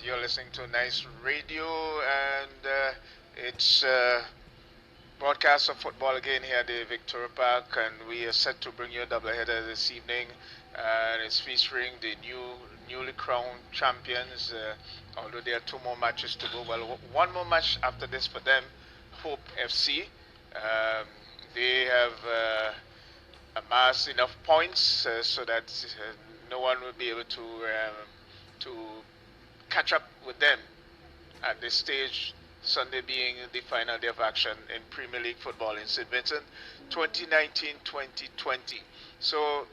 You're listening to Nice Radio, and it's broadcast of football again here at the Victoria Park, and we are set to bring you a doubleheader this evening. And it's featuring the newly crowned champions. Although there are two more matches to go, well, one more match after this for them, Hope FC. Um, they have amassed enough points so that no one will be able to catch up with them at this stage, Sunday being the final day of action in Premier League football in St. Vincent 2019-2020. So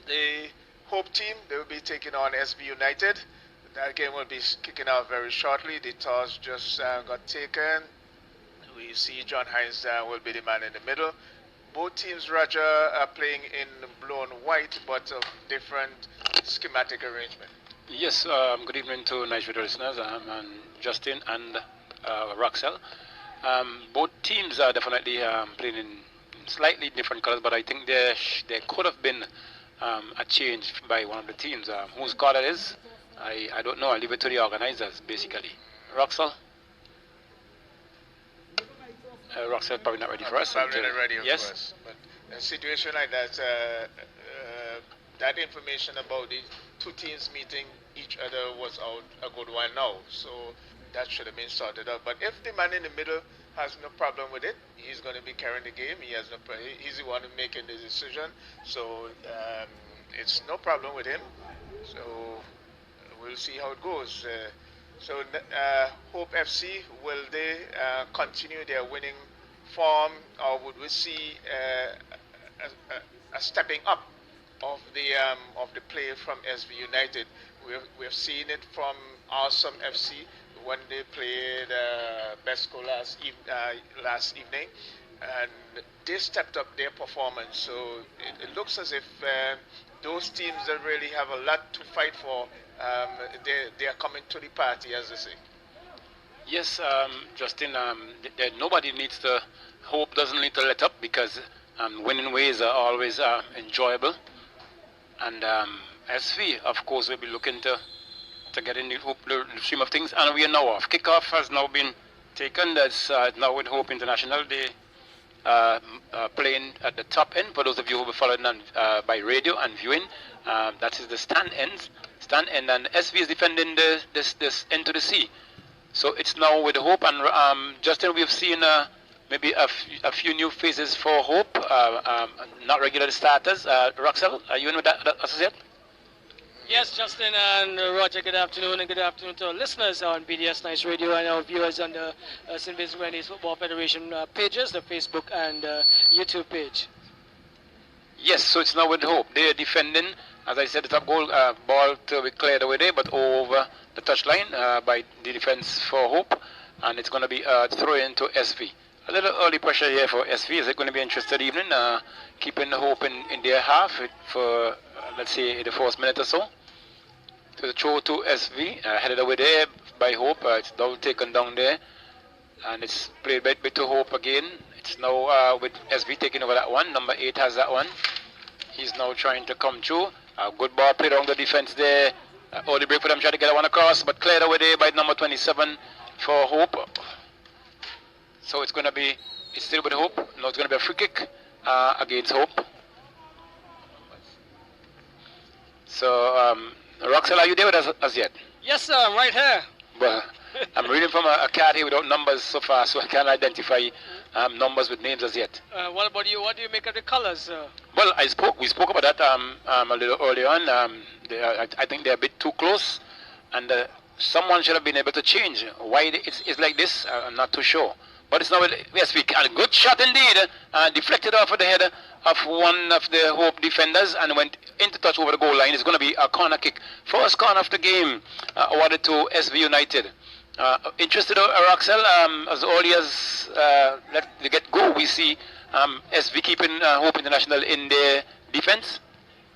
the Hope team, they will be taking on SB United. That game will be kicking off very shortly. The toss just got taken. We see John Hines will be the man in the middle. Both teams, Roger, are playing in blue and white, but of different schematic arrangement. Yes, good evening to Nice Radio listeners. And Justin and Roxel. Both teams are definitely playing in slightly different colors, but I think there could have been a change by one of the teams. Whose card it is, I don't know. I'll leave it to the organizers, basically. Roxel? Roxel probably not ready for us. Probably not ready, of yes. course. But in a situation like that, that information about the two teams meeting each other was out a good while now. So that should have been sorted out. But if the man in the middle has no problem with it, he's going to be carrying the game. He's the one making the decision. So it's no problem with him. So we'll see how it goes. Hope FC, will they continue their winning form, or would we see a stepping up of the play from SB United? We've seen it from Awesome FC when they played Besco last evening, and they stepped up their performance. So it looks as if those teams that really have a lot to fight for, they are coming to the party, as they say. Yes, Justin, nobody needs to, Hope doesn't need to let up, because winning ways are always enjoyable. And SV, of course, will be looking to get in the stream of things. And we are now off. Kickoff has now been taken. That's now with Hope International. They playing at the top end. For those of you who will be following on, by radio and viewing, that is the stand end, and SV is defending this end to the sea. So it's now with Hope, and Justin, we've seen maybe a few new faces for Hope, not regular starters. Roxel, are you in with that associate? Yes, Justin and Roger, good afternoon, and good afternoon to our listeners on BDS Nice Radio and our viewers on the St. Vincent Grenadines Football Federation pages, the Facebook and YouTube page. Yes, so it's now with Hope. They are defending, as I said, the top goal ball to be cleared away there, but over the touchline by the defense for Hope, and it's going to be throw into SV. A little early pressure here for SV. Is it going to be interesting evening, keeping the Hope in their half for, let's say, the first minute or so. To the throw to SV, headed away there by Hope. It's now taken down there, and it's played back to Hope again. It's now with SV taking over that one. Number 8 has that one. He's now trying to come through. Good ball played around the defense there. Early break for them, trying to get that one across, but cleared away there by number 27 for Hope. So it's still with Hope. Now it's going to be a free kick against Hope. So, Roxel, are you there with us as yet? Yes, sir, I'm right here. Well, I'm reading from a card here without numbers so far, so I can't identify numbers with names as yet. What about you? What do you make of the colors? Well, we spoke about that a little earlier on. I think they're a bit too close, and someone should have been able to change. Why it's like this, I'm not too sure. But it's now, yes, a good shot indeed, deflected off of the head of one of the Hope defenders and went into touch over the goal line. It's going to be a corner kick. First corner of the game awarded to SV United. Interested, Roxel, as early as let the get go, we see SV keeping Hope International in their defense.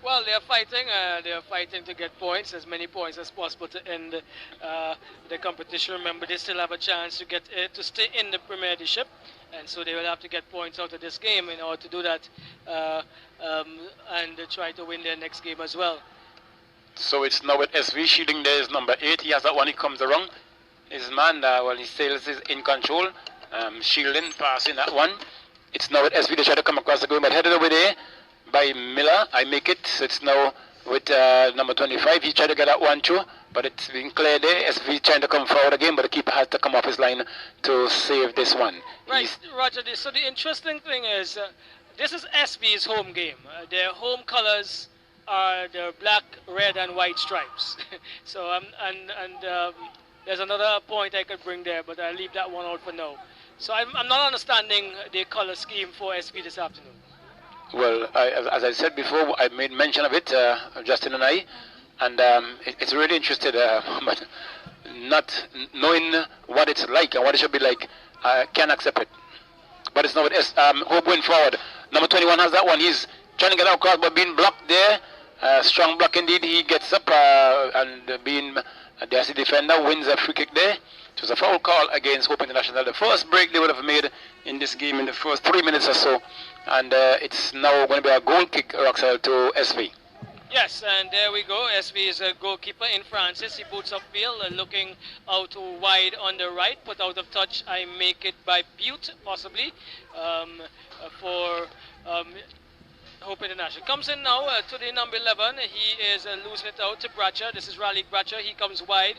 Well, they're fighting. They're fighting to get points, as many points as possible to end the competition. Remember, they still have a chance to get to stay in the Premiership, and so they will have to get points out of this game in order to do that, and try to win their next game as well. So it's now with SV shielding. There is number 8. He has that one. He comes around. His man, well, he sails is in control. Shielding, passing that one. It's now with SV. They try to come across the goal, but headed over there by Miller. I make it. So it's now with number 25. He tried to get that one too, but it's been clear there. SV trying to come forward again, but the keeper has to come off his line to save this one. Right, Roger. So the interesting thing is, this is SV's home game. Their home colors are the black, red, and white stripes. So there's another point I could bring there, but I'll leave that one out for now. So I'm not understanding the color scheme for SV this afternoon. Well, as I said before, I made mention of it, Justin and I, and it's really interested, but not knowing what it's like and what it should be like, I can't accept it. But it's not with Hope going forward. Number 21 has that one. He's trying to get out across, but being blocked there. Strong block indeed. He gets up and being the defender wins a free kick there. It was a foul call against Hope International. The first break they would have made in this game in the first 3 minutes or so. And it's now going to be a goal kick, Roxelle, to SV. Yes, and there we go. SV is a goalkeeper in Francis. He boots upfield, looking out wide on the right, put out of touch. I make it by Butte, possibly, for Hope International. Comes in now to the number 11. He is losing it out to Bratcher. This is Raleigh Bratcher. He comes wide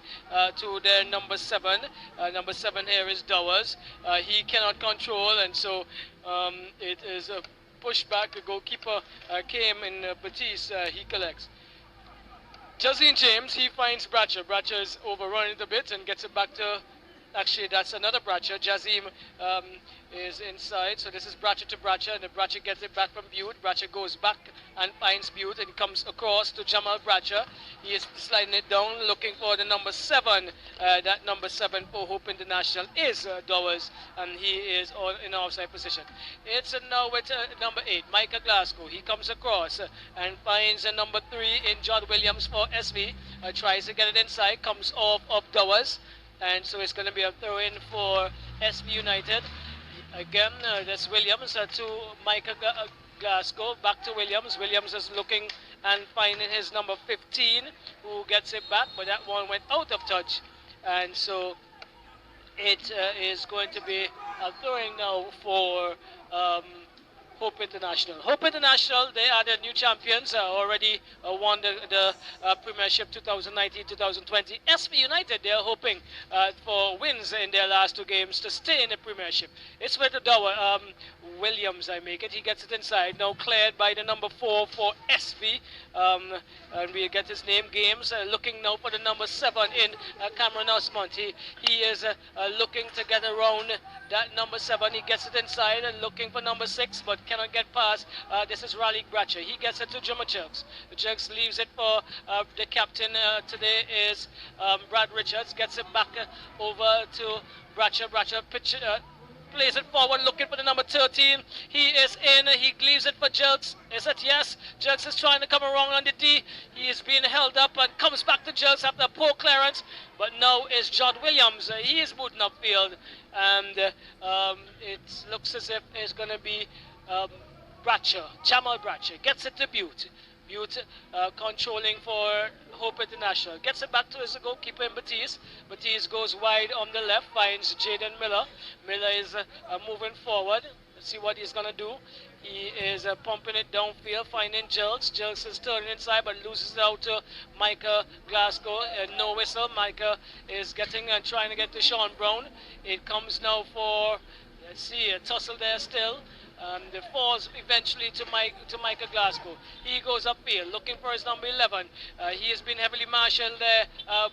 to their number 7. Number 7 here is Dowers. He cannot control, and so it is a pushback. The goalkeeper came in Batiste. He collects. Jazeen James, he finds Bratcher. Bratcher is overrun it a bit and gets it back to... Actually, that's another Bratcher. Jazim is inside, so this is Bratcher to Bratcher, and the Bratcher gets it back from Butte. Bratcher goes back and finds Butte and comes across to Jamal Bratcher. He is sliding it down, looking for the number 7. That number 7 for Hope International is Dowers, and he is in offside position. It's now with number 8, Micah Glasgow. He comes across and finds number 3 in John Williams for SV. Tries to get it inside, comes off of Dowers. And so it's going to be a throw-in for SV United. Again, that's Williams to Micah Glasgow. Back to Williams. Williams is looking and finding his number 15, who gets it back, but that one went out of touch. And so it is going to be a throw-in now for Hope International. Hope International, they are the new champions, already won the Premiership 2019-2020. SV United, they are hoping for wins in their last 2 games to stay in the Premiership. It's with the Dower, Williams, I make it. He gets it inside, now cleared by the number 4 for SV. And we get his name, Games, looking now for the number 7 in Cameron Osmond. He is looking to get around that number 7. He gets it inside and looking for number 6, but cannot get past. This is Raleigh Bratcher. He gets it to Jumma Jerks. Jerks leaves it for the captain today is Brad Richards. Gets it back over to Bratcher. Bratcher plays it forward, looking for the number 13. He is in. He leaves it for Jerks. Is it? Yes. Jerks is trying to come around on the D. He is being held up and comes back to Jerks after a poor clearance. But now is John Williams. He is booting upfield. And it looks as if it's going to be Bratcher. Jamal Bratcher gets it to Butte. Butte controlling for Hope International. Gets it back to his goalkeeper in Batiste. Batiste goes wide on the left, finds Jaden Miller. Miller is moving forward. Let's see what he's going to do. He is pumping it downfield, finding Jerks. Jerks is turning inside, but loses it out to Micah Glasgow. No whistle. Micah is getting and trying to get to Sean Brown. It comes now for, let's see, a tussle there still. The falls eventually to Micah Glasgow. He goes upfield looking for his number 11. He has been heavily marshaled there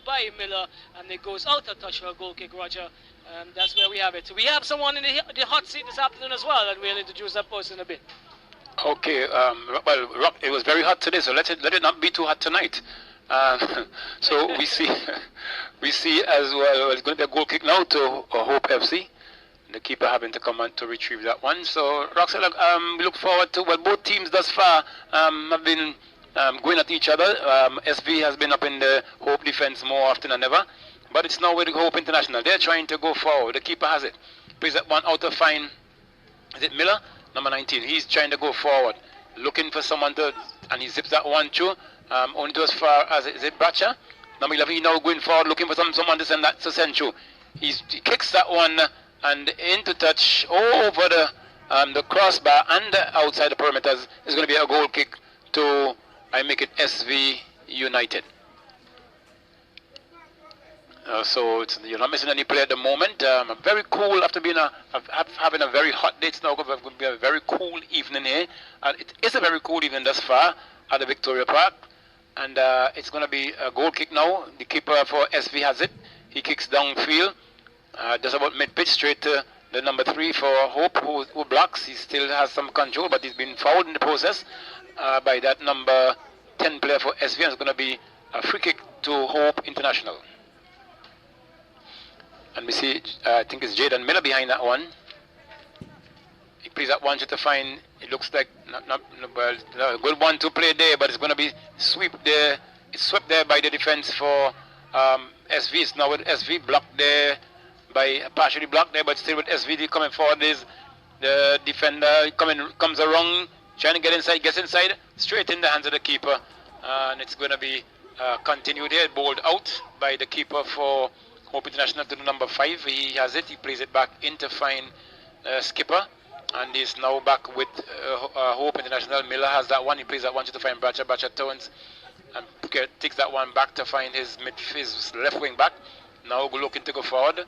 by Miller, and it goes out of touch for a goal kick, Roger. And that's where we have it. We have someone in the hot seat this afternoon as well, and we'll introduce that person in a bit. Okay, well, Rob, it was very hot today, so let it not be too hot tonight. So we see as well, it's going to be a goal kick now to Hope FC. The keeper having to come on to retrieve that one. So, Roxelle, we look forward to, well, both teams thus far have been going at each other. SV has been up in the Hope defense more often than ever, but it's now with Hope International. They're trying to go forward. The keeper has it. Plays that one out to find, is it Miller? Number 19. He's trying to go forward, looking for someone to, and he zips that one through. only to as far as, is it Bracha? Number 11, he now going forward, looking for someone to send that to Senchu. He kicks that one and into touch over the crossbar and outside the perimeters. Is going to be a goal kick to, I make it SV United. So you're not missing any play at the moment. Very cool after being having a very hot day. It's now going to be a very cool evening here. It is a very cool evening thus far at the Victoria Park. And it's going to be a goal kick now. The keeper for SV has it. He kicks downfield, just about mid-pitch, straight to the number 3 for Hope, who blocks. He still has some control, but he's been fouled in the process by that number 10 player for SV. And it's going to be a free kick to Hope International. And we see, I think it's Jaden Miller behind that one. He plays that one to find, it looks like, well, a good one to play there, but it's going to be swept there. It's swept there by the defense for SV. It's now with SV blocked there, partially blocked there, but still with SV coming forward. Is the defender comes around, trying to get inside, gets inside, straight in the hands of the keeper. And it's going to be continued here, bowled out by the keeper for Hope International to the number 5. He has it. He plays it back in to find skipper, and he's now back with Hope International. Miller has that one. He plays that one to find Bracha. Bracha turns and takes that one back to find his left wing back. Now looking to go forward.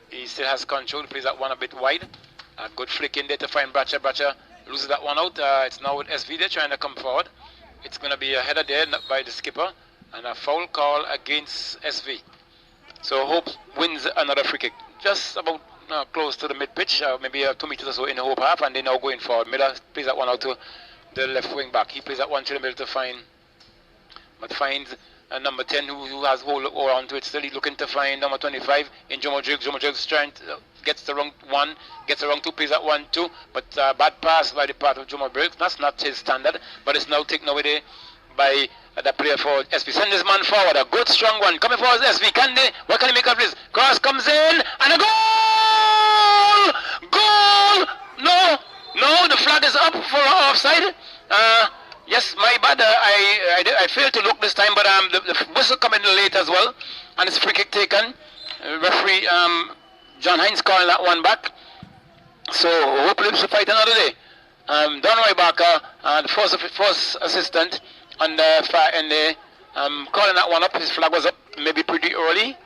He still has control. He plays that one a bit wide. A good flick in there to find Bracha. Bracha loses that one out. It's now with SV there trying to come forward. It's going to be a header there by the skipper and a foul call against SV. So Hope wins another free kick, just about close to the mid-pitch, maybe 2 meters or so in the Hope half, and they now going forward. Miller plays that one out to the left wing back. He plays that one to the middle to find, but finds number 10 who has hold on to it still. He's looking to find number 25 in Jomo Jiggs. Jomo Jiggs trying to, gets the wrong one, gets the wrong 2, plays that one too, but bad pass by the part of Jomo Jiggs. That's not his standard, but it's now taken away there by the player for SV. Send this man forward, a good strong one coming forward. SV, can they, what can he make of this? Cross comes in and a goal! No, the flag is up for offside. Yes, my bad, I failed to look this time, but the whistle coming late as well, and it's free kick taken. Referee John Hines calling that one back, so hopefully it's a fight another day. Don Roy Barker, the first assistant on the far end there, calling that one up. His flag was up maybe pretty early,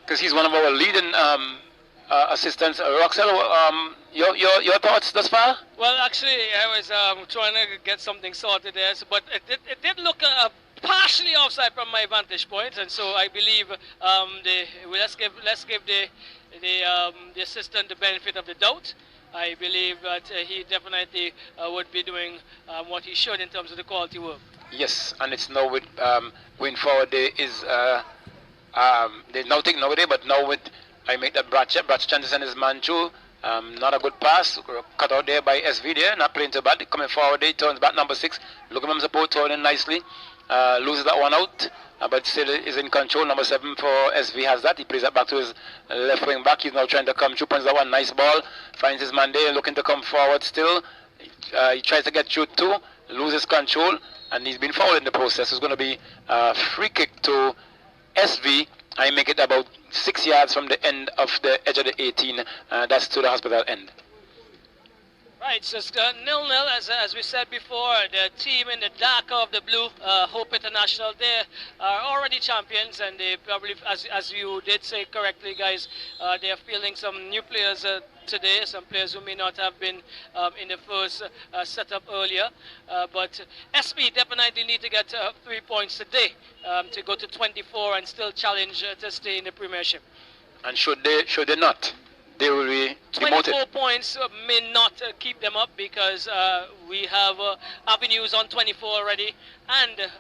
because he's one of our leading assistants. Roxelle, your thoughts thus far? Well, actually, I was trying to get something sorted there, but it did look partially offside from my vantage point, and so I believe let's give the assistant the benefit of the doubt. I believe that he definitely would be doing what he should in terms of the quality work. Yes, and it's now with going forward. There is there's now taken over there, but now with I make that Bracha chances and his man too. Not a good pass, cut out there by SV there, not playing too bad. Coming forward there, turns back number 6. Look at him support, turning nicely. Loses that one out, but still is in control. Number 7 for SV has that. He plays that back to his left wing back. He's now trying to come through, punches that one, nice ball. Finds his man there, looking to come forward still. He tries to get through too, loses control, and he's been fouled in the process. It's going to be a free kick to SV. I make it about 6 yards from the end of the edge of the 18. That's to the hospital end. Right, so it's 0-0 as we said before. The team in the dark of the blue, Hope International, they are already champions, and they probably, as you did say correctly, guys, they are fielding some new players today, some players who may not have been in the first setup earlier. But SB definitely need to get 3 points today to go to 24 and still challenge to stay in the Premiership. And should they not, they will be demoted. 24 points may not keep them up, because we have Avenues on 24 already, and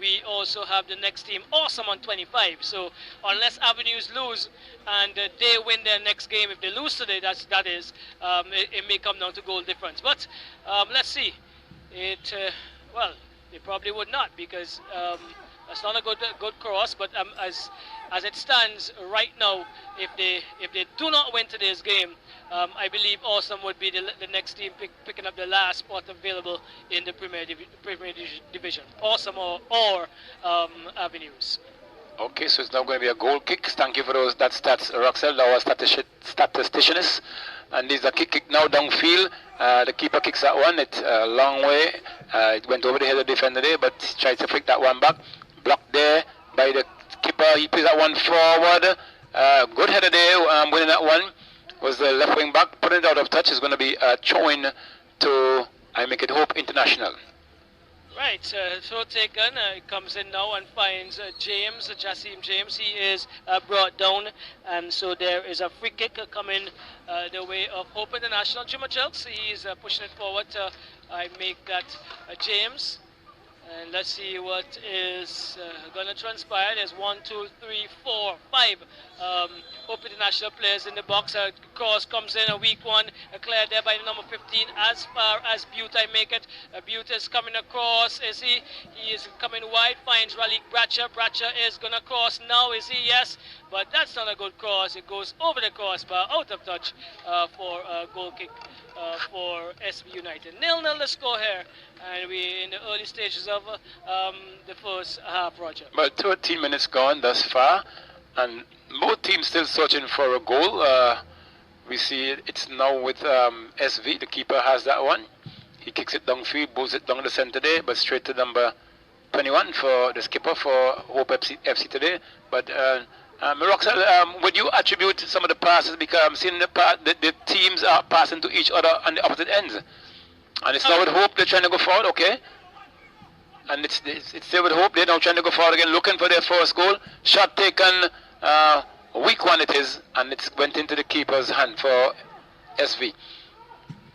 we also have the next team Awesome on 25. So unless Avenues lose and they win their next game, if they lose today, that is, it may come down to goal difference. But let's see. Well, they probably would not, because That's not a good cross, but as it stands right now, if they do not win today's game, I believe Awesome would be the next team picking up the last spot available in the Premier Division. Awesome or Avenues. Okay, so it's now going to be a goal kick. Thank you for that stats, Roxel, our statistician. And there's a kick now downfield. The keeper kicks that one. It's a long way. It went over the head of the defender there, but he tries to flick that one back. Blocked there by the keeper. He plays that one forward. Good header there. Winning that one was the left wing back. Putting it out of touch is going to be throwing to I Make It Hope International. Right, throw taken, comes in now and finds James, Jassim James. He is brought down, and so there is a free kick coming the way of Hope International. Juma Jelks, he's pushing it forward. I make that James. And let's see what is going to transpire. There's 1, 2, 3, 4, 5 Hope International players in the box. Cross comes in, a weak one, cleared there by the number 15. As far as Butte, I make it. Butte is coming across. Is he? He is coming wide. Finds Ralik Bracha. Bracha is going to cross now. Is he? Yes. But that's not a good cross. It goes over the crossbar, out of touch for a goal kick for SB United. 0-0 the score here, and we're in the early stages of the first half, Roger. Well, 13 minutes gone thus far, and both teams still searching for a goal. We see it's now with SV. The keeper has that one. He kicks it downfield, bowls it down the center there, but straight to number 21 for the skipper for Hope FC today. But Roxel, would you attribute some of the passes, because I'm seeing the teams are passing to each other on the opposite ends, and it's now with Hope they're trying to go forward, okay? And it's still with Hope, they're now trying to go forward again, looking for their first goal. Shot taken, weak one it is, and it went into the keeper's hand for SV.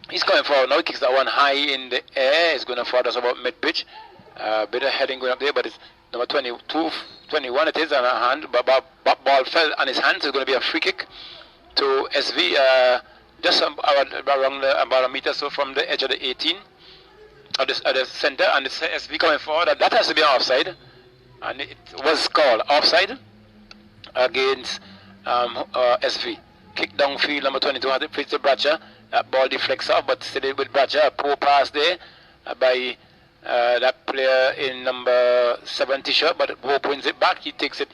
He's going forward now. He kicks that one high in the air. He's going to forward us about mid-pitch. Bit of heading going up there, but it's number 21 it is on a hand, but ball fell on his hand, so it's going to be a free kick to SV, just around about a meter or so from the edge of the 18 at the center, and it's SV coming forward. That has to be offside, and it was called offside against SV. Kick downfield, number 22 had it, to Bracha. That ball deflects off, but still with Bracha, a poor pass there by that player in number 70 shirt, but Hope wins it back. He takes it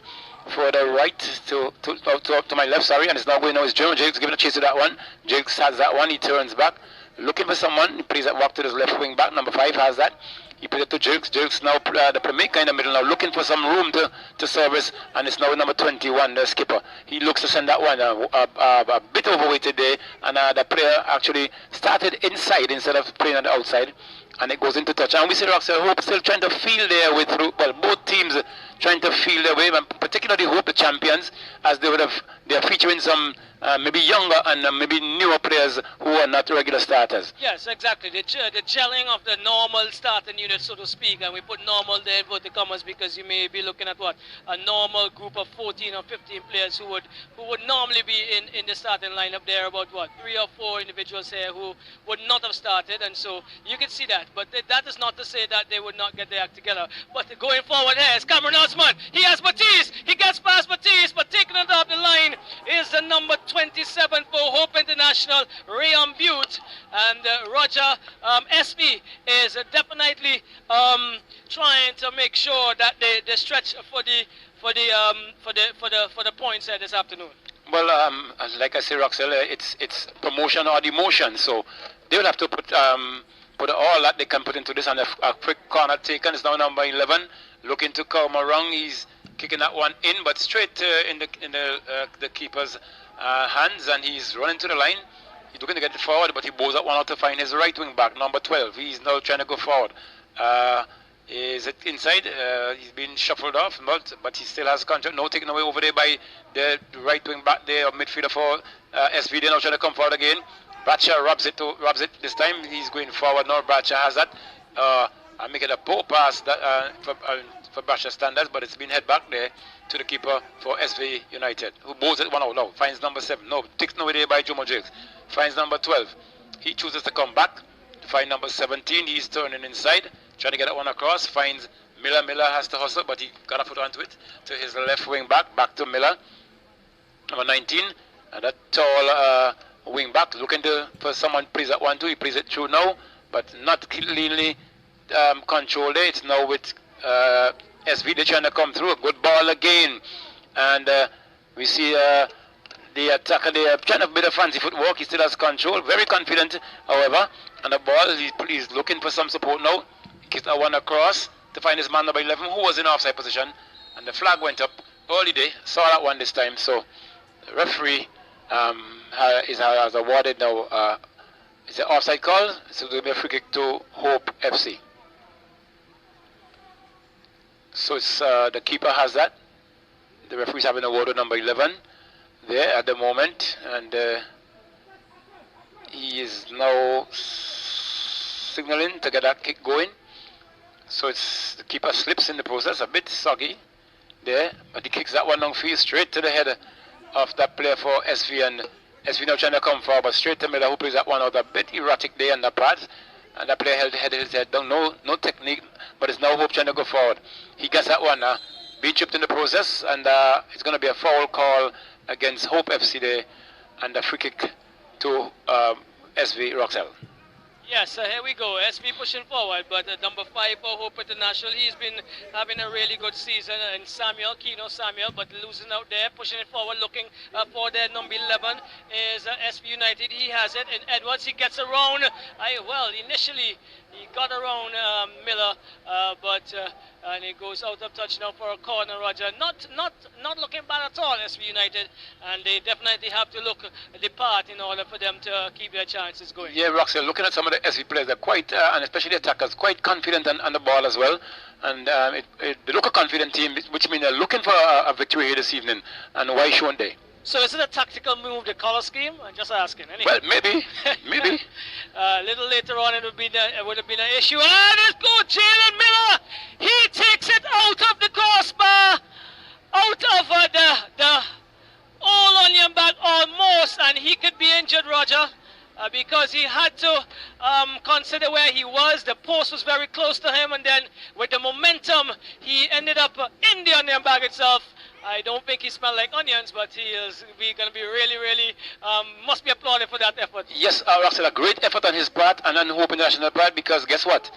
for the right to my left, sorry, and it's now going now. It's Jerome Jakes giving a chase to that one. Jakes has that one. He turns back, looking for someone. He plays that walk to his left wing back. Number 5 has that. He plays it to Jakes. Jakes now the playmaker in the middle now, looking for some room to service, and it's now number 21, the skipper. He looks to send that one a bit overweighted there, and the player actually started inside instead of playing on the outside, and it goes into touch. And we see Roxel Hope still trying to feel their way through. Well, both teams trying to feel their way, and particularly Hope, the champions, as they're featuring some maybe younger and maybe newer players who are not regular starters. Yes, exactly. The gelling of the normal starting unit, so to speak, and we put normal there in the commas because you may be looking at a normal group of 14 or 15 players who would normally be in the starting lineup. There are about 3 or 4 individuals here who would not have started, and so you can see that. But that is not to say that they would not get their act together. But going forward here is Cameron Osman. He has Batiste. He gets past Batiste, but taking it off the line is the number 27 for Hope International, Rayon Butte, and Roger SB is definitely trying to make sure that they stretch for the points this afternoon. Well, like I say, Roxel, it's promotion or demotion, so they will have to put all that they can put into this, and a quick corner taken. Is now number 11 looking to come around. He's kicking that one in, but straight in the keeper's hands, and he's running to the line. He's looking to get it forward, but he bows that one out to find his right wing back, number 12. He's now trying to go forward. Is it inside? He's been shuffled off, but he still has control. No, taken away over there by the right wing back there, or midfielder for SV. They're now trying to come forward again. Bracha robs it this time. He's going forward now. Bracha has that. I make it a poor pass that, for Bracha standards, but it's been head back there to the keeper for SV United, who bows it one out now. Finds number 7. No, taken away there by Jomo Jakes. Finds number 12. He chooses to come back to find number 17. He's turning inside, trying to get that one across. Finds Miller has to hustle, but he got a foot onto it. To his left wing back to Miller. Number 19, and that tall wing back looking for someone plays that 1-2. He plays it through now, but not cleanly controlled. It's now with SV. They're trying to come through. A good ball again, and we see the attacker there trying a bit of fancy footwork. He still has control, very confident, however. And the ball, he's looking for some support now. He kicks that one across to find his man number 11, who was in offside position, and the flag went up early day. Saw that one this time, so the referee has awarded now. It's an offside call, so it will be a free kick to Hope FC. So it's the keeper has that. The referee's having a word with number 11 there at the moment, and he is now signaling to get that kick going. So it's the keeper slips in the process, a bit soggy there, but he kicks that one downfield straight to the head of that player for SV, and SV now trying to come forward, but straight to Miller, who plays that one out a bit erratic there on the part, and that player held his head down. No technique, but it's now Hope trying to go forward. He gets that one, being chipped in the process, and it's going to be a foul call against Hope FC there, and a free kick to SV Roxelle. Yes, here we go. SV pushing forward, but number 5 for Hope International, he's been having a really good season. And Keno Samuel, but losing out there, pushing it forward, looking for their number 11 is SV United. He has it, and Edwards, he gets around. Initially he got around Miller, but and it goes out of touch now for a corner, Roger. Not looking bad at all, SV United, and they definitely have to look the part in order for them to keep their chances going. Yeah, Roxelle, looking at some of the SV players, they're quite, and especially the attackers, quite confident on the ball as well. And they look a confident team, which means they're looking for a victory here this evening. And why shouldn't they? So is it a tactical move, the color scheme? I'm just asking. Anyway. Well, maybe. A little later on, it would have been an issue. And let's go, Jalen Miller. He takes it out of the crossbar, out of the all onion bag almost, and he could be injured, Roger. Because he had to consider where he was. The post was very close to him, and then with the momentum, he ended up in the onion bag itself. I don't think he smelled like onions, but he is going to be really, must be applauded for that effort. Yes, Roxelle, a great effort on his part and on Hope International part, because guess what?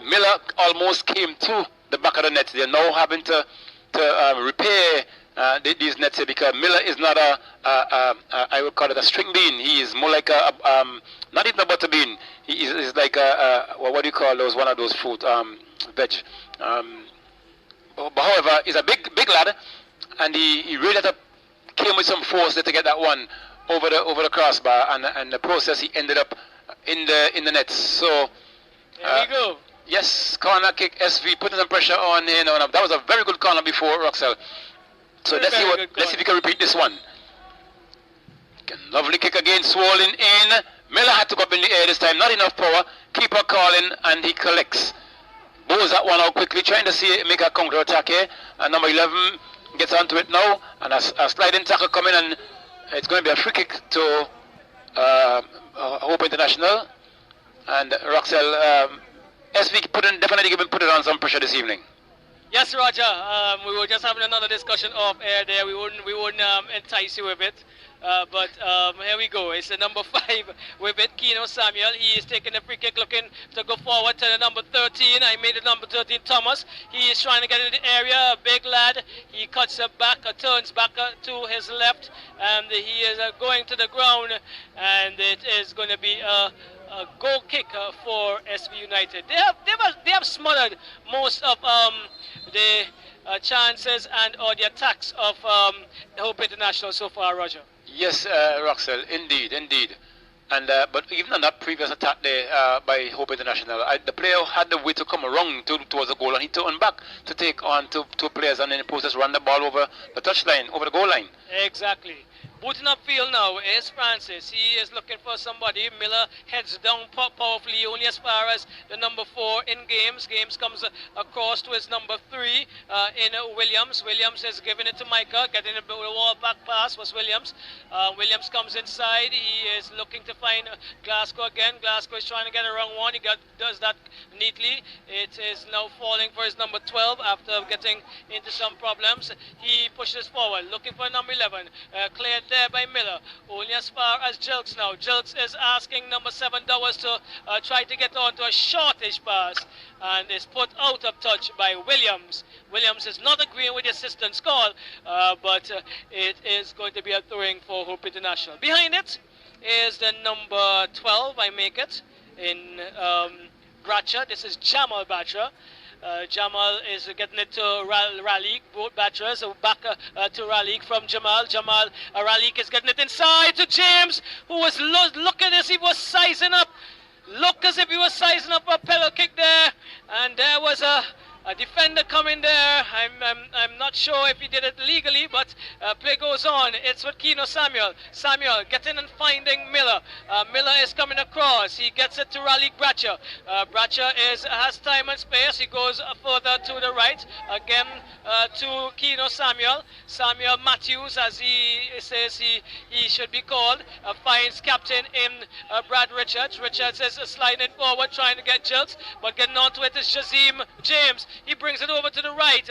Miller almost came to the back of the net. They're now having to repair these nets here, because Miller is not I would call it a string bean. He is more like not even a butter bean. He is like what do you call those, one of those fruit, veg. But however, he's a big lad, and he really came with some force there to get that one over the crossbar, and the process he ended up in the net. So there we go. Yes, corner kick, SV putting some pressure on here. That was a very good corner before, Roxelle. So let's see if we can repeat this one. Lovely kick again, swollen in. Miller had to go up in the air this time, not enough power. Keeper calling, and he collects. Bows that one out quickly, trying to make a counter attack here. And number 11 gets onto it now, and a sliding tackle coming, and it's going to be a free kick to Hope International. And Roxelle, SV definitely put it on some pressure this evening. Yes, Roger. We were just having another discussion off air there. We wouldn't entice you with it. But here we go. It's the number 5 with it, Keno Samuel. He is taking the free kick, looking to go forward to the number 13. I made the number 13, Thomas. He is trying to get in the area, a big lad. He cuts it back, turns back to his left, and he is going to the ground, and it is going to be a goal kick for SV United. They have smothered most of the chances and or the attacks of Hope International so far, Roger. Yes, Roxelle, indeed. And but even on that previous attack there by Hope International, the player had the way to come around towards the goal, and he turned back to take on two players, and in the process run the ball over the touchline, over the goal line. Exactly. Booting upfield now is Francis. He is looking for somebody. Miller heads down powerfully, only as far as the number 4 in Games. Games comes across to his number 3 in Williams. Williams is giving it to Micah, getting the wall back pass was Williams. Williams comes inside. He is looking to find Glasgow again. Glasgow is trying to get around one. He does that neatly. It is now falling for his number 12 after getting into some problems. He pushes forward, looking for number 11. Cleared there by Miller. Only as far as Jilks now. Jilks is asking number 7 Dowers to try to get onto a shortish pass and is put out of touch by Williams. Williams is not agreeing with the assistant's call, but it is going to be a throwing for Hope International. Behind it is the number 12, I make it, in Bracha. This is Jamal Bracha. Jamal is getting it to Ralik. Both batchers back to Ralik from Jamal. Ralik is getting it inside to James, who was looking as if he was sizing up. Look as if he was sizing up a pillow kick there. And there was a defender coming there. I'm not sure if he did it legally, but play goes on. It's with Keno Samuel. Samuel getting and finding Miller. Miller is coming across. He gets it to Ralik Bracha. Bracha has time and space. He goes further to the right. Again to Keno Samuel. Samuel Matthews, as he says he should be called, finds captain in Brad Richards. Richards is sliding forward, trying to get Jilks, but getting onto it is Shazim James. He brings it over to the right,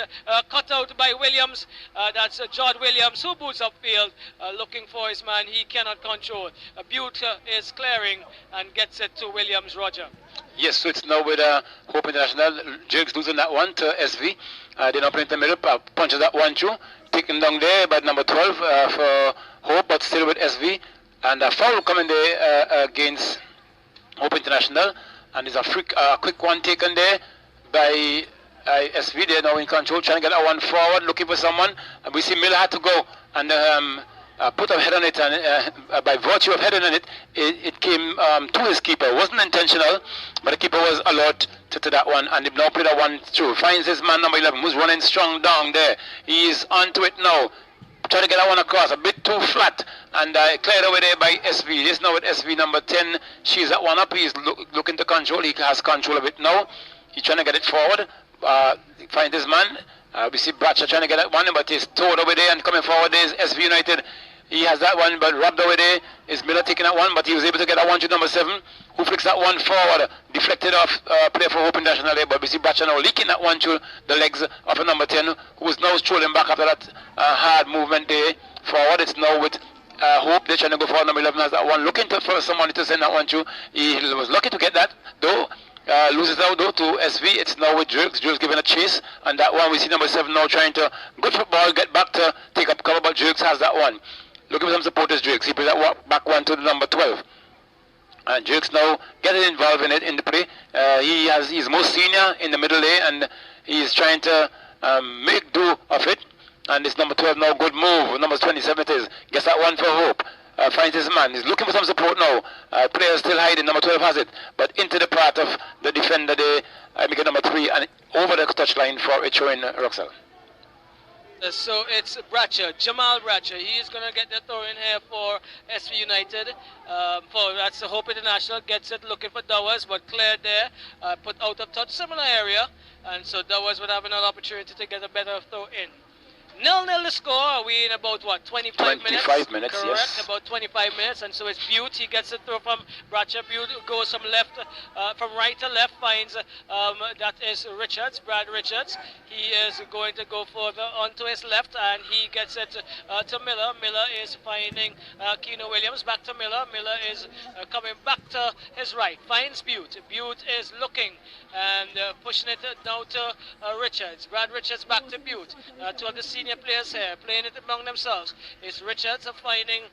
cut out by Williams. That's Jod Williams, who boots upfield, looking for his man he cannot control. Butte is clearing and gets it to Williams. Roger. Yes, so it's now with Hope International. Jilks losing that one to SV. They're not playing in the middle, punches that one through. Taken down there by number 12 for Hope, but still with SV. And a foul coming there against Hope International. And there's a quick one taken there by SV. They're now in control, trying to get that one forward, looking for someone. And we see Miller had to go and put a head on it, and by virtue of heading on it, it came to his keeper. It wasn't intentional, but the keeper was alert to that one, and he now played that one through. Finds his man number 11, who's running strong down there. He is onto it now, trying to get that one across, a bit too flat, and cleared away there by SV. This now with SV number 10. She's that one up. He's looking to control. He has control of it now. He's trying to get it forward. Find his man. We see Bracha trying to get that one, but he's towed over there and coming forward. There's SV United. He has that one, but robbed over there. Is Miller taking that one, but he was able to get that one to number 7, who flicks that one forward. Deflected off play for Hope International there, but we see Bracha now leaking that one to the legs of a number 10, who is now strolling back after that hard movement there forward. It's now with Hope. They're trying to go for number 11 as that one, looking for somebody to send that one to. He was lucky to get that, though. Loses out though to SV. It's now with Jilks. Jilks giving a chase, and that one we see number 7 now trying to good football, get back to take up cover, but Jilks has that one. Looking for some supporters. Jilks. He plays that back one to the number 12, and Jilks now getting involved in it in the play. He's most senior in the middle there, and he's trying to make do of it. And it's number 12 now. Good move. Number 27 it is. Gets that one for Hope. Finds his man. He's looking for some support now. Players still hiding. Number 12 has it, but into the part of the defender there. Make it number 3 and over the touchline for a throw in Roxel. So it's Bracha, Jamal Bracha. He is going to get the throw in here for SV United. That's the Hope International. Gets it, looking for Dowers, but cleared there. Put out of touch, similar area. And so Dowers would have another opportunity to get a better throw in. 0-0 the score. Are we in about what, 25 minutes? 25 minutes, correct, yes. About 25 minutes. And so it's Butte. He gets it through from Bracha. Butte goes from right to left, finds that is Richards, Brad Richards. He is going to go further onto his left, and he gets it to Miller. Miller is finding Keno Williams. Back to Miller. Miller is coming back to his right. Finds Butte. Butte is looking and pushing it down to Richards. Brad Richards back to Butte. Two of the senior players here playing it among themselves. It's Richards finding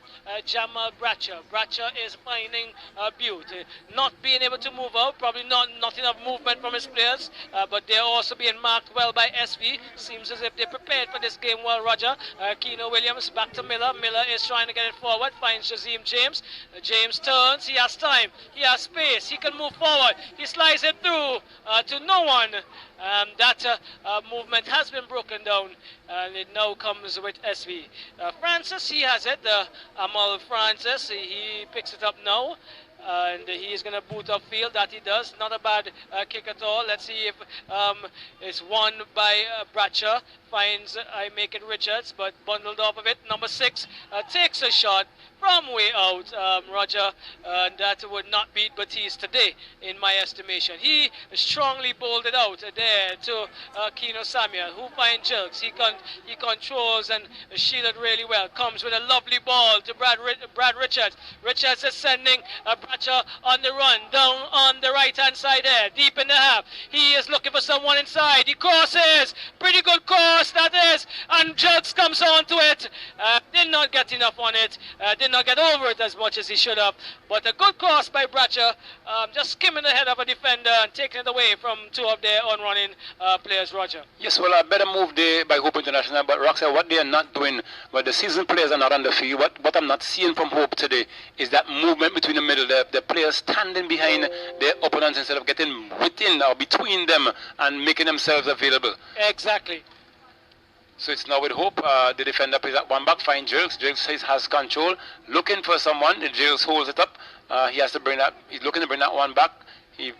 Jamal Bracha. Bracha is finding Butte. Not being able to move out, probably not enough movement from his players, but they're also being marked well by SV. Seems as if they're prepared for this game well, Roger. Keno Williams back to Miller. Miller is trying to get it forward, finds Shazim James. James turns, he has time, he has space, he can move forward. He slides it through to no one. That movement has been broken down, and it now comes with SV. Francis, he has it. Amal Francis, he picks it up now. And he is going to boot upfield. That he does. Not a bad kick at all. Let's see if it's won by Bratcher. Finds I make it Richards, but bundled off of it. Number 6 takes a shot from way out, Roger, that would not beat Batiste today, in my estimation. He strongly bowled it out there to Keno Samuel, who finds Jerks. He controls and shielded really well. Comes with a lovely ball to Brad Richards. Richards is sending Bratcher on the run, down on the right-hand side there, deep in the half. He is looking for someone inside. He crosses. Pretty good cross, that is. And Jerks comes onto it. Did not get enough on it. Did not get over it as much as he should have, but a good cross by Bratcher, just skimming the head of a defender and taking it away from 2 of their on-running players, Roger. Yes, well, a better move there by Hope International, but Roxanne, what they are not doing, but the seasoned players are not on the field. What I'm not seeing from Hope today is that movement between the middle, the players standing behind their opponents instead of getting within or between them and making themselves available. Exactly. So it's now with Hope. The defender plays that one back, finds Jerks. Jerks has control, looking for someone. The Jerks holds it up. He has to bring that. He's looking to bring that one back. He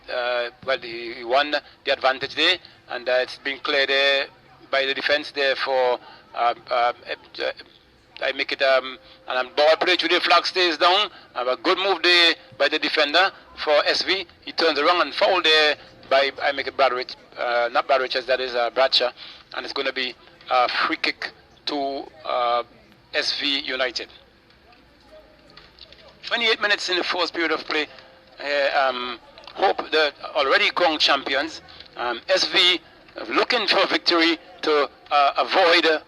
won the advantage there, and it's been cleared there by the defense there for. I make it and ball play through the flag stays down. A good move there by the defender for SV. He turns around and foul there by I make it not Brad Richards, that is Bratcher, and it's going to be a free kick to SV United. 28 minutes in the first period of play. Hope, the already crowned champions, SV looking for victory to avoid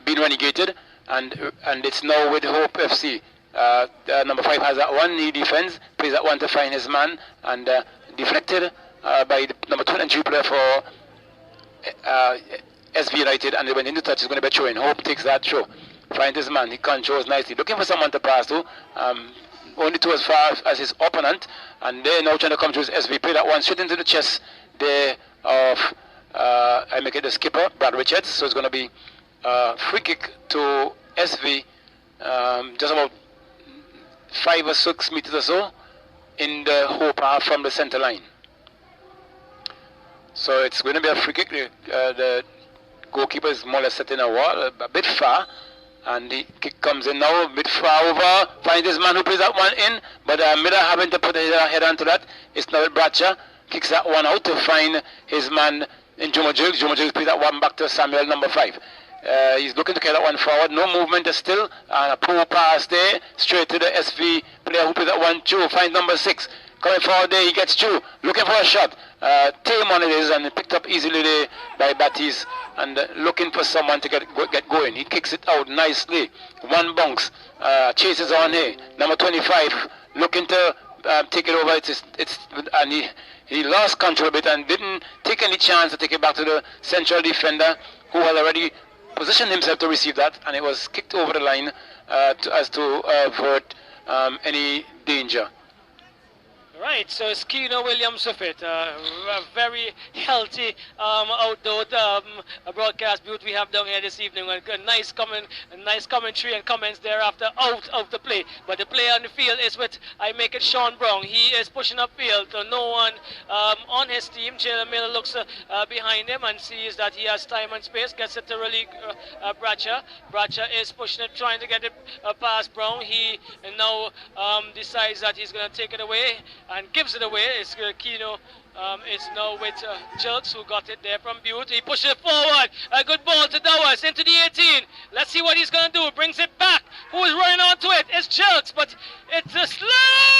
being relegated, and it's now with Hope FC. Number 5 has that one, he defends, plays that one to find his man, and deflected by the number 23 player for SV United, and they went into touch. Is going to be throwing. Hope takes that throw, finds his man, he controls nicely, looking for someone to pass to, only to as far as his opponent, and they're now trying to come to his SV. Play that one straight into the chest there of I make it the skipper, Brad Richards. So it's going to be free kick to SV, just about 5 or 6 meters or so in the Hope half from the center line. So it's going to be a free kick. The goalkeeper is more or less setting a wall a bit far, and the kick comes in now a bit far over. Finds his man who plays that one in, but Miller having to put his head onto that. It's now Bratcher kicks that one out to find his man in Jomo Jukes. Jomo Jukes plays that one back to Samuel, number 5. He's looking to carry that one forward. No movement still. And a poor pass there. Straight to the SV player who plays that one through. Finds number 6. Coming forward there. He gets through. Looking for a shot. Tame on it is, and picked up easily there by Batiste. And looking for someone to get going. He kicks it out nicely. One bounce. Chases on here. Number 25 looking to take it over. And he lost control a bit and didn't take any chance to take it back to the central defender, who had already positioned himself to receive that, and it was kicked over the line to avert any danger. Right, so it's Keno Williams with it. A very healthy outdoor broadcast booth we have down here this evening. A nice commentary and comments thereafter out of the play. But the player on the field is with, I make it Sean Brown. He is pushing upfield to no one on his team. Jalen Miller looks behind him and sees that he has time and space. Gets it to relieve Bratcher. Bratcher is pushing it, trying to get it past Brown. He now decides that he's going to take it away and gives it away. It's Keno. It's now with Jerks, who got it there from Butte. He pushes it forward. A good ball to Dowers into the 18. Let's see what he's going to do. Brings it back. Who is running onto it? It's Jerks, but it's a slow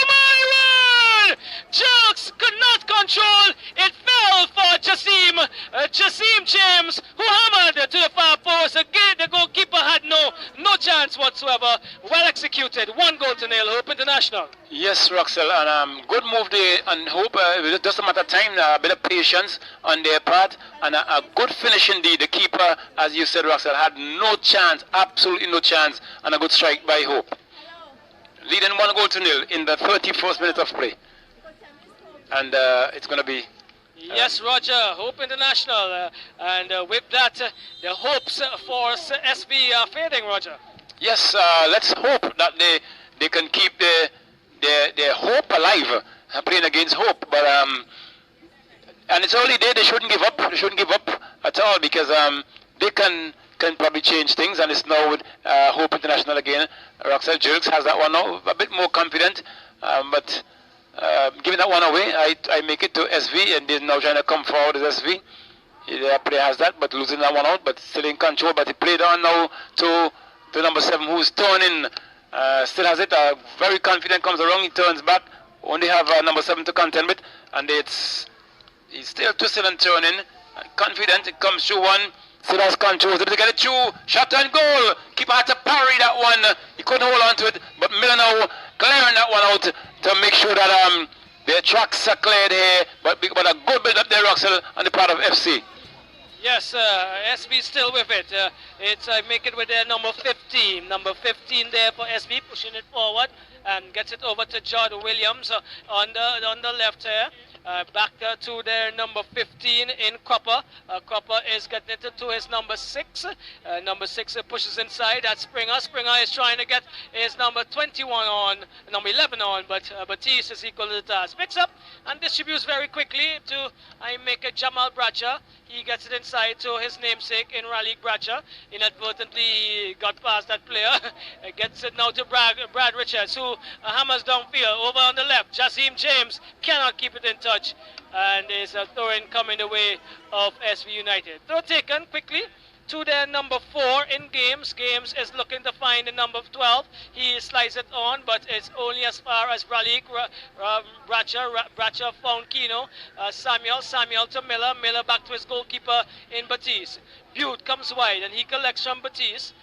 run. Jerks could not control. It fell for Jassim James, who hammered to the far post. Again, the goalkeeper had no chance whatsoever. Well executed. 1-0 Hope International. Yes, Roxel, and good move there, and Hope it just a matter of time, a bit of patience on their part, and a good finish indeed. The keeper, as you said, Roxel, had no chance, absolutely no chance, and a good strike by Hope. Leading 1-0 in the 31st minute of play. And it's going to be Yes, Roger. Hope International, and with that, the hopes for SB are fading, Roger. Yes, let's hope that they can keep their hope alive, playing against hope. But and it's only they shouldn't give up. They shouldn't give up at all because they can probably change things. And it's now with Hope International again. Roxelle Jerks has that one now, a bit more confident, but. Giving that one away, I make it to SV, and they're now trying to come forward as SV. The player has that, but losing that one out, but still in control. But he played on now to number 7, who's turning. Still has it. Very confident, comes around, he turns back. Only have number 7 to contend with, and he's still twisting and turning. Confident, it comes through one. Still has control. Able to get it through. Shot and goal. Keeper had to parry that one. He couldn't hold on to it, but Miller now clearing that one out to make sure that the tracks are cleared here. But a good build up there, Roxelle, on the part of FC. Yes, SB still with it. It's make it with their number 15. Number 15 there for SB, pushing it forward and gets it over to Jordan Williams on the left here. Back to their number 15 in Cropper. Cropper is getting it to his number 6. Number 6 pushes inside. That's Springer. Springer is trying to get his number 21 on, number 11 on, but Batiste is equal to the task. Picks up and distributes very quickly to Jamal Bradshaw. He gets it inside to his namesake in Raleigh Bradshaw. Inadvertently got past that player. Gets it now to Brad Richards, who hammers downfield. Over on the left, Jassim James cannot keep it in touch. And is a throw-in coming the way of SV United. Throw taken quickly to their number 4 in Games. Games is looking to find the number 12. He slides it on, but it's only as far as Raleigh. Bradshaw found Kino. Samuel to Miller. Miller back to his goalkeeper in Batiste. Butte comes wide and he collects from Batiste.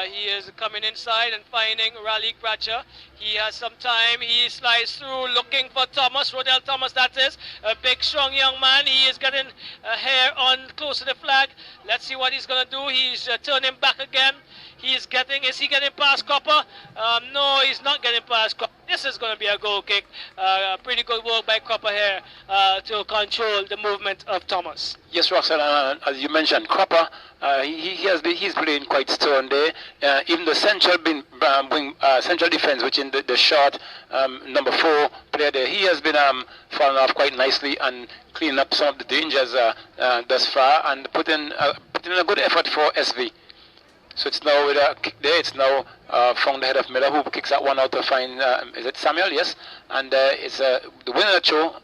He is coming inside and finding Raleigh Bradshaw. He has some time. He slides through looking for Thomas. Rodell Thomas, that is. A big, strong young man. He is getting hair on close to the flag. Let's see what he's going to do. He's turning back again. Is he getting past Copper? No, he's not getting past Copper. This is going to be a goal kick. Pretty good work by Copper here to control the movement of Thomas. Yes, Roxelle, as you mentioned, Copper, he's playing quite stern there. Even the central central defense, which in the short number 4 player there, he has been falling off quite nicely and cleaning up some of the dangers thus far and put in a good effort for SV. So it's now with a kick there. It's now from the head of Miller, who kicks that one out to find, is it Samuel? Yes. And it's the winner of the show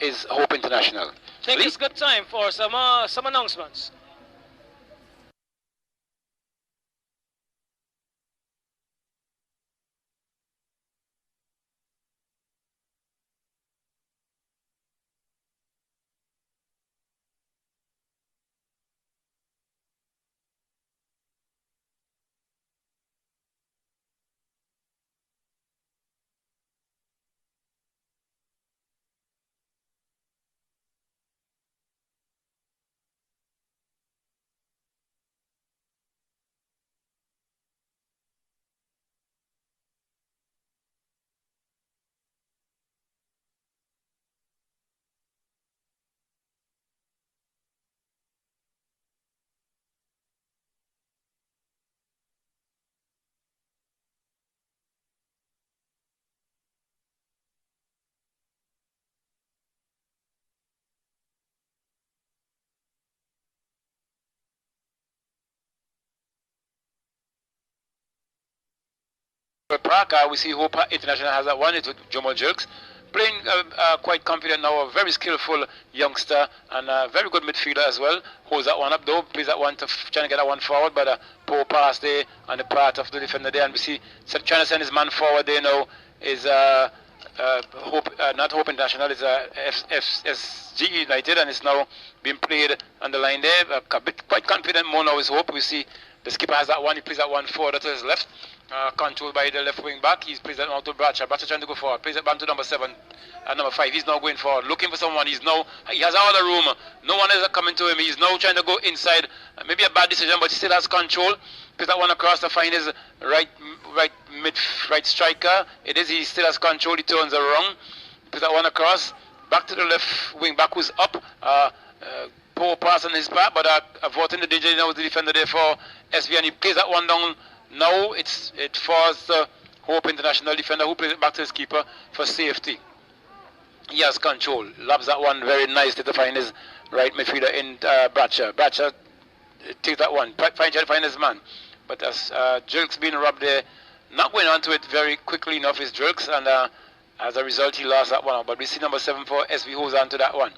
is Hope International. I think it's good time for some announcements. Park, we see Hope International has that one. It's with Jamal Jerks. Playing quite confident now, a very skillful youngster and a very good midfielder as well. Holds that one up though, plays that one to trying to get that one forward, but a poor pass there on the part of the defender there. And we see trying to send his man forward there now is Hope, not Hope International, it's FSG United, and it's now being played on the line there. A bit quite confident more now is Hope. We see the skipper has that one, he plays that one forward to his left. Controlled by the left wing back. He's plays that out to Bradshaw. Bradshaw trying to go forward. Plays it back to number 7 and number 5. He's now going forward, looking for someone. He has all the room. No one is coming to him. He's now trying to go inside. Maybe a bad decision, but he still has control. Plays that one across to find his right striker. It is. He still has control. He turns around. Plays that one across. back to the left wing back who's up. Poor pass on his part, but avoiding the danger now with the defender there for SV, and he plays that one down. Now it falls the Hope International defender who plays it back to his keeper for safety. He has control, lobs that one very nicely to find his right midfielder in Bradshaw. Bradshaw takes that one, trying to find his man. But as Jerks being robbed there, not going on to it very quickly enough is Jerks, and as a result he lost that one out. But we see number 7 for SV holds on to that one.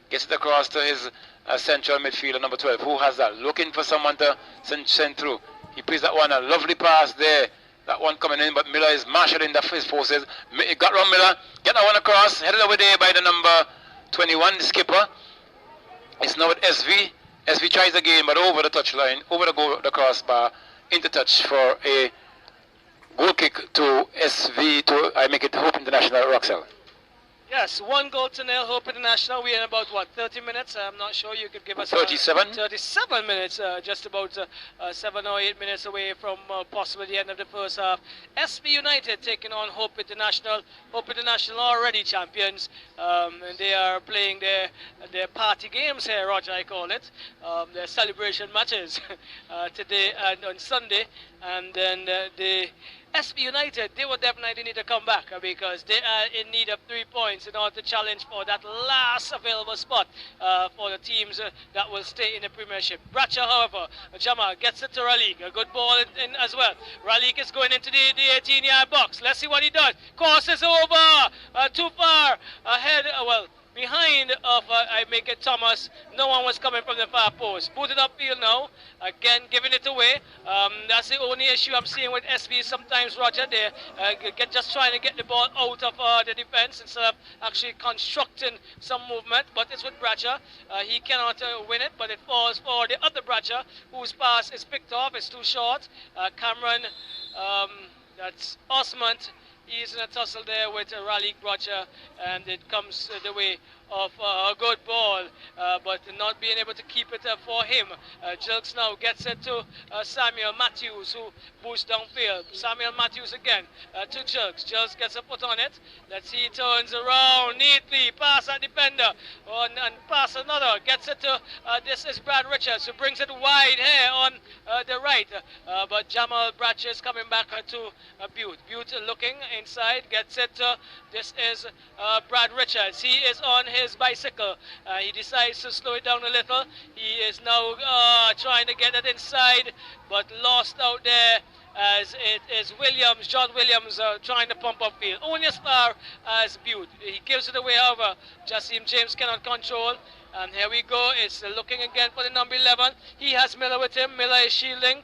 Gets it across to his central midfielder, number 12. Who has that? Looking for someone to send through. He plays that one, a lovely pass there. That one coming in, but Miller is marshalling his forces. Got round Miller, get that one across, headed over there by the number 21, the skipper. It's now at SV. SV tries again, but over the touchline, over the crossbar, into touch for a goal kick to SV to I make it Hope International Roxel. Yes, 1-0 Hope International. We're in about, what, 30 minutes? I'm not sure. You could give us 37. 37 minutes, just about 7 or 8 minutes away from possibly the end of the first half. SB United taking on Hope International. Hope International already champions. And they are playing their party games here, Roger, I call it. Their celebration matches today and on Sunday. And then the SB United, they would definitely need to come back because they are in need of 3 points in order to challenge for that last available spot for the teams that will stay in the Premiership. Bradshaw, however, Jamal gets it to Ralik. A good ball in as well. Ralik is going into the 18-yard box. Let's see what he does. Crosses over. Too far ahead. Well, behind of I make it Thomas. No one was coming from the far post. Booted upfield now. Again, giving it away. That's the only issue I'm seeing with SB sometimes, Roger. They're just trying to get the ball out of the defense instead of actually constructing some movement. But it's with Bradshaw. He cannot win it, but it falls for the other Bradshaw, whose pass is picked off. It's too short. Cameron, that's Osmond. He's in a tussle there with Raleigh Bradshaw, and it comes the way of a good ball, but not being able to keep it for him. Jerks now gets it to Samuel Matthews, who boosts downfield. Samuel Matthews again to Jerks. Jerks gets a foot on it. Let's see, he turns around neatly, pass a defender, and pass another. Gets it to, this is Brad Richards, who brings it wide here on the right. But Jamal Bradshaw is coming back to Butte. Butte looking inside, gets it to, this is Brad Richards. He is on his bicycle. He decides to slow it down a little. He is now trying to get it inside, but lost out there as it is Williams, John Williams, trying to pump upfield. Only as far as Butte. He gives it away, however. Jassim James cannot control. And here we go. It's looking again for the number 11. He has Miller with him. Miller is shielding,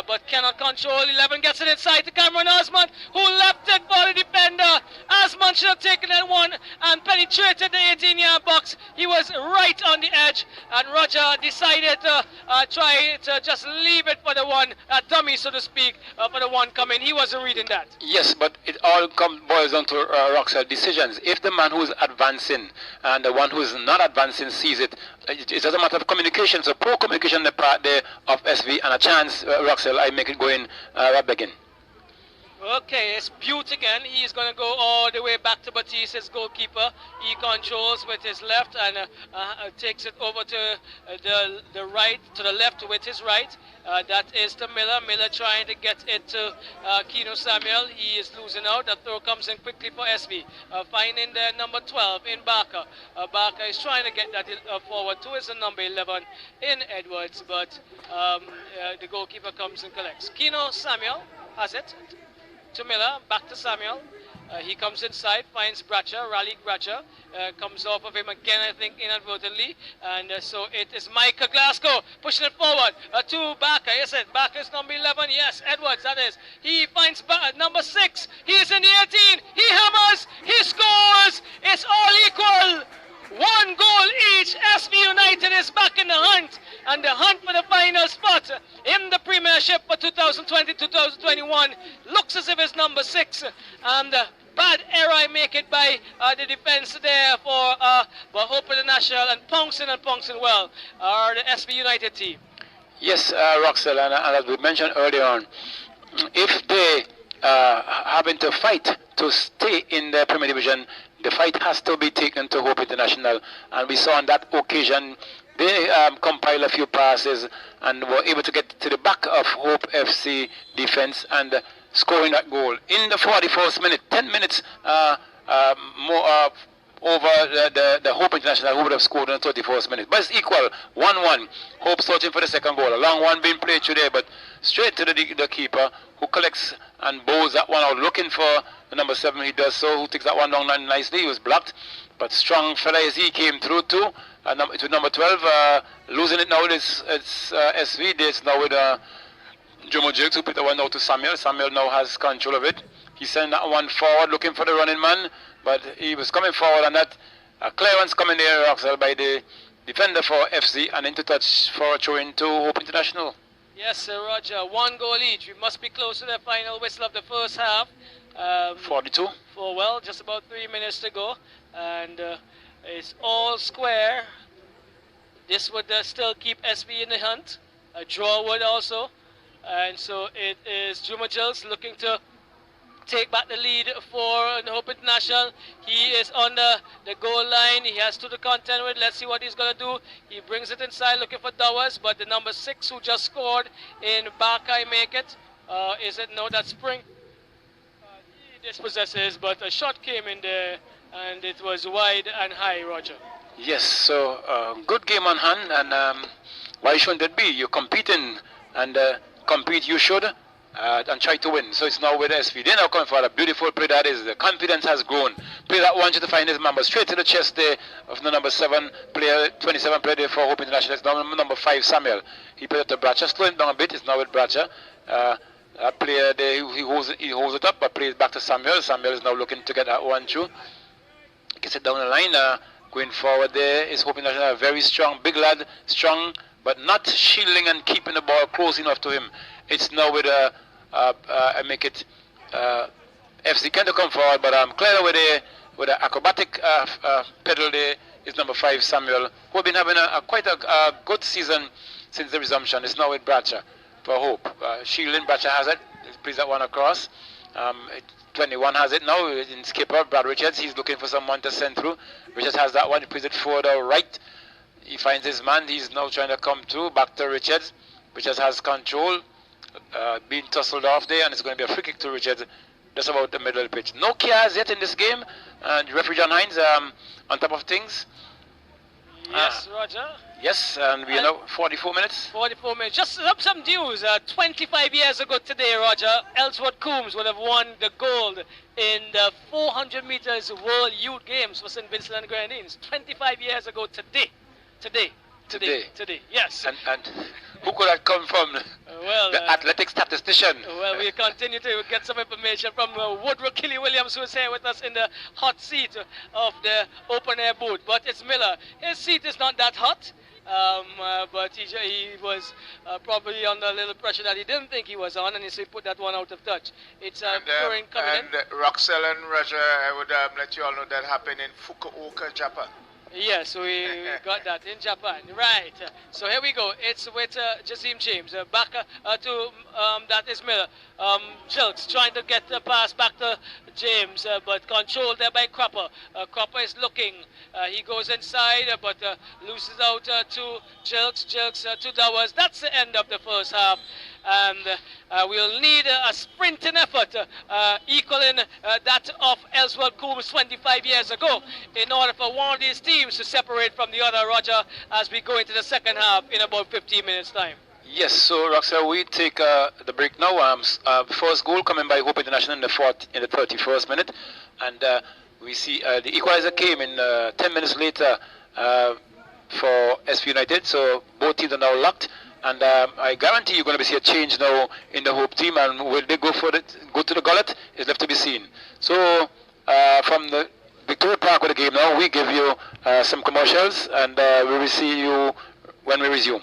but cannot control. 11 gets it inside to Cameron Osmond, who left it for the defender. Osmond should have taken that one and penetrated the 18-yard box. He was right on the edge, and Roger decided to try to just leave it for the one, dummy, so to speak, for the one coming. He wasn't reading that. Yes, but it all boils down to Roxel decisions. If the man who's advancing and the one who's not advancing sees it doesn't matter of communication. So poor communication on the part there of SV, and a chance, Roxel, I make it go in right again. Okay, it's Butte again. He's going to go all the way back to Batiste's goalkeeper. He controls with his left and takes it over to the right, to the left with his right. That is to Miller. Miller trying to get it to Keno Samuel. He is losing out. The throw comes in quickly for SV. Finding the number 12 in Barker. Barker is trying to get that forward to his number 11 in Edwards, but the goalkeeper comes and collects. Keno Samuel has it. To Miller, back to Samuel. He comes inside, finds Bradshaw, Raleigh Bradshaw, comes off of him again, I think, inadvertently. And so it is Michael Glasgow pushing it forward to Barker. Yes, Barker's number 11. Yes, Edwards, that is. He finds number 6. He is in the 18. He hammers. He scores. It's all equal. 1 goal each. SV United is back in the hunt, and the hunt for the final spot in the Premiership for 2020-2021 looks as if it's number 6, and bad error I make it by the defense there for Hope International, and Pouncing well are the SV United team. Yes, Roxel, and as we mentioned earlier on, if they having to fight to stay in the Premier Division, the fight has to be taken to Hope International, and we saw on that occasion they compiled a few passes and were able to get to the back of Hope FC defense and scoring that goal in the 41st minute. 10 minutes more over the Hope International, who would have scored in the 31st minute. But it's equal, 1-1. Hope searching for the second goal. A long one being played today, but straight to the keeper, who collects and bows that one out, looking for the number 7. He does so, who takes that one down nicely. He was blocked, but strong fella as he came through too. To number 12, losing it now. It's SV. It's now with Jomo Jakes, who put the one out to Samuel. Samuel now has control of it. He sent that one forward, looking for the running man, but he was coming forward, and that clearance coming there, Roxel, by the defender for FC, and into touch for a throw into Hope International. Yes, Sir Roger. 1 goal each. We must be close to the final whistle of the first half. 42. For, well, just about 3 minutes to go. And it's all square. This would still keep SV in the hunt. A draw would also. And so it is Juma Jils looking to take back the lead for Hope International. He is on the goal line. He has to the contend with. Let's see what he's going to do. He brings it inside looking for Dowers, but the number 6 who just scored in Bakai make it. Is it? No, that's Spring. He dispossesses, but a shot came in there and it was wide and high, Roger. Yes, so good game on hand, and why shouldn't it be? You're competing, and compete you should. And try to win. So it's now with SV. They're now coming for a beautiful play that is. The confidence has grown. Play that one to find his member straight to the chest there of the number 7 player, 27 player there for Hope International. It's now number 5, Samuel. He played it to Bracha. Slow him down a bit. It's now with Bracha. That player there, he holds it up, but plays back to Samuel. Samuel is now looking to get that one through. Gets it down the line. Going forward there is Hope International. Very strong, big lad, strong, but not shielding and keeping the ball close enough to him. It's now with I make it FC can to come forward, but clear with an acrobatic pedal there is number 5 Samuel, who have been having quite a good season since the resumption. It's now with Bracha for Hope. Shielding, Bracha has it. He plays that one across. 21 has it now in skipper Brad Richards. He's looking for someone to send through. Richards has that one. He plays it further right. He finds his man. He's now trying to come through back to Richards. Richards has control. Being tussled off there, and it's going to be a free kick to Richards just about the middle of the pitch. No cares yet in this game, and referee John Hines on top of things. Yes, Roger. Yes, and we are now 44 minutes. 44 minutes. Just some news. 25 years ago today, Roger, Ellsworth Coombs would have won the gold in the 400 meters World Youth Games for St. Vincent and Grenadines. 25 years ago today. Today. Yes. And who could have come from the athletic statistician? Well, we continue to get some information from Woodrow Killy Williams, who is here with us in the hot seat of the open air booth. But it's Miller. His seat is not that hot, but he was probably under a little pressure that he didn't think he was on, and so he put that one out of touch. It's pouring coming in. And Roxel and Roger, I would let you all know that happened in Fukuoka, Japan. Yes, we got that in Japan. Right. So here we go. It's with Jazim James. Back to that is Miller. Jilks trying to get the pass back to James, but controlled there by Cropper. Cropper is looking. He goes inside, but loses out to Jilks. Jilks to Dowers. That's the end of the first half. And we'll need a sprinting effort equaling that of Ellsworth Coombs 25 years ago in order for one of these teams to separate from the other, Roger, as we go into the second half in about 15 minutes time. Yes, so Roxanne, we take the break now. First goal coming by Hope International in the 31st minute, and we see the equalizer came in 10 minutes later for SP United, so both teams are now locked. And I guarantee you're going to see a change now in the Hope team, and will they go to the gullet is left to be seen. So from the Victoria Park with the game now, we give you some commercials, and we will see you when we resume.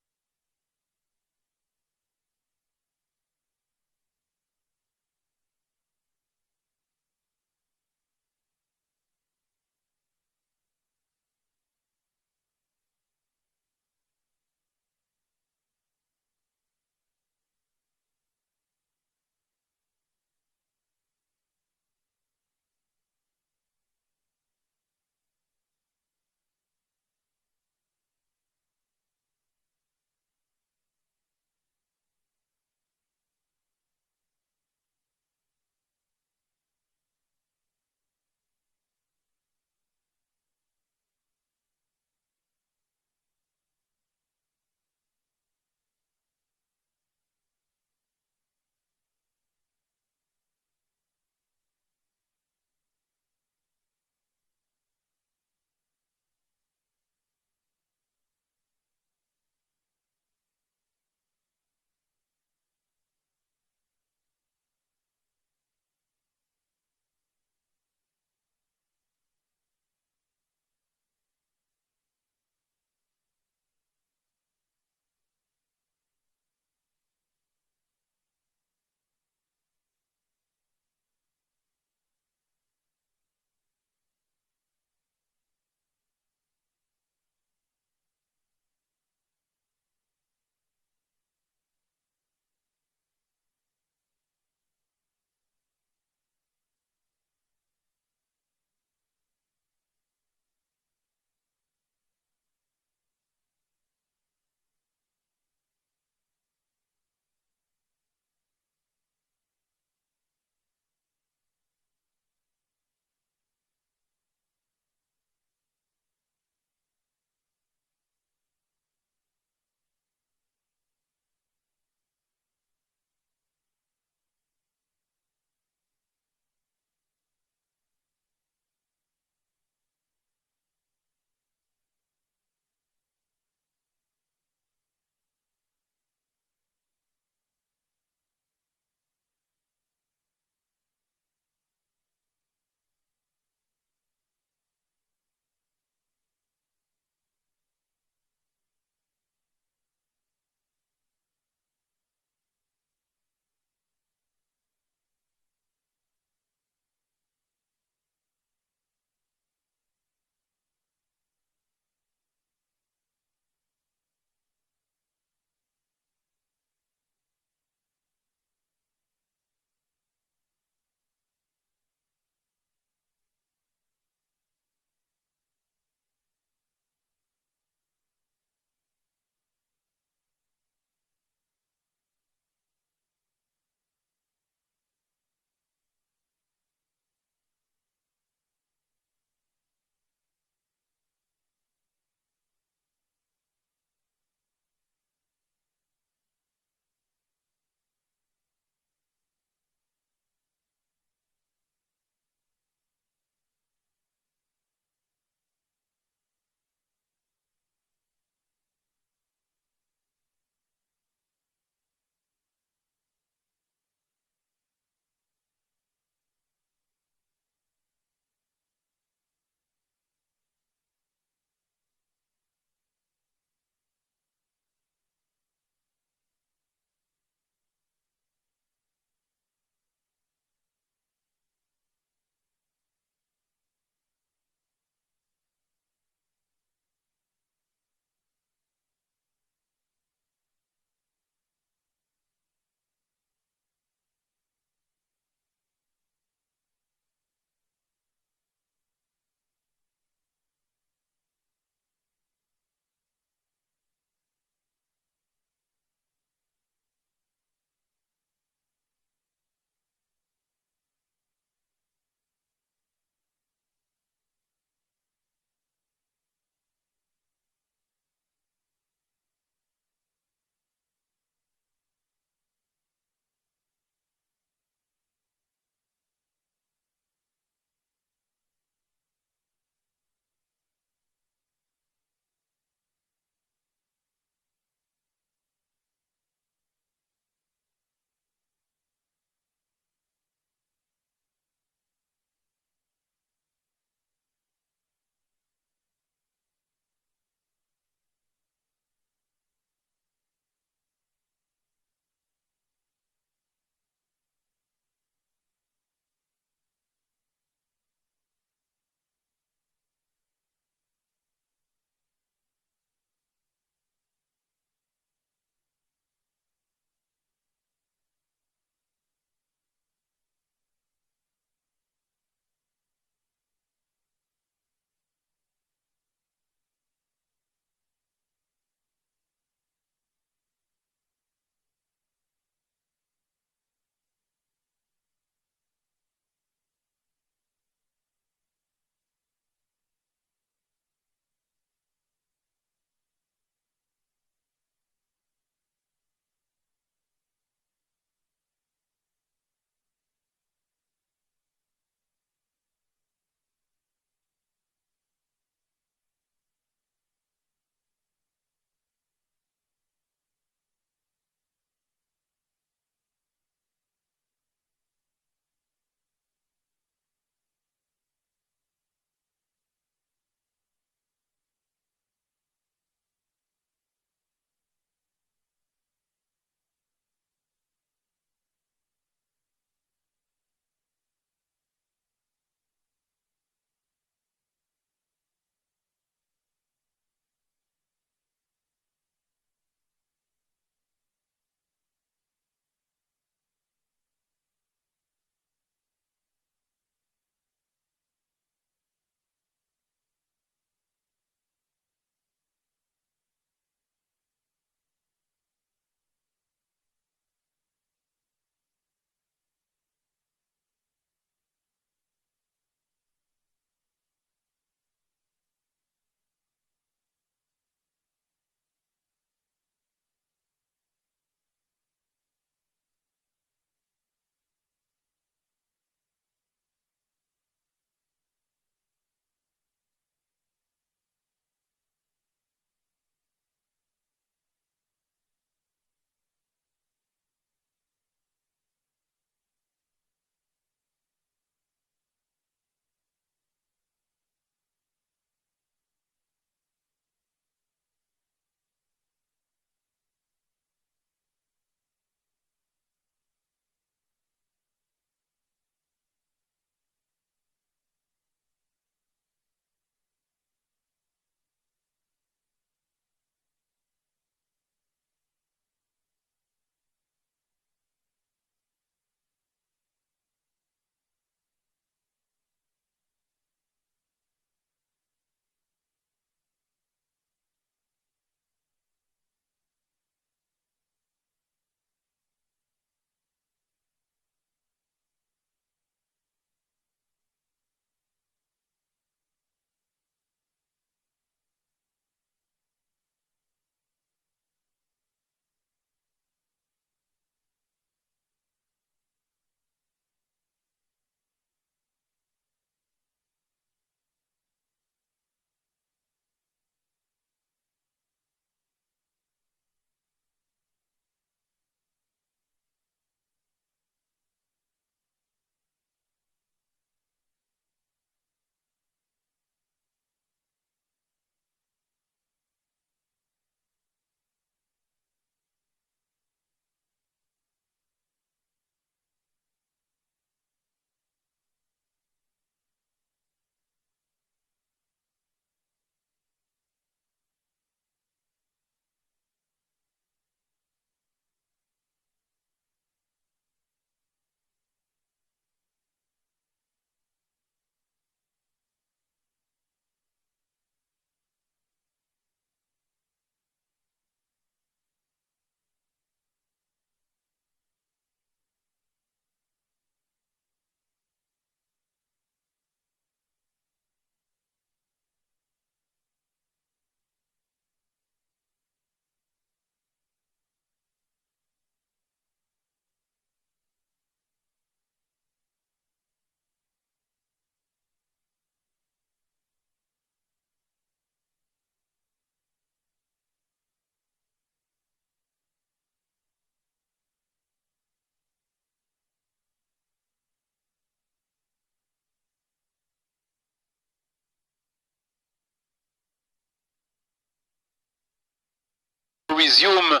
resume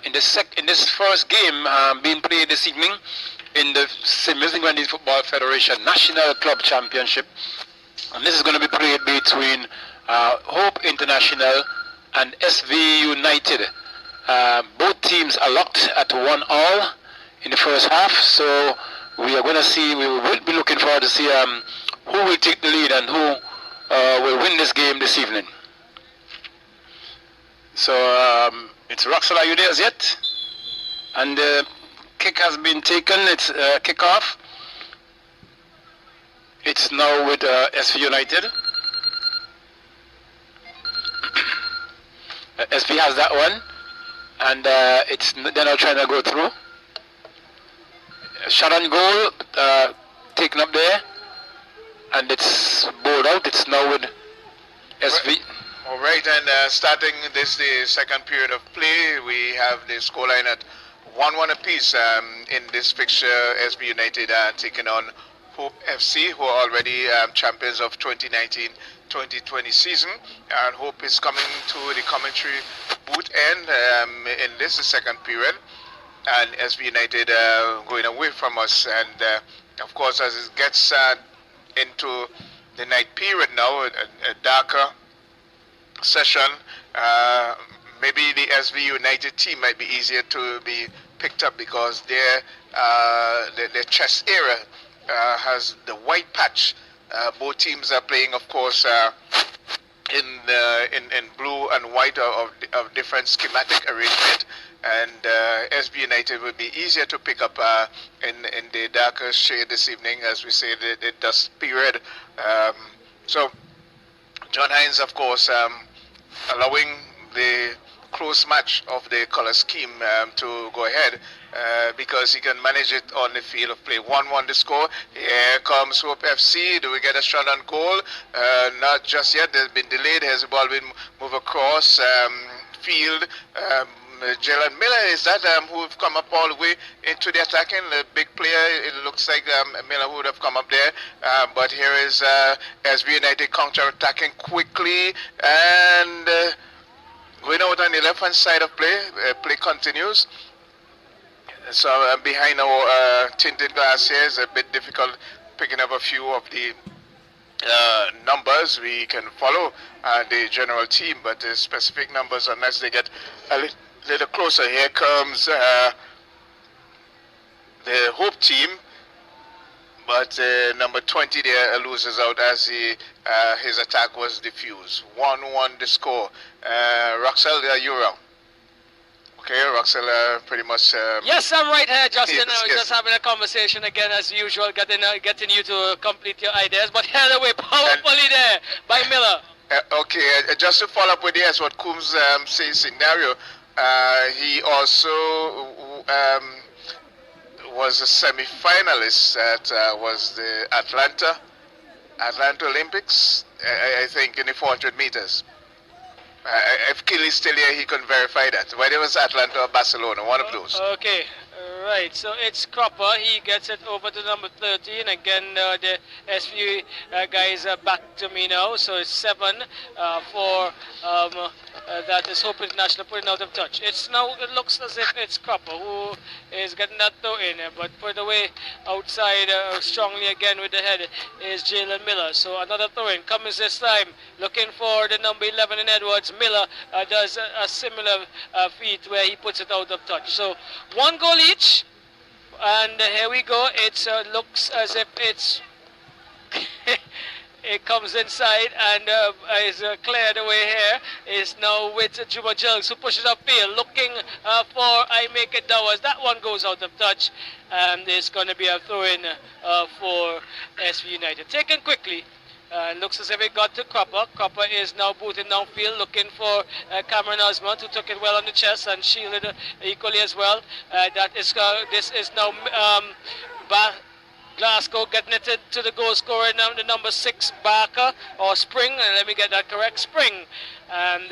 in this first game being played this evening in the Muslim Football Federation National Club Championship. And this is going to be played between Hope International and SV United. Both teams are locked at 1-1 in the first half, so we are going to see, we will be looking forward to see who will take the lead and who will win this game this evening. So it's Roxel, are you there as yet? And the kick has been taken, it's kick-off. It's now with SV United. SV has that one, and they're now trying to go through. Shot on goal, taken up there, and it's bowled out. It's now with SV. All right, and starting the second period of play, we have the scoreline at 1-1 apiece in this fixture. SB United taking on Hope FC, who are already champions of 2019-2020 season, and Hope is coming to the commentary booth end in this second period, and SB United going away from us. And of course, as it gets into the night period now, a darker session, maybe the SV United team might be easier to be picked up because their chest area has the white patch. Both teams are playing, of course, in blue and white of different schematic arrangement, and SB United would be easier to pick up in the darker shade this evening, as we say, the dusk period. So John Hines, of course, allowing the close match of the color scheme to go ahead because he can manage it on the field of play. 1-1 the score. Here comes Hope FC. Do we get a shot on goal? Not just yet. There's been delayed. Has the ball been moved across field? Jalen Miller, is that who have come up all the way into the attacking? The big player, it looks like Miller would have come up there. But here is SB United counter-attacking quickly and going out on the left-hand side of play. Play continues. So behind our tinted glass here is a bit difficult picking up a few of the numbers. We can follow the general team, but the specific numbers, unless they get a little closer. Here comes the Hope team, but number 20 there loses out as his attack was diffused. 1-1 the score. Roxel, you're around. Okay, Roxel, pretty much. Yes, I'm right here, Justin. Yes, I was just having a conversation again, as usual, getting you to complete your ideas. But held away powerfully there by Miller. Okay, just to follow up with this, what Coombs says scenario, he also was a semi-finalist at was the Atlanta Olympics, I think, in the 400 meters. If Kelly's still here, he can verify that. Whether it was Atlanta or Barcelona, one of those. Okay, right. So it's Cropper. He gets it over to number 13. Again, the SV guys are back to me now. So it's 7 for that is Hope International putting out of touch. It's now, it looks as if it's Cropper who is getting that throw in, but put away outside strongly again with the head is Jalen Miller. So another throw in. Cummins this time looking for the number 11 in Edwards. Miller does a similar feat where he puts it out of touch. So 1 goal each, and here we go. It looks as if it's it comes inside and is cleared away here. Is now with Juma Jelks, who pushes upfield looking for I Make It Dowers. That one goes out of touch, and there's going to be a throw in for SV United. Taken quickly. Looks as if it got to Cropper. Cropper is now booting downfield looking for Cameron Osmond, who took it well on the chest and shielded equally as well. This is now Glasgow getting it to the goal scorer now, the number 6 Barker or Spring, let me get that correct, Spring, and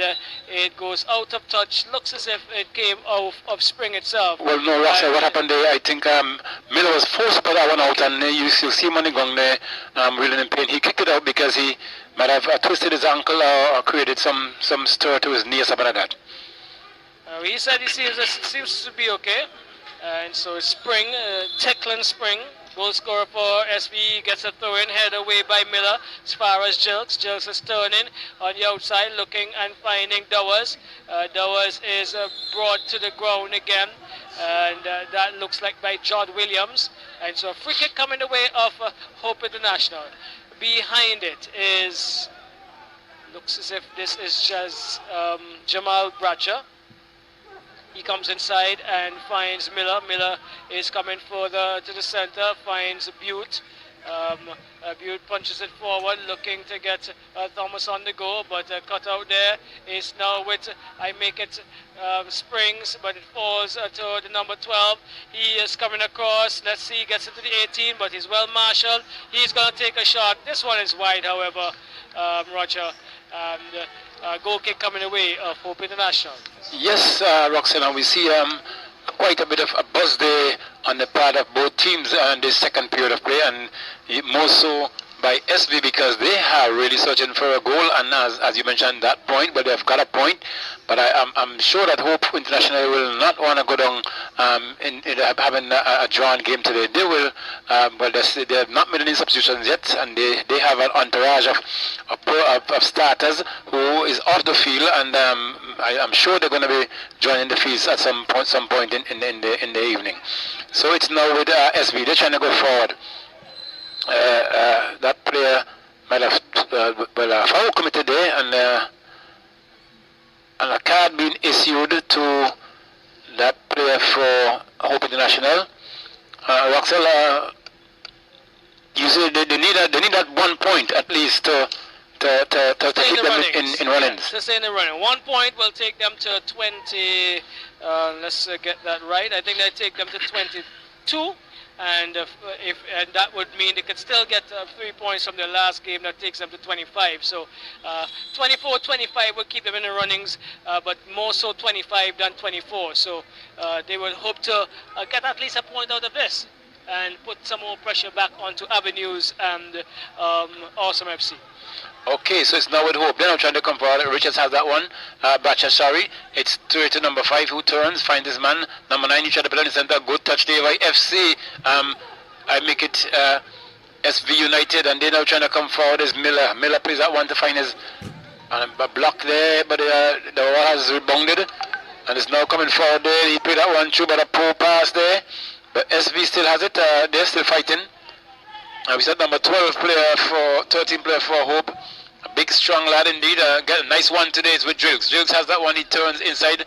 it goes out of touch. Looks as if it came out of Spring itself. Well, no, Russell, what happened there, I think Miller was forced to put that one out, and you see him on the ground there, really in pain. He kicked it out because he might have twisted his ankle or created some stir to his knee or something like that. He said he seems to be okay. And so Spring, Techland Spring, goal scorer for SV, gets a throw in, head away by Miller as far as Jilks. Jilks is turning on the outside, looking and finding Dowers. Dowers is brought to the ground again, and that looks like by John Williams. And so a free kick coming the way of Hope International. Behind it is, looks as if this is just Jamal Bradshaw. He comes inside and finds Miller. Miller is coming further to the center, finds Butte. Butte punches it forward, looking to get Thomas on the go, but cut out there is now with, I make it Springs, but it falls to the number 12. He is coming across. Let's see, he gets into the 18, but he's well marshaled. He's going to take a shot. This one is wide, however, Roger. And goal kick coming away of Hope International. Yes, Roxanne, we see quite a bit of a buzz there on the part of both teams in the second period of play, and more so by SV because they are really searching for a goal, and as you mentioned that point, but they've got a point. But I'm sure that Hope International will not want to go down in having a drawn game today. They will, but they have not made any substitutions yet, and they have an entourage of starters who is off the field, and I'm sure they're going to be joining the fields at some point in the evening. So it's now with SV. They're trying to go forward. That player might have foul committed there, and a card being issued to that player for Hope International. Roxel, you say they need that 1 point at least to keep them in runnings. To stay in the running. 1 point will take them to 20. Let's get that right. I think they take them to 22. And and that would mean they could still get 3 points from their last game. That takes them to 25. So 24-25 will keep them in the runnings, but more so 25 than 24. So they would hope to get at least a point out of this and put some more pressure back onto Avenues and Awesome FC. Okay, so it's now with Hope. They're now trying to come forward. Richards has that one. Batcha, sorry. It's to number 5 who turns, finds his man. Number 9, you try to put on the center. Good touch there by FC. I make it SV United, and they're now trying to come forward. Is Miller. Miller plays that one to find his block there, but the ball has rebounded, and it's now coming forward there. He played that one through, but a poor pass there. But SV still has it. They're still fighting. We said number 13 player for Hope. A big, strong lad indeed. Get a nice one today. It's with Drilks. Drilks has that one. He turns inside,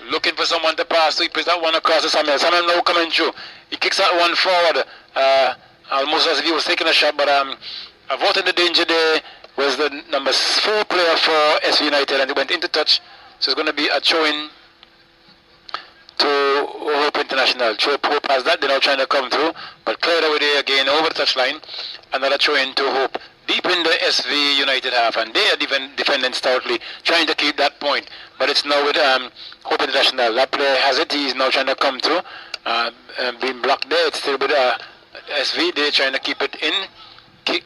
looking for someone to pass. So he puts that one across to Samuel. Samuel now coming through. He kicks that one forward. Almost as if he was taking a shot, but avoiding the danger there was the number 4 player for SV United, and he went into touch. So it's going to be a throw-in to Hope International. Hope has that. They're now trying to come through, but cleared away there again over the touchline. Another throw-in to Hope. Deep in the SV United half, and they are defending stoutly, trying to keep that point. But it's now with Hope International. That player has it. He's now trying to come through. Being blocked there. It's still with SV. They're trying to keep it in.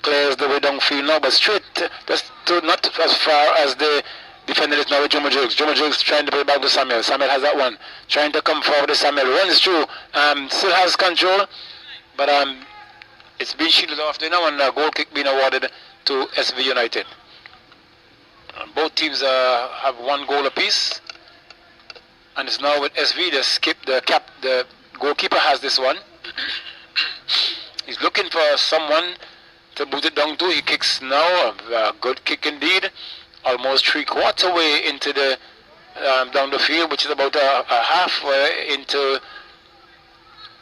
Clears the way downfield now, but straight, just not as far as the defender is now with Jomo Jukes. Jomo Jukes trying to play back to Samuel. Samuel has that one. Trying to come forward to Samuel. Runs through. Still has control, but it's been shielded off there now, and a goal kick being awarded to SV United. Both teams have 1 goal apiece, and it's now with SV. The goalkeeper has this one. He's looking for someone to boot it down to. He kicks now. A good kick indeed. Almost 3/4 way into the down the field, which is about a half into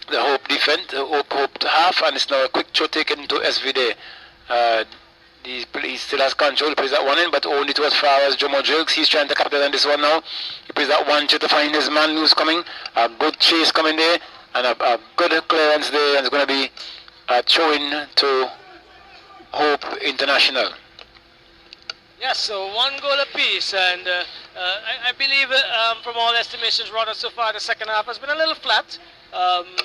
the Hope defense, Hope half, and it's now a quick throw taken to SV there. He still has control. He plays that one in, but only to as far as Jomo Jilks. He's trying to capitalize on this one now. He plays that one to find his man who's coming. A good chase coming there, and a good clearance there, and it's going to be a throw-in to Hope International. Yes, so 1 goal apiece, and I believe from all estimations, rather so far the second half has been a little flat.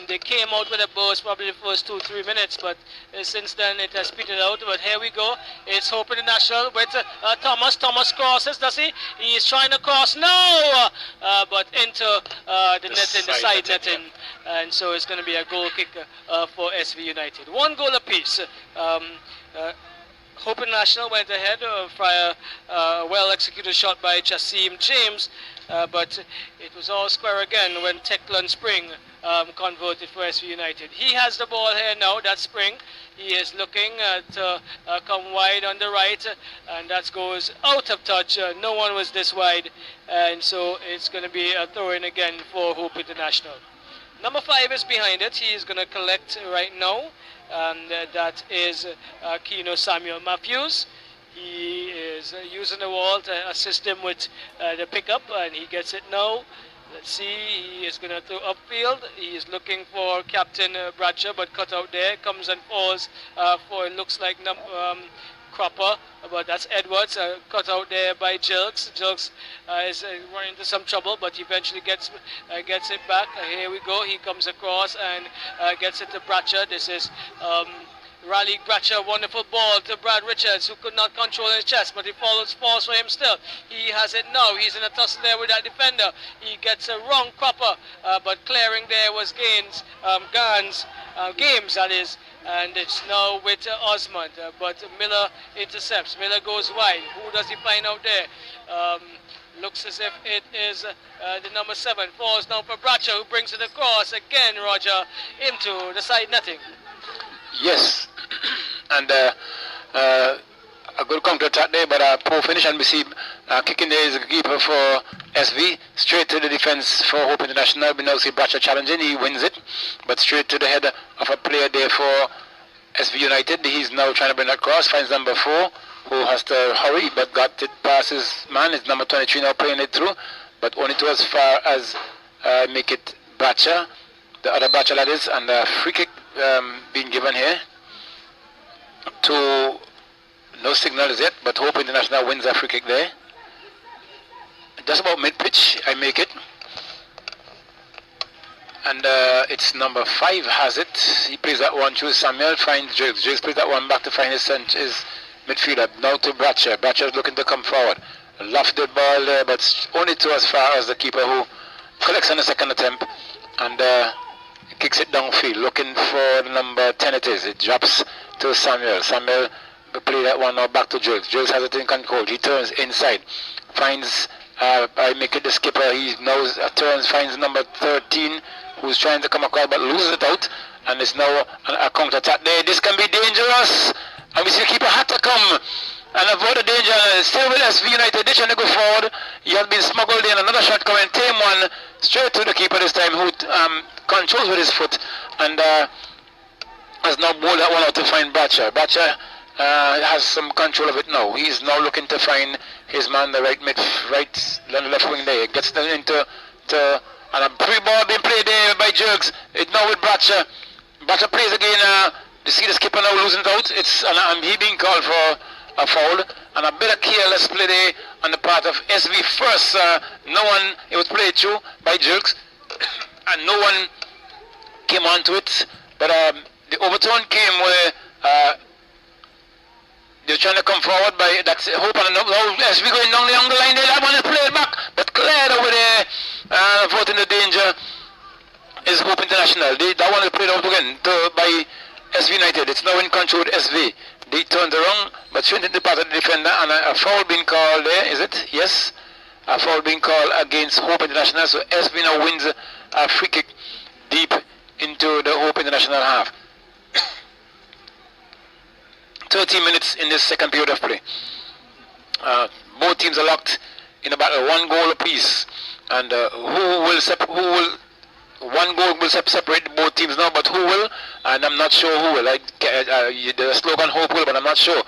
They came out with a burst probably the first 2-3 minutes, but since then it has petered out. But here we go. It's Hope International with Thomas. Thomas crosses, does he? He's trying to cross. No! But into the netting, the side netting. And so it's going to be a goal kick for SV United. One goal apiece. Hope International went ahead via a well-executed shot by Jasim James, but it was all square again when Teklan Spring converted for SV United. He has the ball here now, that's Spring. He is looking to come wide on the right, and that goes out of touch. No one was this wide, and so it's going to be a throw-in again for Hope International. Number 5 is behind it. He is going to collect right now. And that is Kino Samuel Matthews. He is using the wall to assist him with the pickup, and he gets it now. Let's see, he is going to throw upfield. He is looking for Captain Bradshaw, but cut out there. Comes and falls for, it looks like Cropper, but that's Edwards, cut out there by Jilks. Jilks is running into some trouble, but eventually gets it back. Here we go. He comes across and gets it to Bradshaw. This is Raleigh Bradshaw, wonderful ball to Brad Richards, who could not control his chest, but he falls for him still. He has it now. He's in a tussle there with that defender. He gets a wrong Cropper, but clearing there was Gaines, Games, that is. And it's now with Osmond, but Miller intercepts. Miller goes wide. Who does he find out there? Looks as if it is the number 7. Falls now for Bradshaw, who brings it across again, Roger, into the side netting. Yes, and a good counter attack there, but a poor finish, and we see kicking there is a keeper for SV, straight to the defense for Hope International. We now see Bradshaw challenging, he wins it, but straight to the head of a player there for SV United. He's now trying to bring that cross, finds number 4, who has to hurry, but got it past his man. It's number 23 now playing it through, but only to as far as make it Bradshaw, the other Bradshaw that is, and a free kick being given here to no signal as yet, but Hope International wins a free kick there. Just about mid-pitch, I make it. And it's number 5 has it. He plays that one through Samuel, finds Jiggs. Jiggs plays that one back to find his midfielder. Now to Bradshaw. Bradshaw is looking to come forward. Lofted ball there, but only to as far as the keeper, who collects on the second attempt and kicks it downfield. Looking for the number 10 it is. It drops to Samuel. Samuel play that one now back to Jiggs. Jiggs has it in control. He turns inside. Finds, I make it the skipper. He now turns, finds number 13, who's trying to come across but loses it out. And it's now a counter attack there. This can be dangerous. And we see the keeper had to come and avoid the danger. Still with SV United. They're trying to go forward. He has been smuggled in. Another shot coming. Tame one straight to the keeper this time, who controls with his foot and has now bowled that one out to find Bradshaw. Bradshaw has some control of it now. He's now looking to find his man, the right left wing there. Gets them into and a free ball being played there by Jiggs. It's now with Bradshaw. Bradshaw plays again. You see the skipper now losing it out. It's and he being called for a foul, and a bit of careless play there on the part of SV first. No one, it was played through by Jiggs, and no one came onto it. But the overturn came where they're trying to come forward by that's Hope, and now SV going down the line there. That one is played back, but cleared over there. Avoiding the danger is Hope International. That one is played out again by SV United. It's now in control with SV. They turned around, but straight into the path of the defender, and a foul being called there, is it? Yes. A foul being called against Hope International, so SV now wins a free kick deep into the Hope International half. 30 minutes in this second period of play. Both teams are locked in a battle, 1 goal apiece, and one goal will separate both teams now, but who will? And I'm not sure who will. The slogan Hope will, but I'm not sure.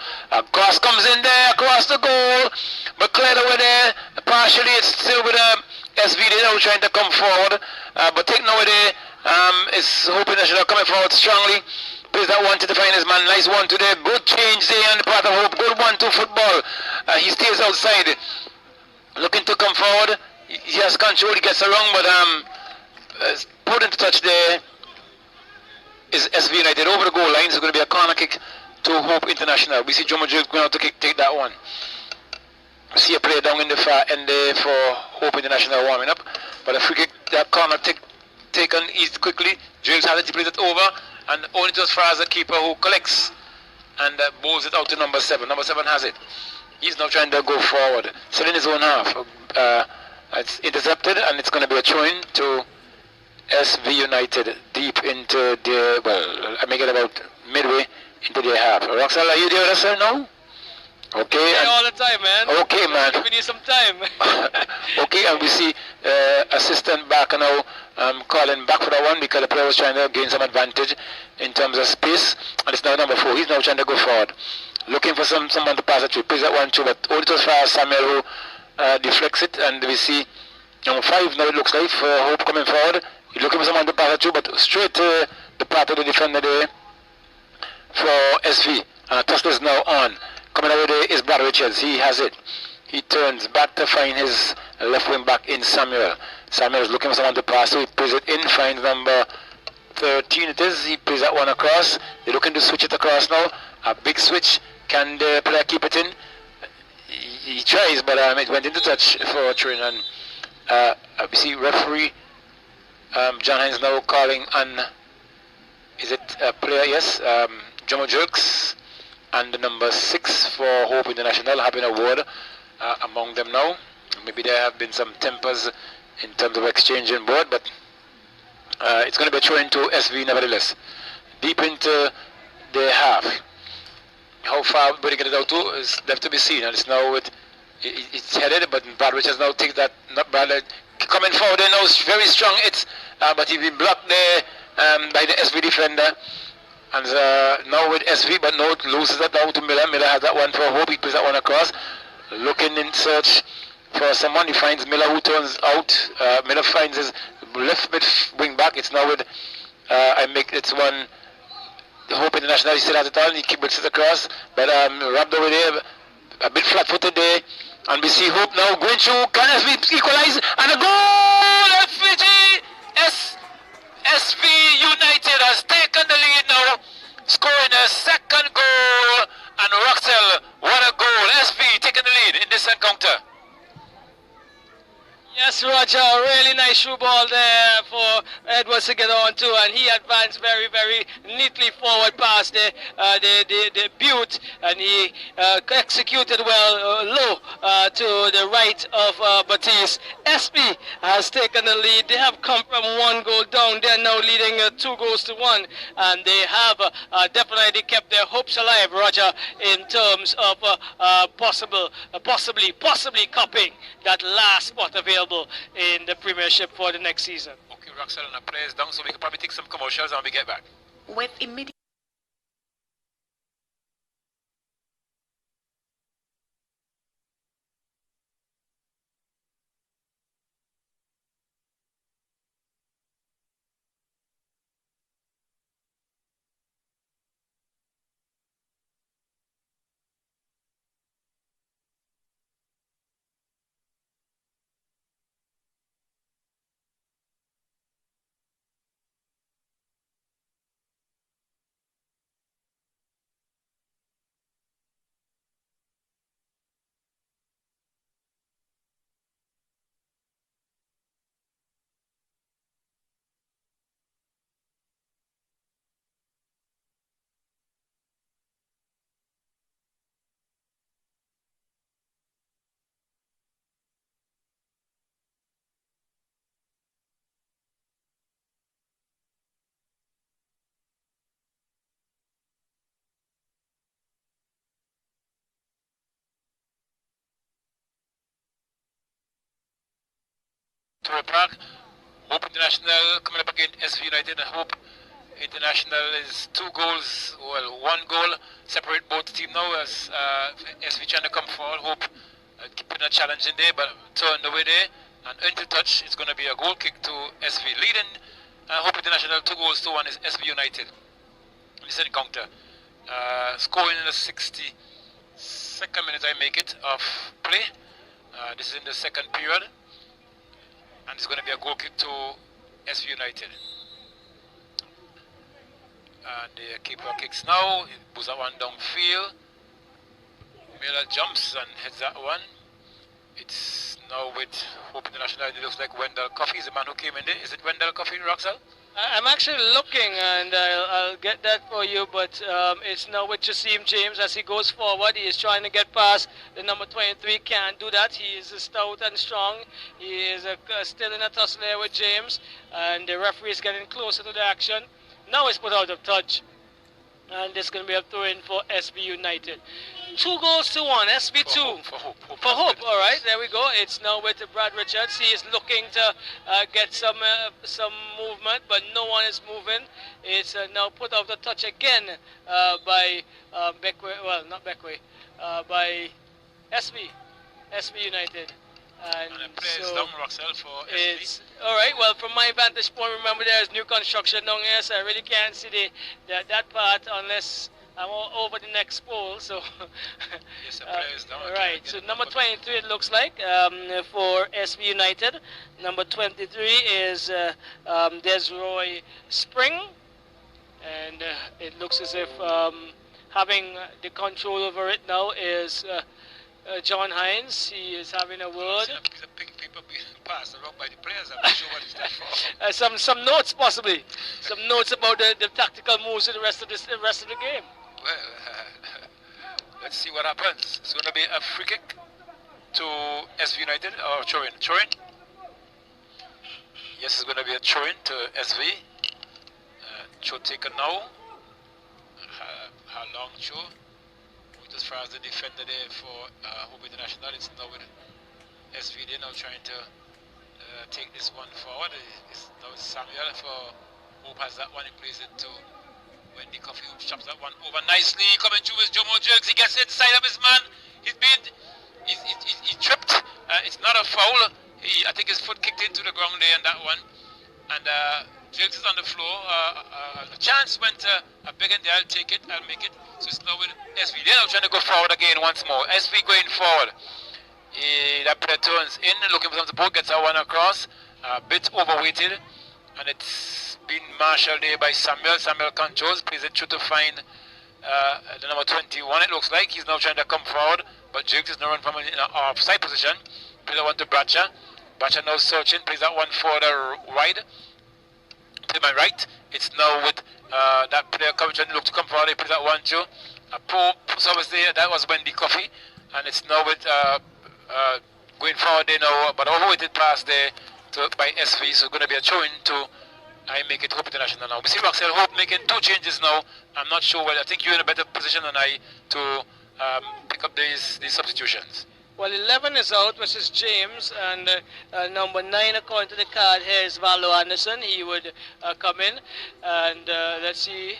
Cross comes in there, across the goal, but cleared away there. Partially it's still with SV now trying to come forward, but taken away there. It's Hope International coming forward strongly. Plays that one to define his man. Nice one today. Good change there on the part of Hope. Good 1-2 football. He stays outside, looking to come forward. He has control. He gets around, but put into touch there is SV United. Over the goal line, it's going to be a corner kick to Hope International. We see Jomo Jill going out to take that one. We see a player down in the far end there for Hope International warming up. But a free kick, that corner taken easy quickly. James has it, he plays it over, and only to as far as the keeper who collects and bowls it out to number 7. Number 7 has it. He's now trying to go forward. Still in his own half. It's intercepted, and it's going to be a throw-in to SV United deep into the, well, I make it about midway into their half. Roxal, are you there with us now? Okay. Yeah, all the time, man. Okay, man. Giving you some time. Okay, and we see assistant back now calling back for that one because the player was trying to gain some advantage in terms of space, and it's now number 4. He's now trying to go forward, looking for someone to pass it to. Plays that one too, but only to as far as Samuel who deflects it, and we see number 5 now it looks like for Hope coming forward. He's looking for someone to pass it to, but straight to the part of the defender there for SV, and a tussle is now on. Coming over there is Brad Richards. He has it. He turns back to find his left wing back in Samuel. Samuel is looking for someone to pass, so he plays it in, finds number 13 it is. He plays that one across. They're looking to switch it across now. A big switch. Can the player keep it in? He tries, but it went into touch for Trin. And we see referee John Hines now calling on, is it a player? Yes, Jomo Jerks. And the number 6 for Hope International having a word among them now. Maybe there have been some tempers in terms of exchanging board, but it's going to be a throw into SV nevertheless. Deep into the half. How far will they get it out to is left to be seen, and it's now with it's headed, but Brad Richards now takes that, not Brad, coming forward there now, it's very strong, but he's been blocked there by the SV defender. And now with SV, but now it loses that down to Miller. Miller has that one for Hope. He puts that one across. Looking in search for someone. He finds Miller, who turns out. Miller finds his left mid wing back. It's now with, it's one, Hope International. He still has it on. He keeps it across. But wrapped over there, a bit flat footed there. And we see Hope now going through. Can SV equalize? And a goal! SV United has taken the lead now, scoring a second goal, and Roxel, what a goal. SV taking the lead in this encounter. Yes, Roger, really nice through ball there for Edwards to get on to, and he advanced very, very neatly forward past the butte, and he executed well low to the right of Batiste. SP has taken the lead. They have come from 1 goal down. They are now leading 2 goals to 1, and they have definitely kept their hopes alive, Roger, in terms of possibly cupping that last spot available in the Premiership for the next season. Okay, Roxel, and the players down, so we can probably take some commercials and we get back. With immediate Victoria Park, Hope International coming up against SV United, and Hope International is 2 goals, well, 1 goal separate both teams now as SV trying to come forward. Hope keeping a challenge in there, but turned away there, and into touch. It's going to be a goal kick to SV. Leading Hope International 2 goals to 1 is SV United in this encounter. Scoring in the 62nd minute, I make it, of play. This is in the 2nd period. And it's going to be a goal kick to SV United. And the keeper kicks now. He puts that one downfield. Miller jumps and hits that one. It's now with Hope International. It looks like Wendell Coffey is the man who came in there. Is it Wendell Coffey, Roxel? I'm actually looking, and I'll get that for you, but it's now with Jasim James as he goes forward. He is trying to get past the number 23, can't do that. He is stout and strong. He is still in a tussle there with James, and the referee is getting closer to the action. Now it's put out of touch, and this is going to be a throw-in for SB United. 2-1, SB2. For Hope, all right, there we go. It's now with Brad Richards. He is looking to get some movement, but no one is moving. It's now put out of touch again by Beckway, well, not Beckway, by SB United. And the player is down, Roxel, for it's all right. Well, from my vantage point, remember there is new construction down here, so I really can't see that part unless I'm over the next pole. So yes, the player is down. right. So number 23 it looks like for SB United. Number 23 is Desroy Spring, and it looks as if having the control over it now is. John Hines, he is having a word. He's people being passed around by the players. I'm not sure what is that for. Some notes possibly, some notes about the tactical moves in the rest of the game. Well, let's see what happens. It's going to be a free kick to SV United or throw-in. Throw-in. Yes, it's going to be a throw-in to SV. Throw taken now. How long throw? As far as the defender there for Hope International, it's now with SV. They're now trying to take this one forward. It's now Samuel for Hope has that one. He plays it to Wendy Coffey, who chops that one over nicely. Coming through with Jomo Jerks. He gets inside of his man. He tripped. It's not a foul. I think his foot kicked into the ground there on that one. And Jerks is on the floor. A chance went to a big end there. I'll take it. I'll make it. So it's now with SV. They're now trying to go forward again once more. SV going forward. That player turns in, looking for some support, gets that one across. A bit overweighted. And it's been marshaled there by Samuel. Samuel controls, plays it through to find the number 21. It looks like he's now trying to come forward. But Jiggs is now running from in an offside position. Plays that one to Bracha. Bracha now searching, plays that one for the wide. To my right, it's now with that player coming trying to look to come forward. He plays that one too. A poor service there. That was Wendy Coffey, and it's now with going forward there now, but overweighted pass there by SV. So it's going to be a throw-in to I make it Hope International now. We see Roxel Hope making 2 changes now. I'm not sure whether I think you're in a better position than I to pick up these substitutions. Well, 11 is out, which is James, and number 9, according to the card here, is Valdo Anderson. He would come in, and let's see.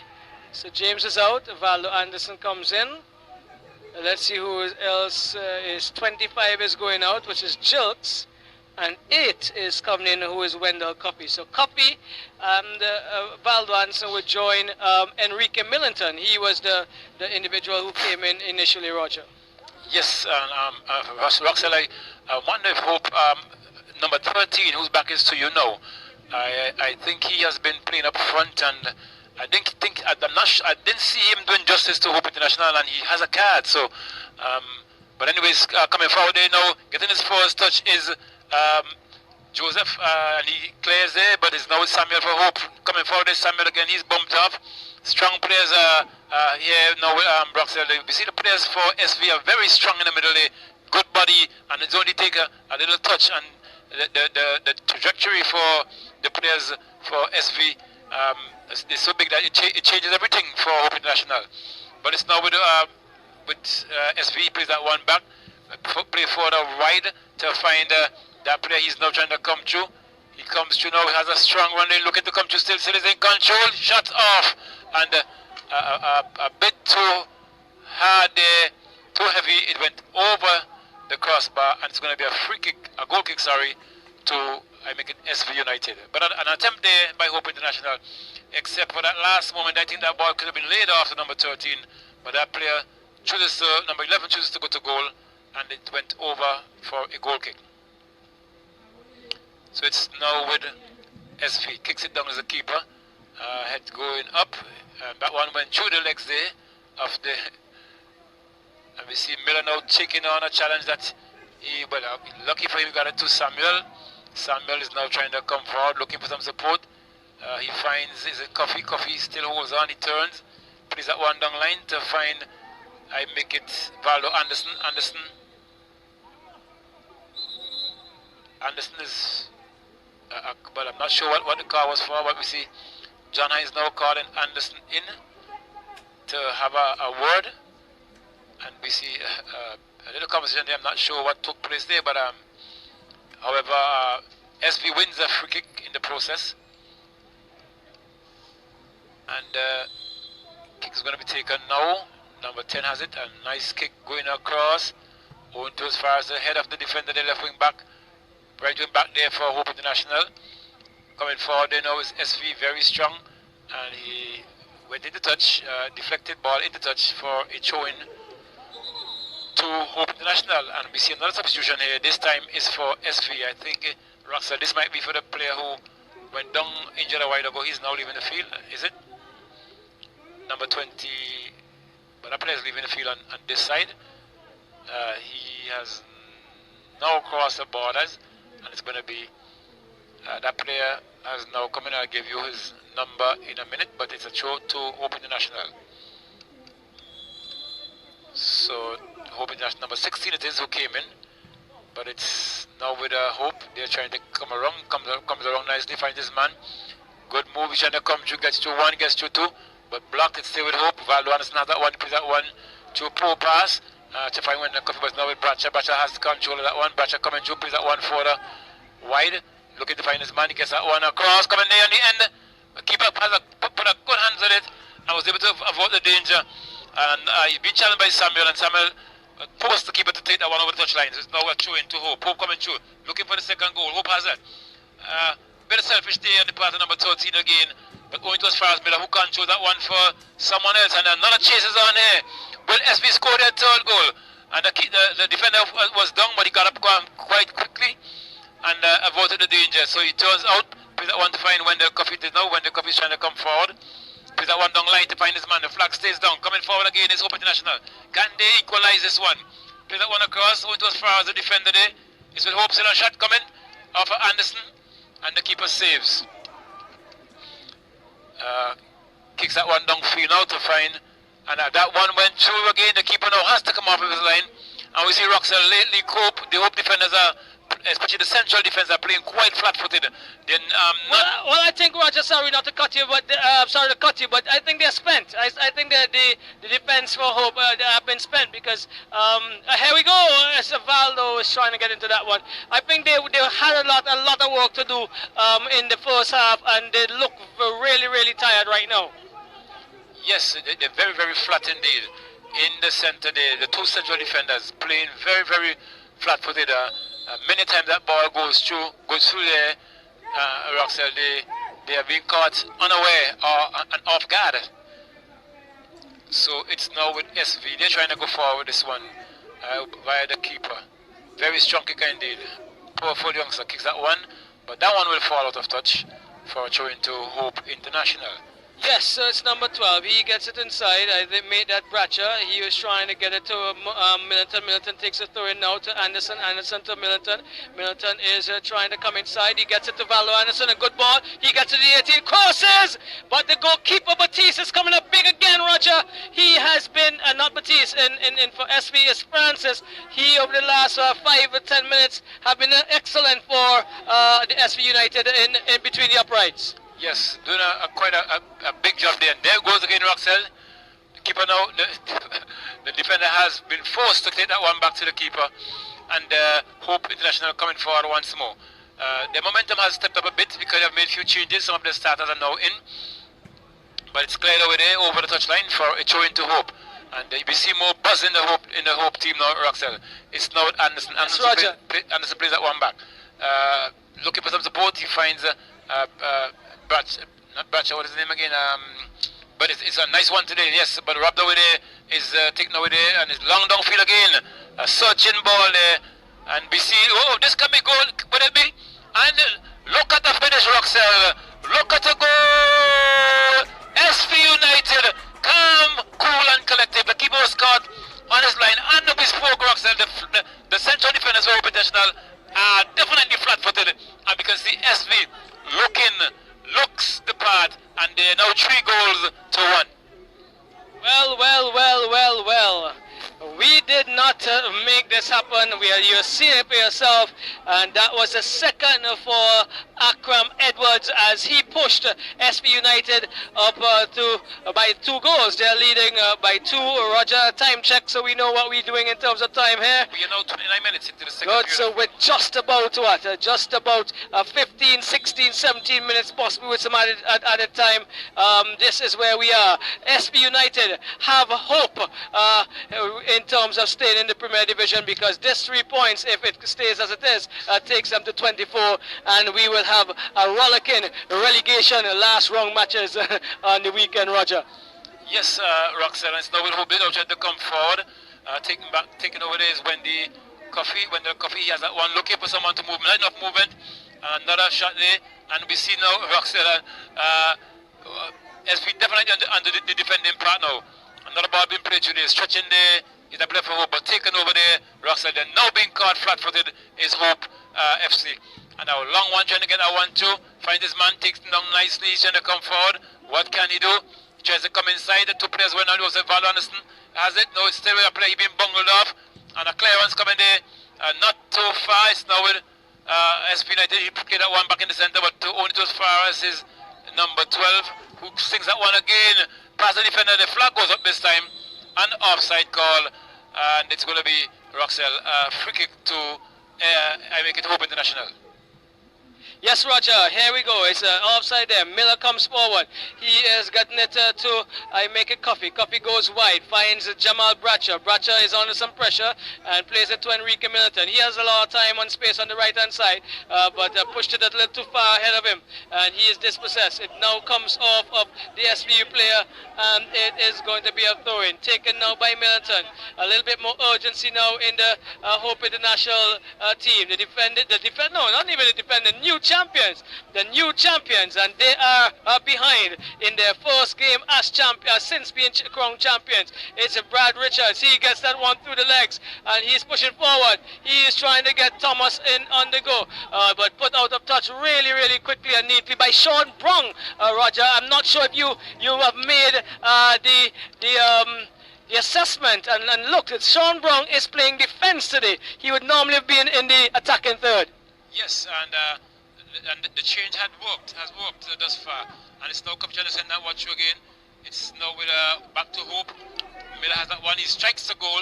So James is out, Valdo Anderson comes in. Let's see who else is 25 is going out, which is Jilks, and 8 is coming in, who is Wendell Coffey. So Coffey and Valdo Anderson would join Enrique Millington. He was the individual who came in initially, Roger. Yes, Roxel, I wonder if Hope, number 13, whose back is to you now, I think he has been playing up front, and I didn't see him doing justice to Hope International, and he has a card. So, but anyways, coming forward there now, getting his first touch is Joseph, and he clears there, but it's now Samuel for Hope. Coming forward there, Samuel again, he's bumped off. Strong players here now with Roxel. We see the players for SV are very strong in the middle there. Good body, and it's only take a little touch, and the trajectory for the players for SV is so big that it changes everything for Hope International. But it's now with SV, plays that one back, play further wide to find that player. He's now trying to come through. He comes through now, he has a strong run, they're looking to come through, still is in control, shot off, and a bit too hard there, too heavy, it went over the crossbar, and it's going to be a free kick, a goal kick, sorry, to, I make it SV United. But an attempt there by Hope International, except for that last moment, I think that ball could have been laid off to number 13, but that player chooses to, number 11 chooses to go to goal, and it went over for a goal kick. So it's now with SV kicks it down as a keeper. Head going up. That one went through the legs there of the. And we see Miller now taking on a challenge that he, well, lucky for him, he got it to Samuel. Samuel is now trying to come forward, looking for some support. He finds, is it Coffee? Coffee still holds on, he turns. Plays that one down line to find, I make it Valdo Anderson. Anderson is, but I'm not sure what the call was for, but we see John Hines now calling Anderson in to have a word. And we see a little conversation there. I'm not sure what took place there, but however, SV wins a free kick in the process. And kick is going to be taken now. Number 10 has it. A nice kick going across. Going to as far as the head of the defender, the left wing back. Right wing back there for Hope International. Coming forward there now is SV, very strong. And he went into touch, deflected ball into touch for a throw-in to Hope International. And we see another substitution here. This time is for SV. I think Roxel, this might be for the player who went down injured a while ago. He's now leaving the field, is it? Number 20, but that player is leaving the field on this side. He has now crossed the borders, and it's going to be that player has now come in. I'll give you his number in a minute, but it's a throw to Hope International. So Hope International number 16 it is who came in, but it's now with Hope. They're trying to come around, comes around nicely, finds this man. Good move, he's trying to come through, gets through one, gets through two, but blocked. It's still with Hope. Valdo Anderson has that one, plays that one to a poor pass to find when the coffee was now with Bradshaw. Bradshaw has control of that one. Bradshaw coming through, plays that one for the wide, looking to find his man. He gets that one across, coming there on the end. The keeper has put a good hands on it and was able to avoid the danger. And he's been challenged by Samuel, and Samuel forced the keeper to take that one over the touchline. So it's now a throw into Hope. Hope coming through, looking for the second goal. Hope has it. Bit of selfish there on the part of number 13 again, but going to as far as Miller, who controls that one for someone else, and another chase is on here. Will SV score their third goal? And the defender was down, but he got up quite quickly and avoided the danger. So he turns out, plays that one to find when the coffee did know, when the coffee is trying to come forward. Plays that one down line to find his man. The flag stays down. Coming forward again is Hope International. Can they equalize this one? Plays that one across, going to as far as the defender there. It's with Hope, still a shot coming off of Anderson, and the keeper saves. Kicks that one downfield now to find, and that one went through again. The keeper now has to come off of his line, and we see Roxel lately cope. The Hope defenders are, especially the central defense, are playing quite flat-footed. Well, I think, Roger, sorry not to cut you, but sorry to cut you, but I think they're spent. I think that the defense for Hope have been spent because here we go. Valdo is trying to get into that one. I think they had a lot of work to do in the first half, and they look really, really tired right now. Yes, they're very, very flat indeed. In the center, the two central defenders playing very, very flat-footed. Many times that ball goes through there, Roxel, they have been caught unaware or off guard. So it's now with SV. They're trying to go forward this one via the keeper. Very strong kicker indeed. Powerful youngster kicks that one, but that one will fall out of touch for a throw into Hope International. Yes, so it's number 12. He gets it inside. They made that Bradshaw. He was trying to get it to Middleton. Middleton takes a throw in now to Anderson. Anderson to Middleton. Middleton is trying to come inside. He gets it to Valdo Anderson. A good ball. He gets it to the 18. Crosses! But the goalkeeper, Batiste, is coming up big again, Roger. He has been, not Batiste, in for SV is Francis. He, over the last 5 or 10 minutes, have been excellent for the SV United in between the uprights. Yes, doing quite a big job there. And there goes again Roxel. The keeper now, the defender has been forced to take that one back to the keeper. And Hope International coming forward once more. The momentum has stepped up a bit because they've made a few changes. Some of the starters are now in. But it's cleared over there over the touchline for a throw into Hope. And we see more buzz in the Hope team now, Roxel. It's now Anderson. Anderson plays that one back. Looking for some support, he finds not Bradshaw, what is his name again? But it's a nice one today, yes. But Rob away there is taken away there, and it's long downfield again. A searching ball there, and we see, oh, this can be goal, could it be? And look at the finish. Yes, Roxelle. Look at the goal. SV United. Calm, cool and collective. The keeper was caught on his line. And the bespoke Roxelle, the central defenders for International are definitely flat-footed. And we can see SV looks the part. And they are now 3 goals to 1. Well. We did not make this happen. You're seeing it for yourself, and that was the second for Akram Edwards as he pushed SP United up by 2 goals. They're leading by 2. Roger, time check, so we know what we're doing in terms of time here. We are now 29 minutes into the second Good, period. so we're just about 15, 16, 17 minutes possibly with some added time. This is where we are. SP United have hope in terms of staying in the Premier Division, because this 3 points, if it stays as it is, takes them to 24, and we will have a rollicking relegation last round matches on the weekend, Roger. Yes, Roxelle, and now we'll hope they don't try to come forward. Taking over there is when the coffee has that one looking for someone to move, not enough movement. Another shot there, and we see now Roxelle SP definitely under the defending part now. Another ball being played today, stretching there is a play for Hope, but taken over there, Roxelle. Then now being caught flat-footed is Hope FC. And now long one trying to get that 1-2, find his man, takes him down nicely, he's trying to come forward. What can he do? He tries to come inside, the 2 players went on, it was Val Anderson has it, no, it's still with a play, he's being bungled off, and a clearance coming there, not too far, it's now with SP United. He played that one back in the centre, but only to as far as his number 12, who sings that one again, past the defender, the flag goes up this time, an offside call, and it's going to be Roxelle, free kick to I make it Hope International. Yes, Roger, here we go. It's offside there. Miller comes forward. He is getting it to I make it Coffee. Coffee goes wide, finds Jamal Bradshaw. Bradshaw is under some pressure and plays it to Enrique Middleton. He has a lot of time on space on the right-hand side, but pushed it a little too far ahead of him, and he is dispossessed. It now comes off of the SVU player, and it is going to be a throw-in. Taken now by Middleton. A little bit more urgency now in the Hope International team. The new champions, and they are behind in their first game as since being crowned champions. It's Brad Richards. He gets that one through the legs, and he's pushing forward. He is trying to get Thomas in on the go, but put out of touch really quickly and neatly by Sean Brung. Roger, I'm not sure if you have made the assessment, and look, Sean Brung is playing defense today. He would normally be in the attacking third. Yes, and the change has worked thus far, and it's now coming to send that one through again. It's now with back to Hope. Miller has that one. He strikes the goal,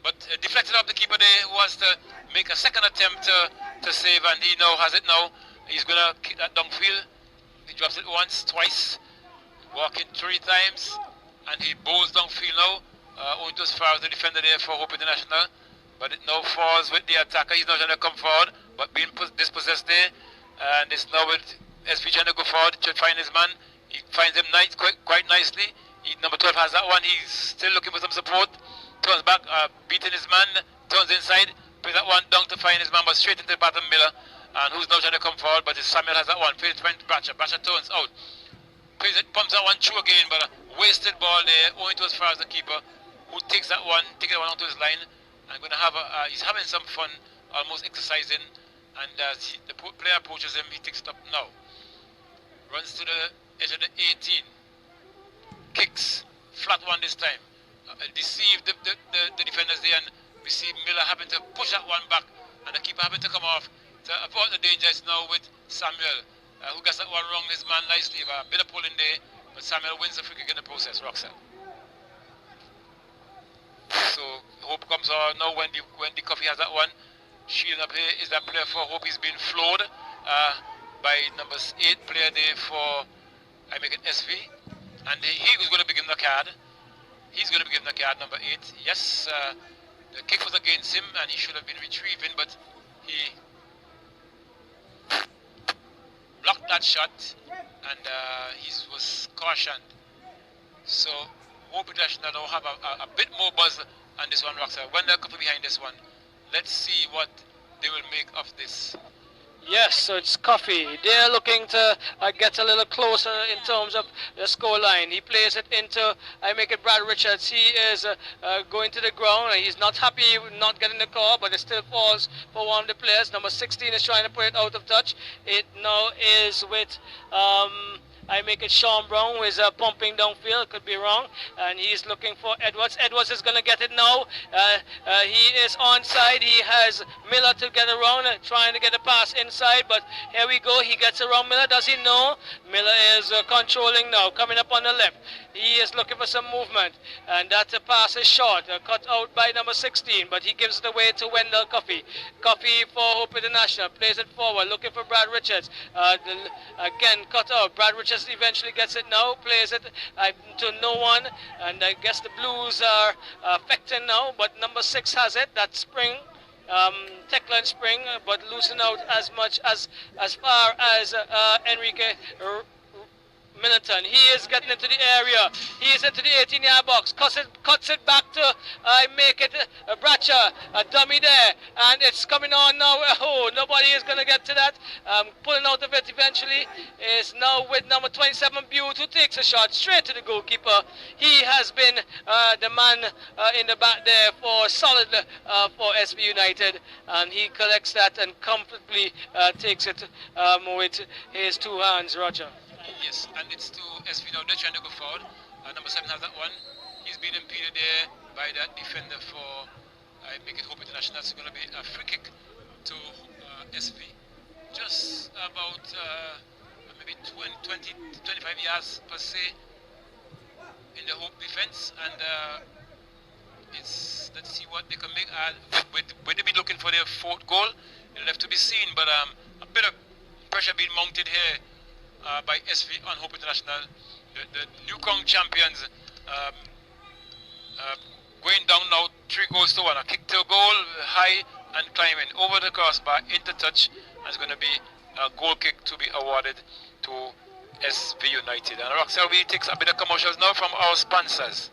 but deflected off the keeper there, who has to make a second attempt to save, and he now has it now. He's going to kick that downfield. He drops it once, twice, walking 3 times, and he bowls downfield now, only as far as the defender there for Hope International. But it now falls with the attacker. He's not trying to come forward, but being dispossessed there. And it's now with SP trying to go forward to find his man. He finds him quite nicely. Number 12 has that one. He's still looking for some support. Turns back, beating his man, turns inside, plays that one down to find his man, but straight into the bottom Miller. And who's now trying to come forward, but Samuel has that one. Fails to find Bradshaw. Bradshaw turns out. Plays it, pumps that one through again, but a wasted ball there, only to as far as the keeper, who takes that one onto his line. And going to have he's having some fun, almost exercising, and the player approaches him, he takes it up now. Runs to the edge of the 18, kicks, flat one this time, deceived the defenders there, and we see Miller having to push that one back, and the keeper having to come off to avoid the dangers now with Samuel, who gets that one wrong, his man nicely, a bit of pulling there, but Samuel wins the free kick in the process, Roxelle. So Hope comes on now when the Coffee has that one. Shielding up here is that player for Hope. He's been floored by number 8 player there for I make it SV, and he was going to be given the card. He's going to be given the card, number 8. Yes, the kick was against him, and he should have been retrieving, but he blocked that shot, and he was cautioned. So Hope International now have a bit more buzz on this one, Roxelle. When they're coming behind this one, let's see what they will make of this. Yes, so it's Coffee. They're looking to get a little closer in terms of the score line. He plays it into, I make it Brad Richards. He is going to the ground. He's not happy not getting the call, but it still falls for one of the players. Number 16 is trying to put it out of touch. It now is with... I make it Sean Brown, who is pumping downfield, could be wrong, and he's looking for Edwards. Edwards is going to get it now. He is onside. He has Miller to get around, trying to get a pass inside, but here we go. He gets around Miller. Does he know? Miller is controlling now, coming up on the left. He is looking for some movement, and that pass is short, cut out by number 16, but he gives it away to Wendell Coffey. Coffey for Hope International, plays it forward, looking for Brad Richards. Again, cut out. Brad Richards eventually gets it now, plays it to no one, and I guess the Blues are affecting now, but number 6 has it. That's Spring. Techland Spring, but loosen out as far as Enrique Middleton. He is getting into the area. He is into the 18-yard box. Cuts it back to make it Bradshaw. A dummy there. And it's coming on now. Oh, nobody is going to get to that. Pulling out of it eventually is now with number 27, Butte, who takes a shot straight to the goalkeeper. He has been the man in the back there for solid for SV United. And he collects that and comfortably takes it with his two hands, Roger. Yes, and it's to SV now. They're trying to go forward. Number 7 has that one. He's been impeded there by that defender for I make it Hope International. It's going to be a free kick to SV. Just about maybe 20, 25 yards per se in the Hope defense. And let's see what they can make. Will they be looking for their 4th goal? It'll have to be seen, but a bit of pressure being mounted here by SV on Hope International. The Newcomb champions going down now 3 goals to 1. A kick to goal, high and climbing over the crossbar into touch. And it's going to be a goal kick to be awarded to SV United. And Roxelle, we take a bit of commercials now from our sponsors.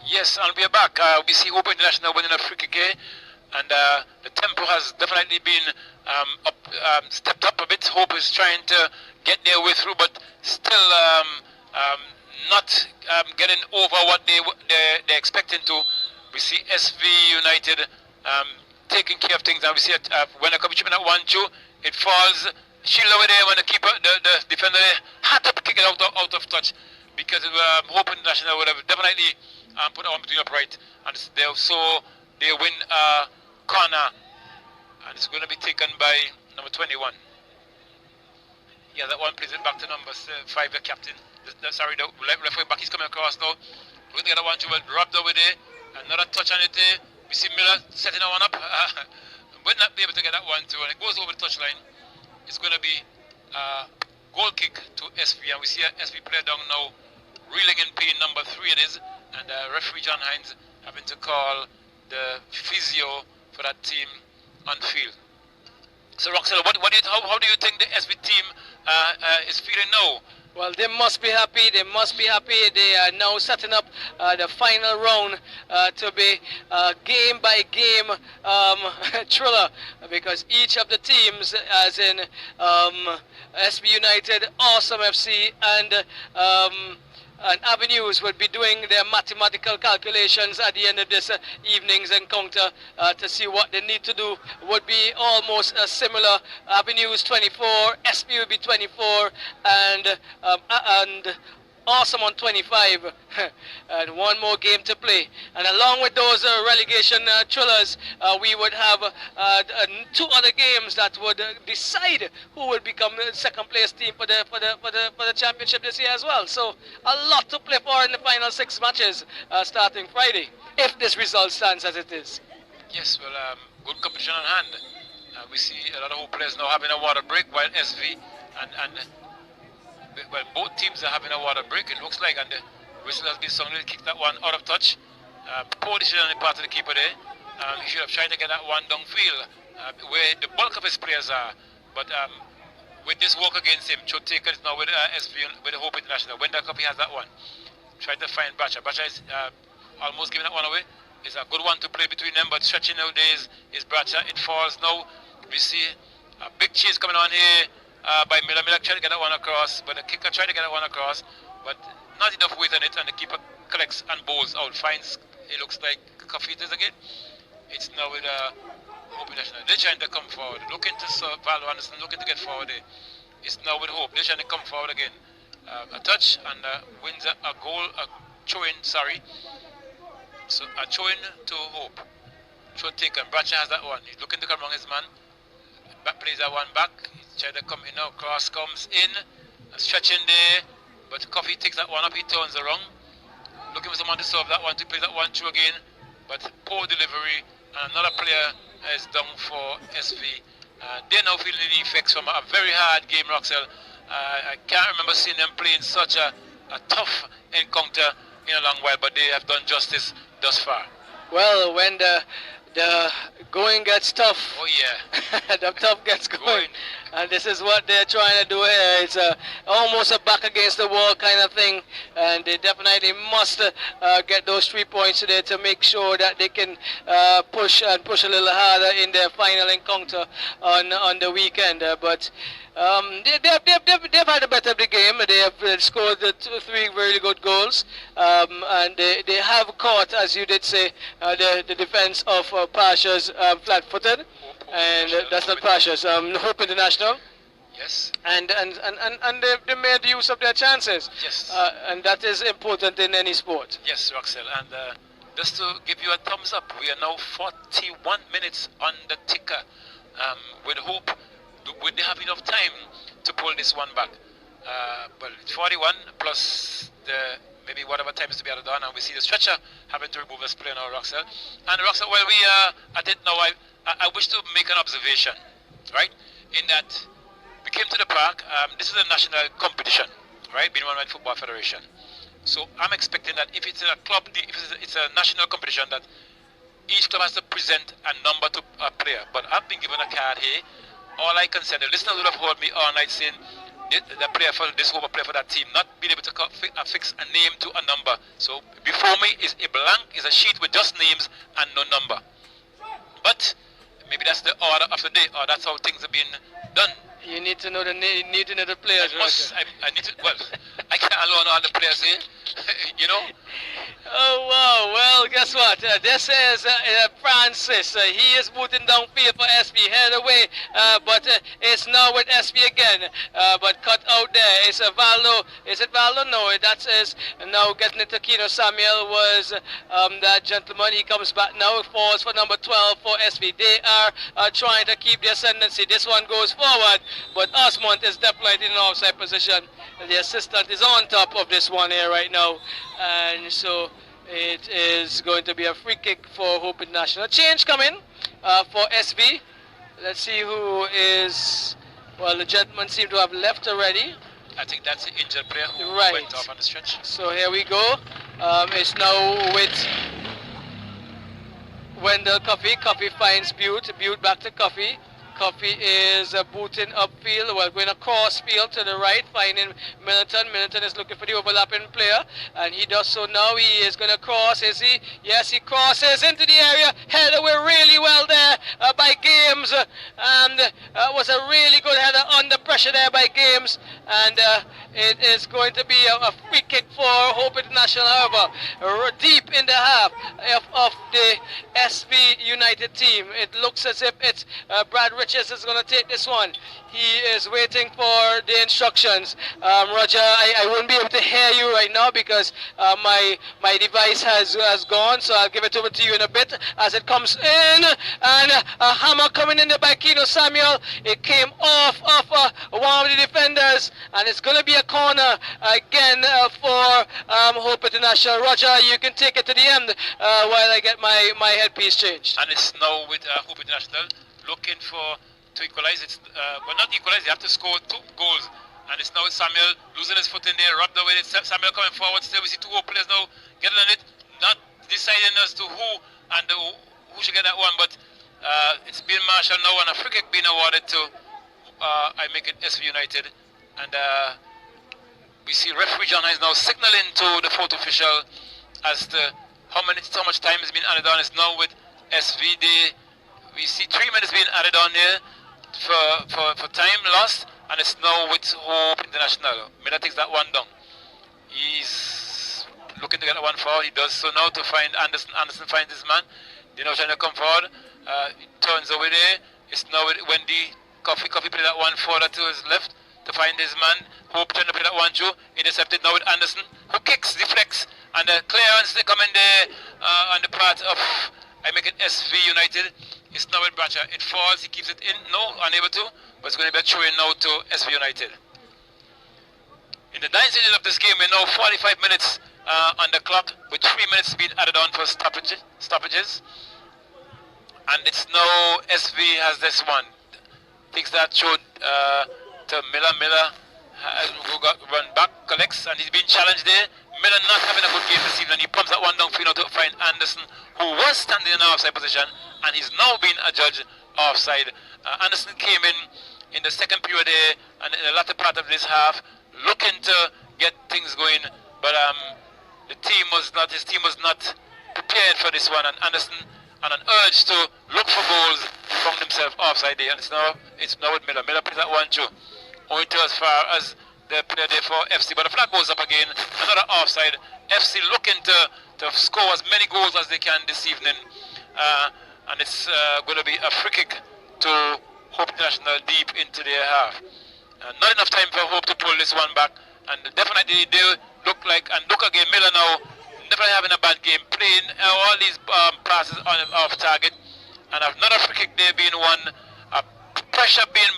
Yes, and we're back. We see Hope International winning a free kick here, and the tempo has definitely been stepped up a bit. Hope is trying to get their way through, but still not getting over what they're expecting to. We see SV United taking care of things, and we see it when they come chipping at 1-2, it falls. Shield over there when the keeper, the defender had to kick it out of touch, because Hope International would have definitely put it on between upright, and so they win corner, and it's going to be taken by number 21. Yeah, that one plays it back to number 5, the captain. Sorry, the referee back, he's coming across now. We're going to get that one to robbed over there. Another touch on it there. We see Miller setting that one up. Will not be able to get that one too, and it goes over the touchline. It's going to be goal kick to SV, and we see SV player down now, reeling in pain, number 3 it is, and referee John Hines having to call the physio for that team on field. So Roxelle, how do you think the SV team is feeling now? Well, they must be happy. They must be happy. They are now setting up the final round to be game by game thriller, because each of the teams, as in SB United, Awesome FC, and Avenues, would be doing their mathematical calculations at the end of this evening's encounter to see what they need to do. Would be almost similar. Avenues 24, SB would be 24, and Awesome on 25, and one more game to play. And along with those relegation thrillers, we would have 2 other games that would decide who will become the second place team for the championship this year as well. So a lot to play for in the final 6 matches starting Friday, if this result stands as it is. Yes, well, good competition on hand. We see a lot of our players now having a water break, while SV and well, both teams are having a water break, it looks like, and the whistle has been suddenly kicked that one out of touch. Poor decision on the part of the keeper there. He should have tried to get that one downfield where the bulk of his players are. But with this work against him, Chotaker is now with SV, with the Hope International. When the copy has that one, trying to find Bacha. Bacha is almost giving that one away. It's a good one to play between them, but stretching nowadays is Bacha. It falls now. We see a big chase coming on here. By Miller. Miller trying to get that one across, but the kicker tried to get that one across, but not enough weight on it, and the keeper collects and bowls out. Finds, it looks like Kafitas again. It's now with Hope International. They're trying to come forward, looking to serve Valdo Anderson, looking to get forward there. It's now with Hope. They're trying to come forward again. A touch and wins a goal, a throw-in, sorry. So a throw-in to Hope. Throw taken. Bradshaw has that one. He's looking to come wrong his man. Back plays that one back. He's trying to come in now. Cross comes in. Stretching there. But Coffee takes that one up. He turns around. Looking for someone to serve that one, to play that one through again. But poor delivery. And another player is down for SV. They're now feeling the effects from a very hard game, Roxel. I can't remember seeing them playing such a tough encounter in a long while, but they have done justice thus far. Well, when the going gets tough, oh yeah, the tough gets going. And this is what they're trying to do here. It's almost a back against the wall kind of thing, and they definitely must get those 3 points today to make sure that they can push a little harder in their final encounter on the weekend. But they've had a better of the game. They have scored 3 really good goals, and they have caught, as you did say, the defense of Pasha's flat-footed. And that's not Pasha's, Hope International. Yes. And they made use of their chances. Yes. And that is important in any sport. Yes, Roxel. And just to give you a thumbs up, we are now 41 minutes on the ticker. With Hope, would they have enough time to pull this one back? But 41 plus the maybe whatever time is to be added on, and we see the stretcher having to remove this player now, Roxel. And Roxel, while we are at it now, I wish to make an observation, right? In that we came to the park. This is a national competition, right? Being run by the Football Federation. So I'm expecting that if it's a club, if it's a national competition, that each club has to present a number to a player. But I've been given a card here. All I can say, the listeners would have heard me all night saying the player for this over player for that team, not being able to fix a name to a number. So before me is a blank, is a sheet with just names and no number. But maybe that's the order of the day, or that's how things are being done. You need to know the players. I need to. Well, I can't alone all the players here. You know. Oh wow! Well, guess what? This is Francis. He is booting downfield for SP. Head away, but it's now with SP again. But cut out there. It's a Valdo. Is it Valdo? No, that is now getting it to Kino. Samuel was that gentleman. He comes back now. Falls for number 12 for SP. They are trying to keep the ascendancy. This one goes forward, but Osmond is definitely in an offside position. The assistant is on top of this one here right now, and so it is going to be a free kick for Hope International. Change coming for SB. Let's see who is. Well, the gentleman seemed to have left already. I think that's the injured player who went off on the stretch. So here we go. It's now with Wendell Coffee. Coffee finds Butte. Butte back to Coffee. Coffee is booting upfield, well, going across field to the right, finding Middleton. Middleton is looking for the overlapping player, and he does so now. He is going to cross, is he? Yes, he crosses into the area. Header away really well there by Games, and was a really good header under pressure there by Games, and It is going to be a free kick for Hope International, however, deep in the half of the SV United team. It looks as if it's Brad Richards is going to take this one. He is waiting for the instructions. Roger, I won't be able to hear you right now because my device has gone, so I'll give it over to you in a bit as it comes in. And a hammer coming in there by Kino Samuel. It came off of one of the defenders, and it's going to be a corner again for Hope International. Roger, you can take it to the end while I get my headpiece changed. And it's now with Hope International looking to equalize. It's well, not equalize. They have to score 2 goals. And it's now with Samuel losing his foot in there, rubbed away. Samuel coming forward. Still, we see 2 Hope players now getting on it, not deciding as to who and who should get that one. But it's been marshalled now, and a free kick being awarded to I make it SV United. And we see referee John is now signaling to the fourth official as to how much time has been added on. It's now with SVD. We see 3 minutes being added on here for time lost, and it's now with Hope International. Miller takes that one down. He's looking to get that one forward. He does so now to find Anderson. Anderson finds his man. They're now trying to come forward. He turns over there. It's now with Wendy. Coffee play that one forward to his left to find his man. Hope trying to play that one through. Intercepted now with Anderson, who kicks, deflects, and the clearance they come in there on the part of I make it SV United. It's now with Bracha. It falls, he keeps it in, no, unable to, but it's going to be a throw in now to SV United. In the 9th minute of this game, we're now 45 minutes on the clock, with 3 minutes being added on for stoppages. And it's now SV has this one. Takes that throw to Miller. Miller who got run back, collects, and he's being challenged there. Miller not having a good game this evening. He pumps that one downfield to find Anderson, who was standing in an offside position, and he's now being adjudged offside. Anderson came in the second period there, and in the latter part of this half, looking to get things going, but his team was not prepared for this one, and Anderson, and an urge to look for goals, found himself offside there, and it's now with Miller. Miller plays that one too, only to as far as the player there for FC, but the flag goes up again, another offside. FC looking to score as many goals as they can this evening, and it's going to be a free kick to Hope International deep into their half. Not enough time for Hope to pull this one back, and definitely they look again, Miller now definitely having a bad game, playing all these passes off target, and another free kick there being won, pressure being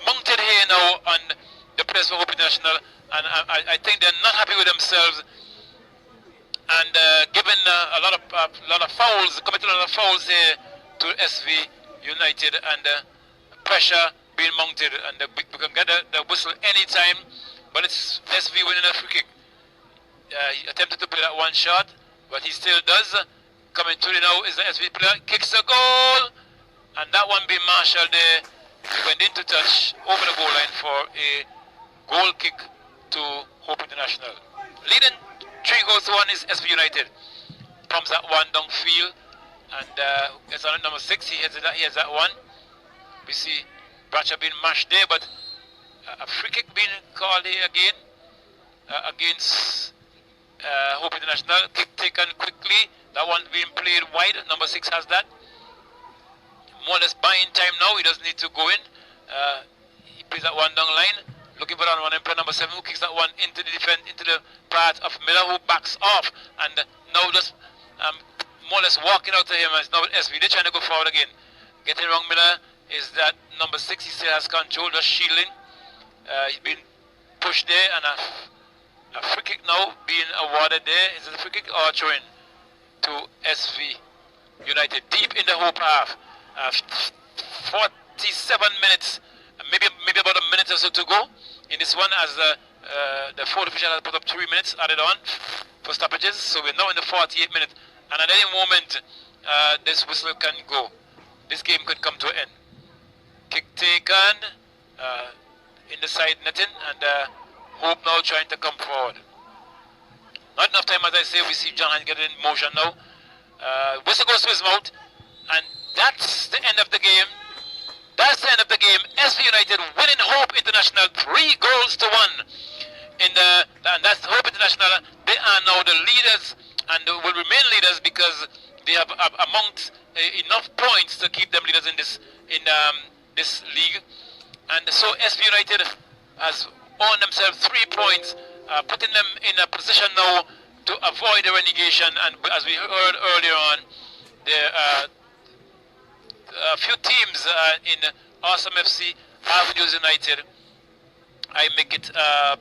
mounted here now on the players for Hope International, and I think they're not happy with themselves, and given a lot of fouls, committed a lot of fouls here to SV United, and pressure being mounted, and we can get the whistle anytime, but it's SV winning a free kick. He attempted to play that one shot, but he still does. Coming through now is the SV player, kicks a goal, and that one being marshalled there. He went into touch over the goal line for a goal kick to Hope International. Leading 3-1 is SV United. Pumps that one downfield, and it's on number 6. He heads that one. We see Bracha being mashed there, but a free kick being called here again against Hope International. Kick taken quickly. That one being played wide. Number 6 has that. More or less buying time now. He doesn't need to go in. He plays that one down line. Looking for that one. And player number 7 who kicks that one into the defense, into the part of Miller, who backs off. And now just more or less walking out to him. And it's now with SV. They're trying to go forward again. Getting wrong Miller is that number 6. He still has control, just shielding. He's been pushed there, and a free kick now being awarded there. Is it a free kick or a throw-in to SV United deep in the Hope half? 47 minutes, maybe about a minute or so to go in this one, as the fourth official has put up 3 minutes added on for stoppages. So we're now in the 48th minute, and at any moment this whistle can go. This game could come to an end. Kick taken in the side netting, and Hope now trying to come forward. Not enough time, as I say. We see John Hines getting in motion now. Whistle goes to his mouth, and that's the end of the game. That's the end of the game. SV United winning Hope International 3-1. in and that's Hope International. They are now the leaders and will remain leaders because they have amount enough points to keep them leaders in this league. And so SB United has earned themselves 3 points, putting them in a position now to avoid the relegation. And as we heard earlier on, there are a few teams in Awesome FC, Avenues United, I make it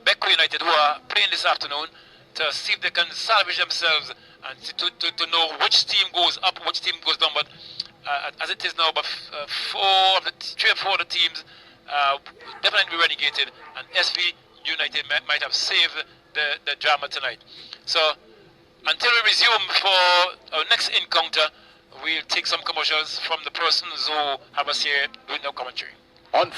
Beko United, who are playing this afternoon, to see if they can salvage themselves and to know which team goes up, which team goes down. But as it is now, but three or four of the teams definitely be relegated, and SV United might have saved the drama tonight. So until we resume for our next encounter, we'll take some commercials from the persons who have us here doing no commentary. On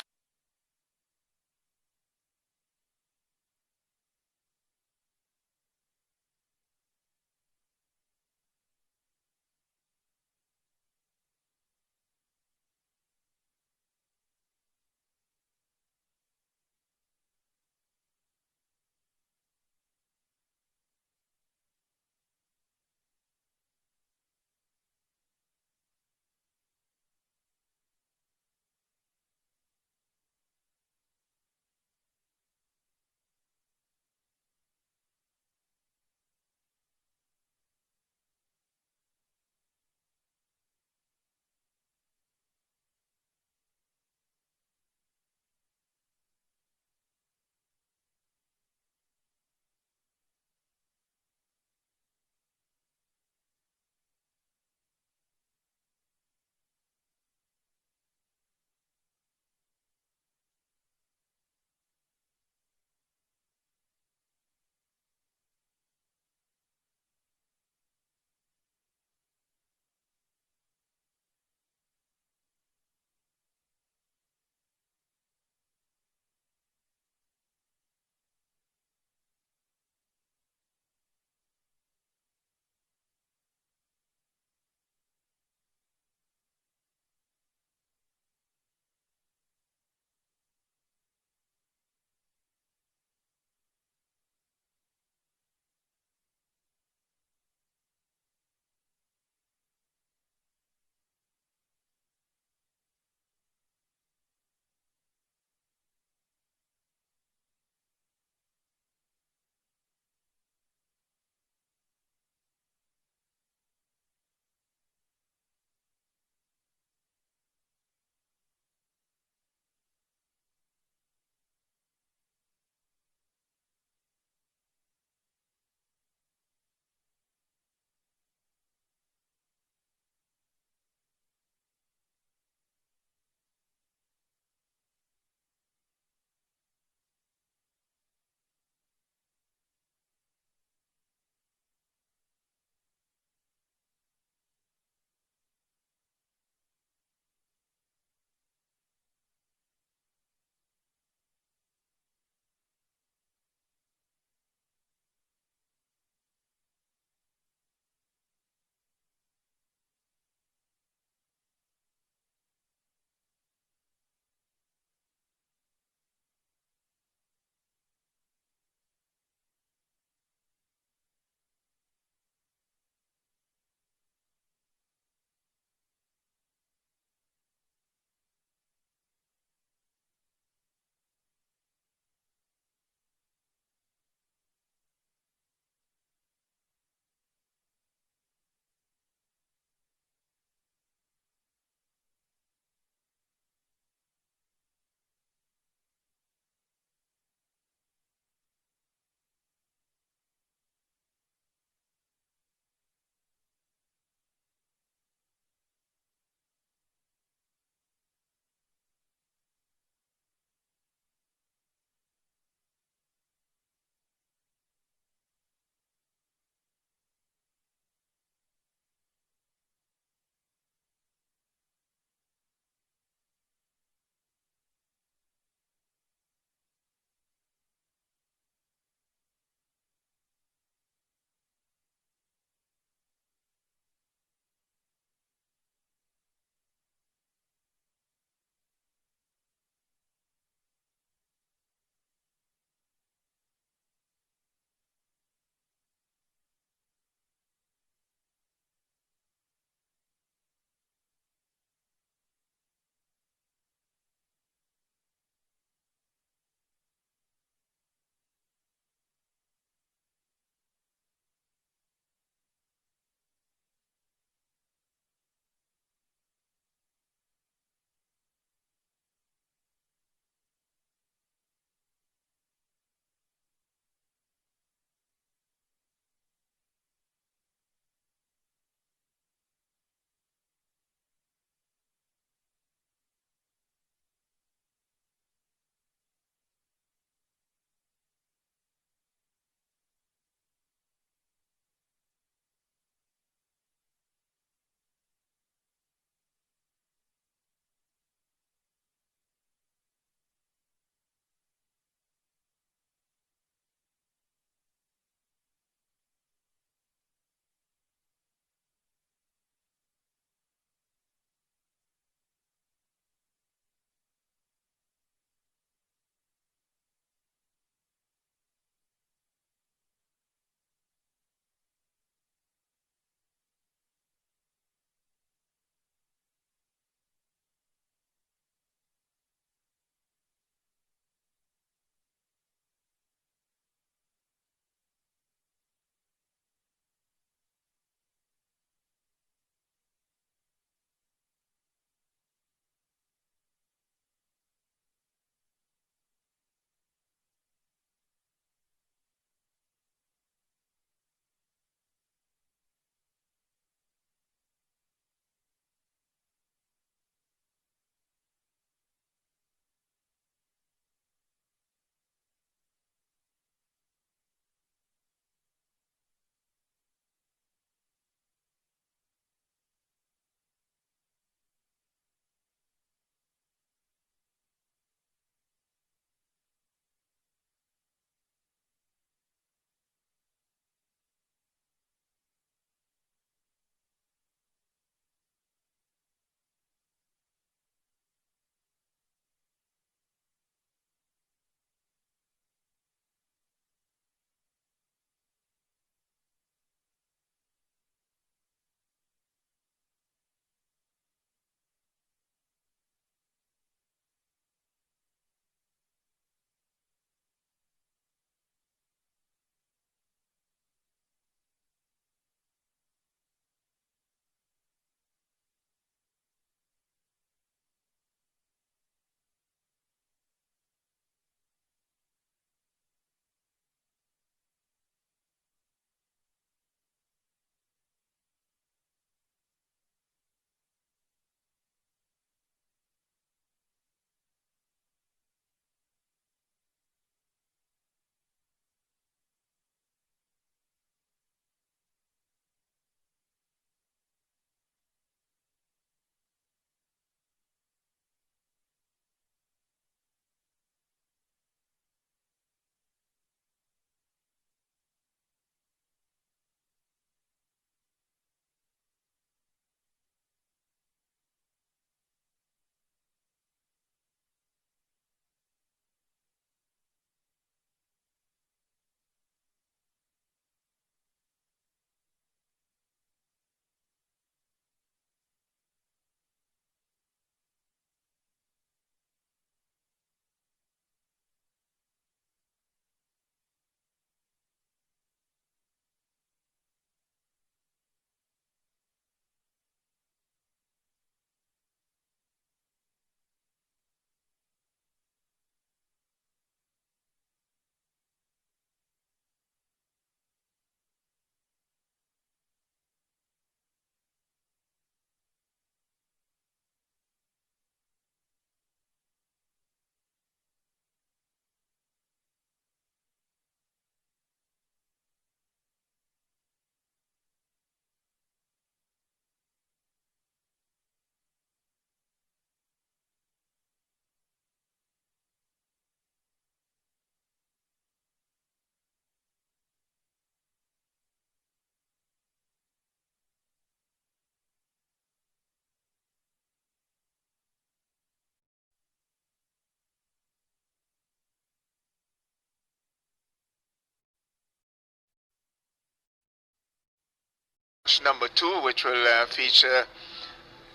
number 2, which will feature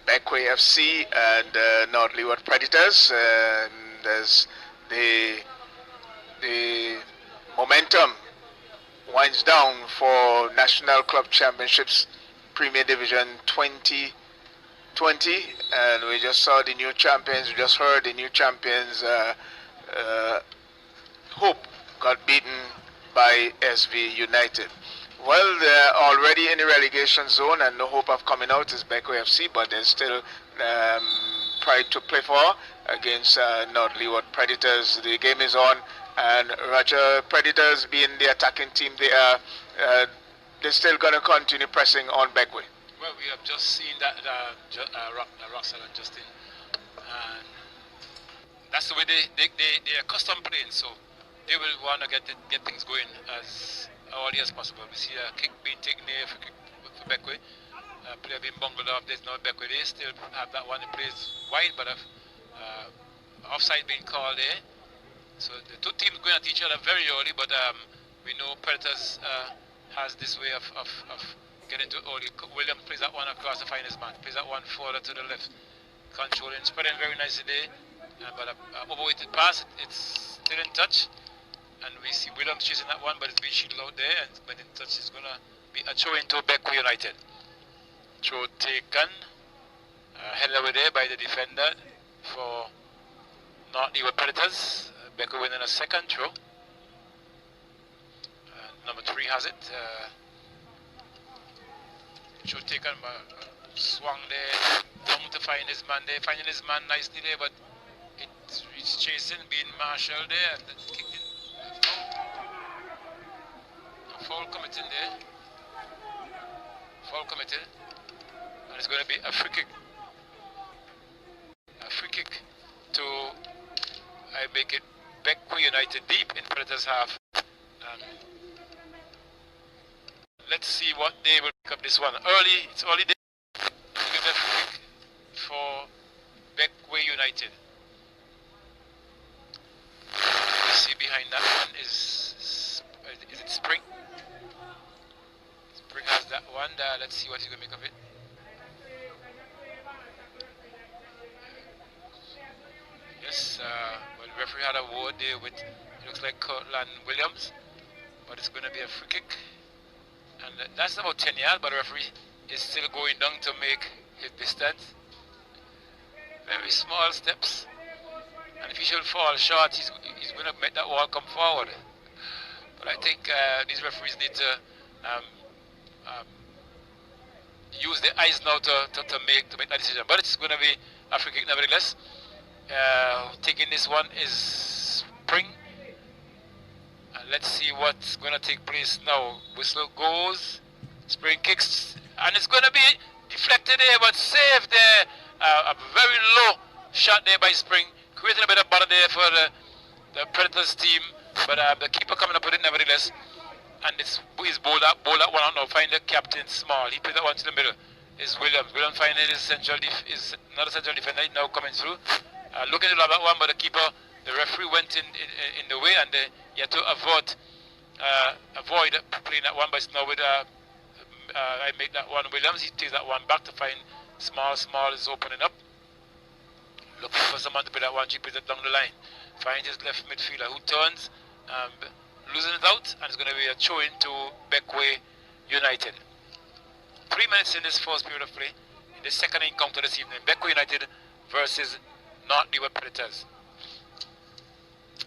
Beckway FC and North Leeward Predators. And as the momentum winds down for National Club Championships Premier Division 2020, and we just saw the new champions, we just heard the new champions, Hope got beaten by SV United. Well, they're already in the relegation zone and no hope of coming out is Beckway FC, but there's still pride to play for against North Leeward Predators. The game is on, and Roger Predators being the attacking team, they're still going to continue pressing on Beckway. Well, we have just seen that Russell and Justin, and that's the way they're accustomed playing, so they will want to get things going as early as possible. We see a kick being taken there for Beckway. Player being bungled off. There's no Beckway. They still have that one that plays wide, but offside being called there. So the two teams going at each other very early, but we know Predators has this way of getting to early. Williams plays that one across the finest man, plays that one further to the left, controlling, spreading very nicely there. But overweighted pass, it's still in touch. And we see Williams chasing that one, but it's being shielded out there, and when in touch is going to be a throw into Beckway United. Throw taken, headed away there by the defender for North Leeward Predators. Beckway winning a second throw. Number 3 has it. Throw taken, swung there, down to find his man there, finding his man nicely there, but it's chasing, being marshaled there, and kicked in. A foul committed there. Foul committed. And it's going to be a free kick. A free kick to make it Beckway United deep in Predators half. Let's see what they will pick up this one. It's early day. Give a free kick for Beckway United. You see behind that one is it Spring? Spring has that one. Let's see what he's going to make of it. Yes, well, the referee had a word there with, it looks like Cortland Williams, but it's going to be a free kick. And that's about 10 yards, but the referee is still going down to make his distance. Very small steps. And if he should fall short, he's going to make that wall come forward. But I think these referees need to use their eyes now to make that decision. But it's going to be a free kick nevertheless. Taking this one is Spring. And let's see what's going to take place now. Whistle goes, Spring kicks, and it's going to be deflected there, but saved there. A very low shot there by Spring, creating a bit of bother there for the Predators team, but the keeper coming up with it nevertheless. And he's bowled that one out now. Find the captain Small. He played that one to the middle. Is Williams. Williams finding his another central defender now coming through. Looking to love that one, but the keeper, the referee went in the way, and he had to avoid playing that one. But it's now with I make that one Williams. He takes that one back to find Small. Small is opening up, looking for someone to play that one. He plays it down the line. Finds his left midfielder who turns, losing it out, and it's going to be a throw into Beckway United. 3 minutes in this first period of play, in the second encounter this evening. Beckway United versus North Leeward Predators.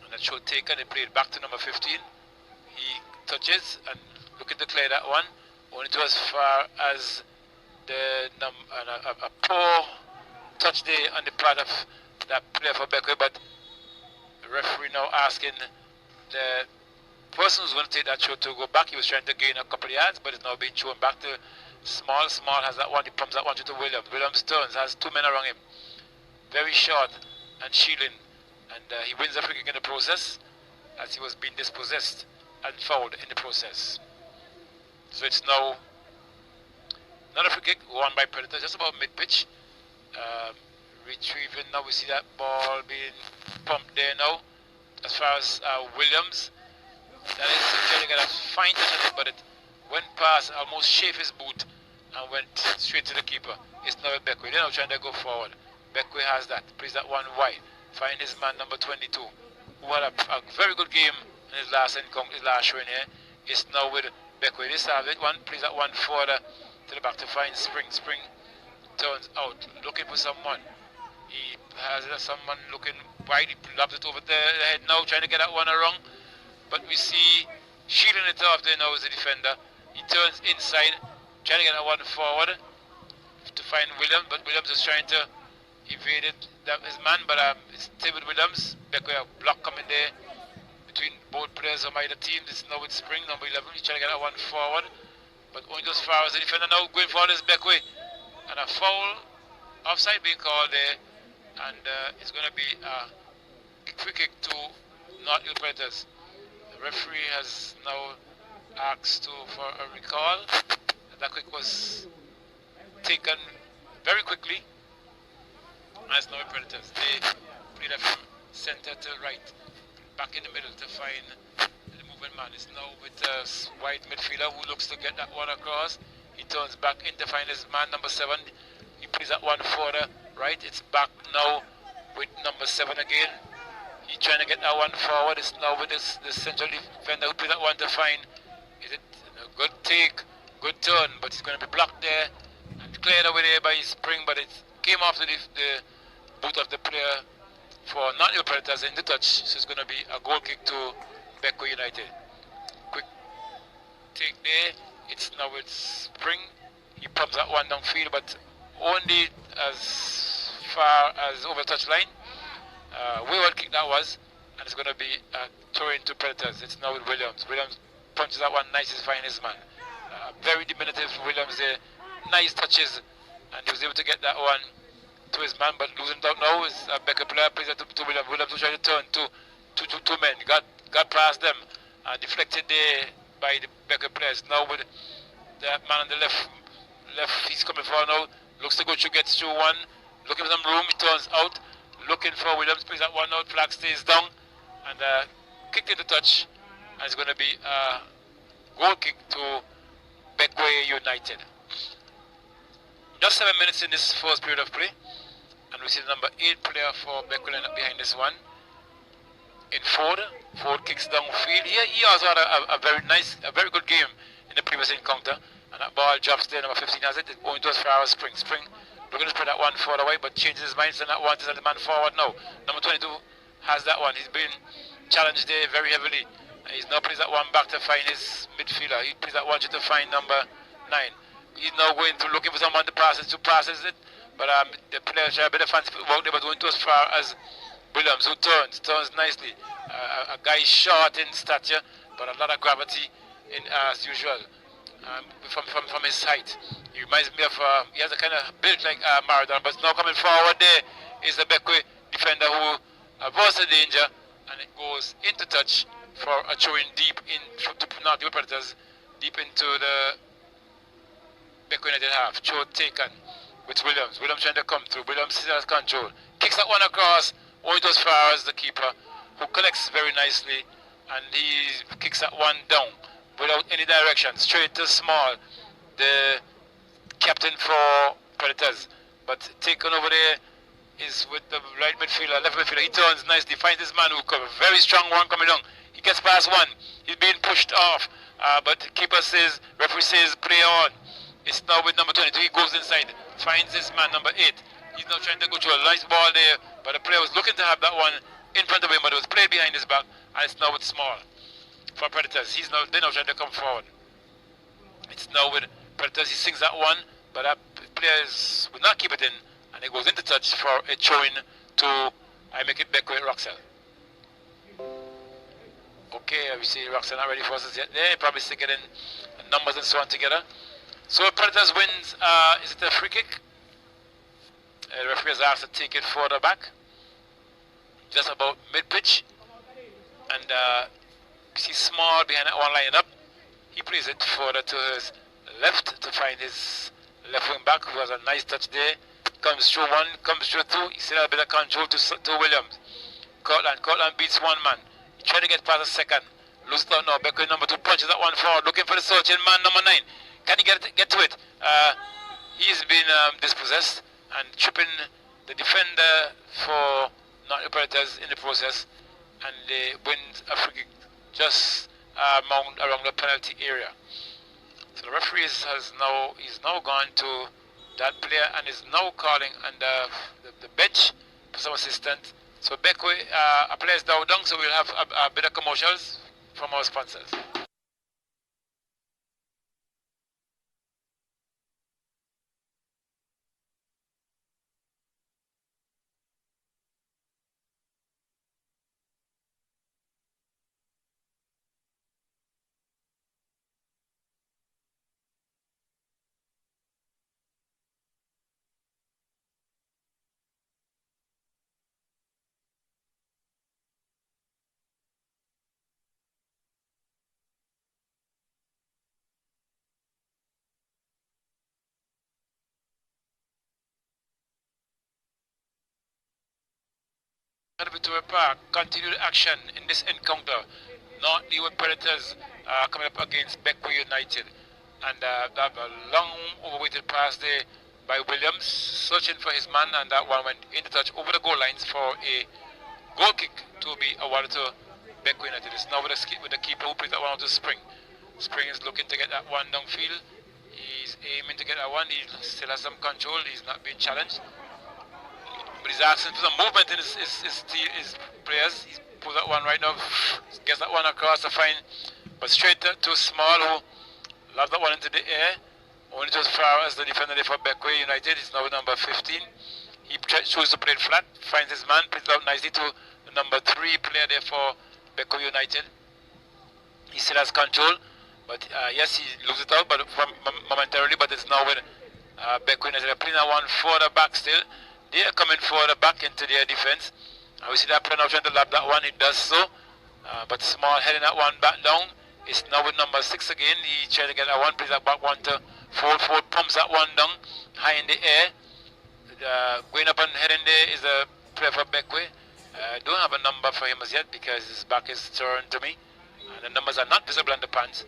And that throw taken, they played back to number 15. He touches and looking to clear that one, only to as far as a poor touch there on the part of that player for Beckway, but the referee now asking the person who's going to take that throw to go back. He was trying to gain a couple of yards, but it's now being thrown back to Small. Small has that one, he pumps that one to Williams. Williams turns, has 2 men around him. Very short and shielding, and he wins the free kick in the process as he was being dispossessed and fouled in the process. So it's now another free kick won by Predator, just about mid-pitch. Retrieving, now we see that ball being pumped there now. As far as Williams, that is getting a fine touch on it, but it went past, almost shaved his boot, and went straight to the keeper. It's now with Beckway. They're now trying to go forward. Beckway has that. Plays that one wide. Find his man number 22, who had a very good game in his last encounter, his last showing here. It's now with Beckway. This have it. One plays that one further to the back to find Spring. Spring turns out, looking for someone. He has someone looking wide. He lobs it over the head now, trying to get that one around. But we see shielding it off there now is the defender. He turns inside, trying to get that one forward to find Williams, but Williams is trying to evade it, his man, but it's still with Williams. Beckway a block coming there between both players from either team. This is now with Spring, number 11. He's trying to get that one forward, but only goes far as the defender now going forward is Beckway. And a foul, offside being called there, and it's going to be a free kick to North Hill Predators. The referee has now asked for a recall. That kick was taken very quickly. As now Predators, they played it from center to right, back in the middle to find the moving man. It's now with a wide midfielder who looks to get that one across. He turns back in to find his man number 7. He plays that one further right. It's back now with number 7 again. He's trying to get that one forward. It's now with this central defender who plays that one to find. Is it a good take, good turn, but it's going to be blocked there and cleared away there by Spring, but it came off the boot of the player for North Hill Predators in the touch. So it's going to be a goal kick to Beckway United. Quick take there. It's now with Spring. He pumps that one downfield, but only as far as over the touch line. Wayward kick that was, and it's going to be thrown into Predators. It's now with Williams. Williams punches that one nice to find his man. Very diminutive Williams there. Nice touches, and he was able to get that one to his man, but losing out now is a Becker player plays it to Williams. Williams was trying to turn two men. Got past them, deflected there by the Becker players. Now with that man on the left, he's coming forward now. Looks to go through, gets through one. Looking for some room, he turns out. Looking for Williams, plays that one out. Flag stays down, and kicked into touch. And it's going to be a goal kick to Beckway United. Just 7 minutes in this first period of play, and we see the number 8 player for Beckway behind this one. In Ford kicks downfield. He also had a very good game in the previous encounter, and that ball drops there. Number 15 has it. It's going to as far as Spring. Spring looking to spread that one further away, but changes his mind, and that one is the man forward now. Number 22 has that one. He's been challenged there very heavily. And he's now plays that one back to find his midfielder. He plays that one to find number 9. He's now going through looking for someone to passes it, but the players are a bit of fancy footwork there, but going to as far as Williams, who turns nicely. A guy short in stature, but a lot of gravity in as usual. From his height, he reminds me of he has a kind of build like Maradona, but now coming forward there is the Beckway defender who avoids the danger, and it goes into touch for a throw-in deep into North Hill Predators, deep into the Beckway United half. Throw taken with Williams. Williams trying to come through. Williams still has control. Kicks that one across, only as far as the keeper, who collects very nicely, and he kicks that one down without any direction, straight to Small, the captain for Predators. But taken over there is with the right midfielder, left midfielder. He turns nicely, finds his man who comes. Very strong one coming down. He gets past one. He's being pushed off, but the keeper says, referee says, play on. It's now with number 22. He goes inside, finds his man, number 8. He's now trying to go to a nice ball there, but the player was looking to have that one in front of him, but it was played behind his back, and it's now with Small for Predators. They're now trying to come forward. It's now with Predators. He sings that one, but that players will not keep it in, and it goes into touch for a throw-in to I make it Beckway Roxel. Okay, we see Roxel not ready for us yet. They're probably still getting numbers and so on together. So Predators wins. Is it a free kick? The referee has asked to take it further back, just about mid-pitch, and you see Small behind that one line up. He plays it further to his left to find his left wing back, who has a nice touch there. Comes through one, comes through two. He still has a bit of control to Williams. Cortland beats one man. He tried to get past the second. Loses out now. Beckway number 2 punches that one forward, looking for the searching man number 9. Can he get to it? He's been dispossessed and tripping the defender for not the Predators in the process, and they wins a free kick just around the penalty area. So the referee has now gone to that player and is now calling on the bench for some assistance. So Beckway, a player is down, so we'll have a bit of commercials from our sponsors. Victoria Park continued action in this encounter. North Leeward Predators coming up against Beckway United, and that a long overweighted pass there by Williams, searching for his man, and that one went into touch over the goal lines for a goal kick to be awarded to Beckway United. It's now with the keeper who plays that one out to Spring. Spring is looking to get that one downfield. He's aiming to get that one. He still has some control. He's not being challenged. But he's asking for some movement in his players. He's put that one right now, gets that one across the fine, but straight to Small, who loves that one into the air, only just as far as the defender there for Beckway United. It's now number 15. He chooses to play it flat, finds his man, plays it out nicely to the number 3 player there for Beckway United. He still has control, but yes, he loses it out, but momentarily. But it's now with Beckway United. They're playing that one further back still. They are coming further back into their defense. And we see that player now trying to lap that one. It does so. But Small heading that one back down. It's now with number 6 again. He tries to get that one, plays that back one to Ford. Ford pumps that one down high in the air. Going up and heading there is a player for Beckway. Don't have a number for him as yet because his back is turned to me. And the numbers are not visible on the pants.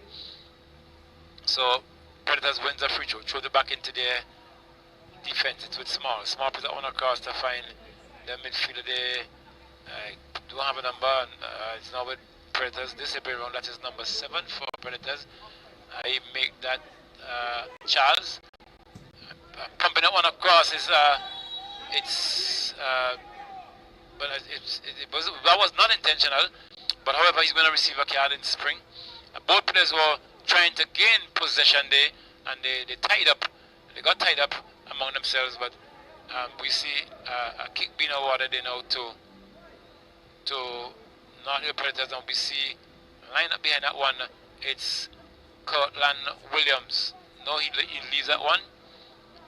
So Predators wins a free throw. Throw it back into their defense. It's with Small. Small puts that one across to find the midfielder there. Don't have a number. It's now with Predators. This is around. That is number 7 for Predators. I make that Charles. Pumping that one across is that was not intentional. But however, he's going to receive a card in Spring. Both players were trying to gain possession there, and they tied up. They got tied up among themselves, but we see a kick being awarded now to North Hill Predators, and we see line up behind that one. It's Cortland Williams. No, he leaves that one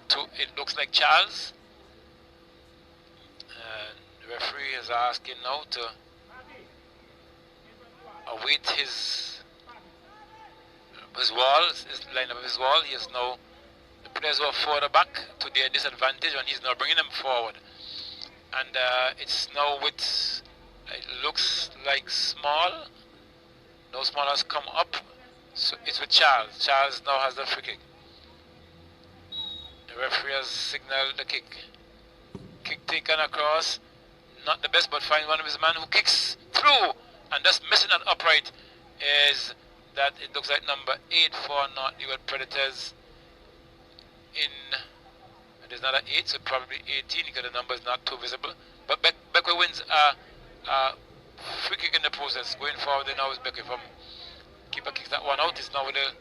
to, it looks like Charles. The referee is asking now to await his wall, his line up of his wall. He is now, the players were further back to their disadvantage, and he's now bringing them forward. And it's now with, it looks like Small. No, Small has come up. So it's with Charles. Charles now has the free kick. The referee has signaled the kick. Kick taken across. Not the best, but find one of his man who kicks through. And just missing that upright is that it looks like number 8 for North Leeward Predators. There's not an 8, so probably 18 because the number is not too visible. But Beckway wins a free kick in the process. Going forward now is Beckway. From keeper kicks that one out. It's now with the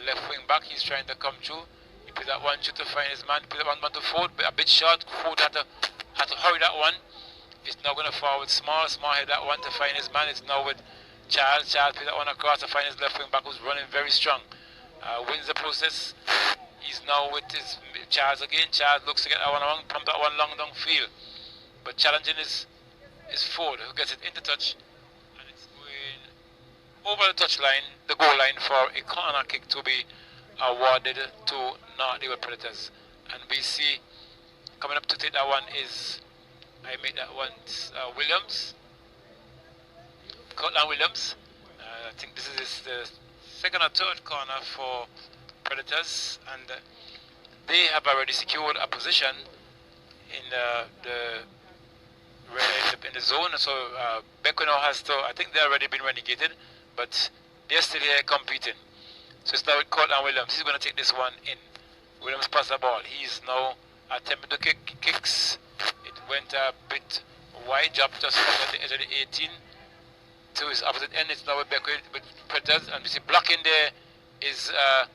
left wing back. He's trying to come through. He plays that one shoot to find his man. He plays that one to Ford, a bit short. Ford had to hurry that one. It's now going to forward Small. Small had that one to find his man. It's now with Charles. Charles plays that one across to find his left wing back, who's running very strong. Wins the process. He's now with his Charles again. Charles looks to get that one along, pump that one long downfield. But challenging is Ford, who gets it into touch. And it's going over the touch line, the goal line, for a corner kick to be awarded to North Leeward Predators. And we see coming up to take that one is, I made that one, Williams. Cortland Williams. I think this is the second or third corner for Predators, and they have already secured a position in in the zone. So Beckwith now has to, I think they've already been relegated, but they're still here competing. So it's now with Cortland Williams. He's going to take this one in. Williams passed the ball. He's now attempting to kicks. It went a bit wide, dropped just at the edge of the 18 to his opposite end. It's now with Beckwith with Predators, and you see blocking there is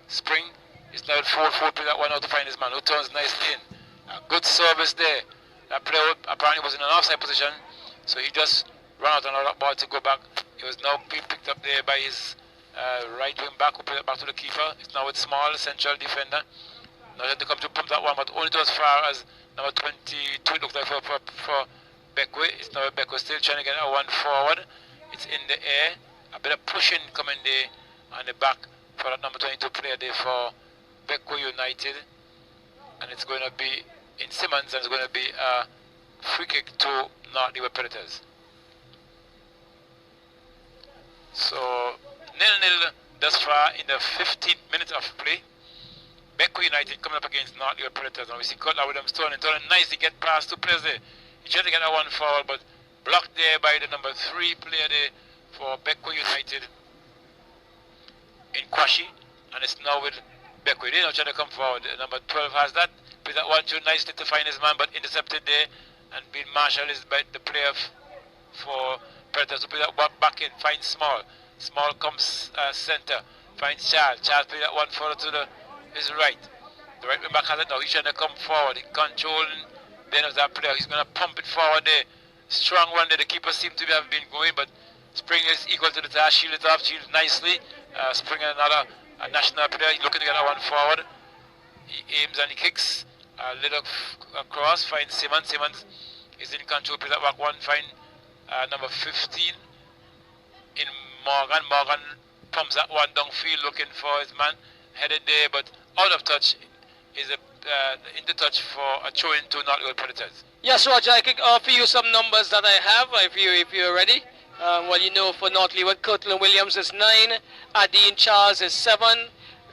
Spring. It's now with 4-4, play that one out to find his man, who turns nicely in. A good service there. That player apparently was in an offside position, so he just ran out and allowed that ball to go back. It was now being picked up there by his right wing back, who played it back to the keeper. It's now with Small, central defender. Now they had to come to pump that one, but only to as far as number 22, it looks like for Beckwith. It's now Beckwith still trying to get a one forward. It's in the air. A bit of pushing coming there on the back for that number 22 player there for Beckwith United. And it's going to be in Simmons, and it's going to be a free kick to North Leeward Predators. So 0-0 thus far in the 15th minute of play. Beckwith United coming up against North Leeward Predators, and we see Cutler Williams turning nicely, get past two players there. He tried to get a one forward, but blocked there by the number 3 player there for Beckwith United in Kwashi, and it's now with Beckwith. They're now trying to come forward. Number 12 has that. Plays that one too nicely to find his man, but intercepted there, and being Marshall is by the player for Predators to play that one back in, finds Small. Small comes center, finds Charles. Charles plays that one forward to his right. The right wing back has it now. He's trying to come forward, controlling the end of that player. He's going to pump it forward there. Strong one there. The keeper seems to have been going, but Spring is equal to the task. Shield it off, shield nicely. Spring another national player. He's looking to get that one forward. He aims and he kicks. A little across, finds Simmons. Simmons is in control, plays that back one, find number 15 in Morgan. Morgan pumps that one downfield looking for his man, headed there, but out of touch. Is into touch for a throw into North Leeward Predators. Yes, Roger, I can offer you some numbers that I have if you're ready. Well, you know, for North Leeward, Kirtland Williams is 9, Adine Charles is 7,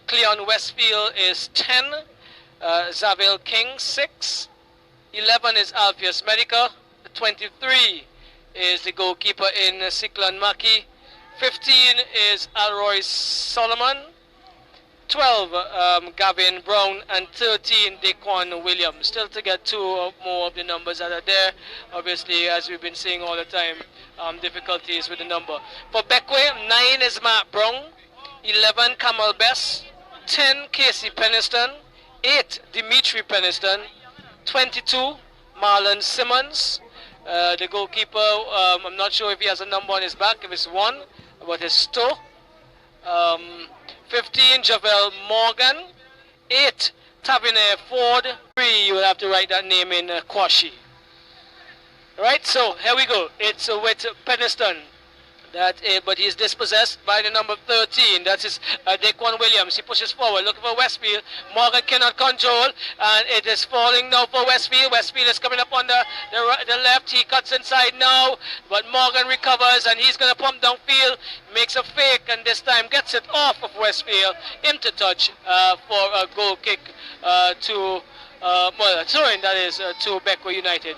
Cleon Westfield is 10, Zaville King 6, 11 is Alpheus Medica, 23 is the goalkeeper in Siklan Maki, 15 is Alroy Solomon, 12 Gavin Brown, and 13 Daquan Williams. Still to get 2 or more of the numbers that are there. Obviously, as we've been saying all the time, difficulties with the number. For Beckwith, 9 is Matt Brown, 11 Kamal Bess, 10 Casey Peniston, 8 Dimitri Peniston, 22 Marlon Simmons. The goalkeeper, I'm not sure if he has a number on his back, if it's 1, but his toe. 15 Javel Morgan, 8 Tavernier Ford, 3 you will have to write that name in Kwashi. Right, so here we go. It's with Peniston. But he's dispossessed by the number 13. That is Daquan Williams. He pushes forward, looking for Westfield. Morgan cannot control, and it is falling now for Westfield. Westfield is coming up on the left. He cuts inside now, but Morgan recovers, and he's going to pump downfield. Makes a fake, and this time gets it off of Westfield into touch for a goal kick to a throw-in, that is, to Beckwith United.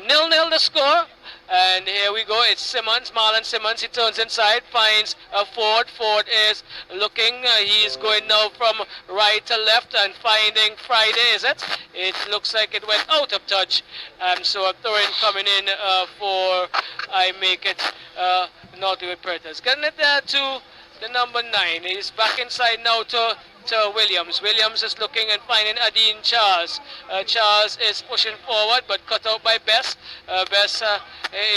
0-0 the score. And here we go, it's Simmons, Marlon Simmons. He turns inside, finds Ford. Ford is looking, he's going now from right to left and finding Friday, is it? It looks like it went out of touch. So a throw-in coming in for, I make it, North Leeward Predators. Getting it there to the number 9. He's back inside now to Williams. Williams is looking and finding Adine Charles. Charles is pushing forward, but cut out by Bess. Bess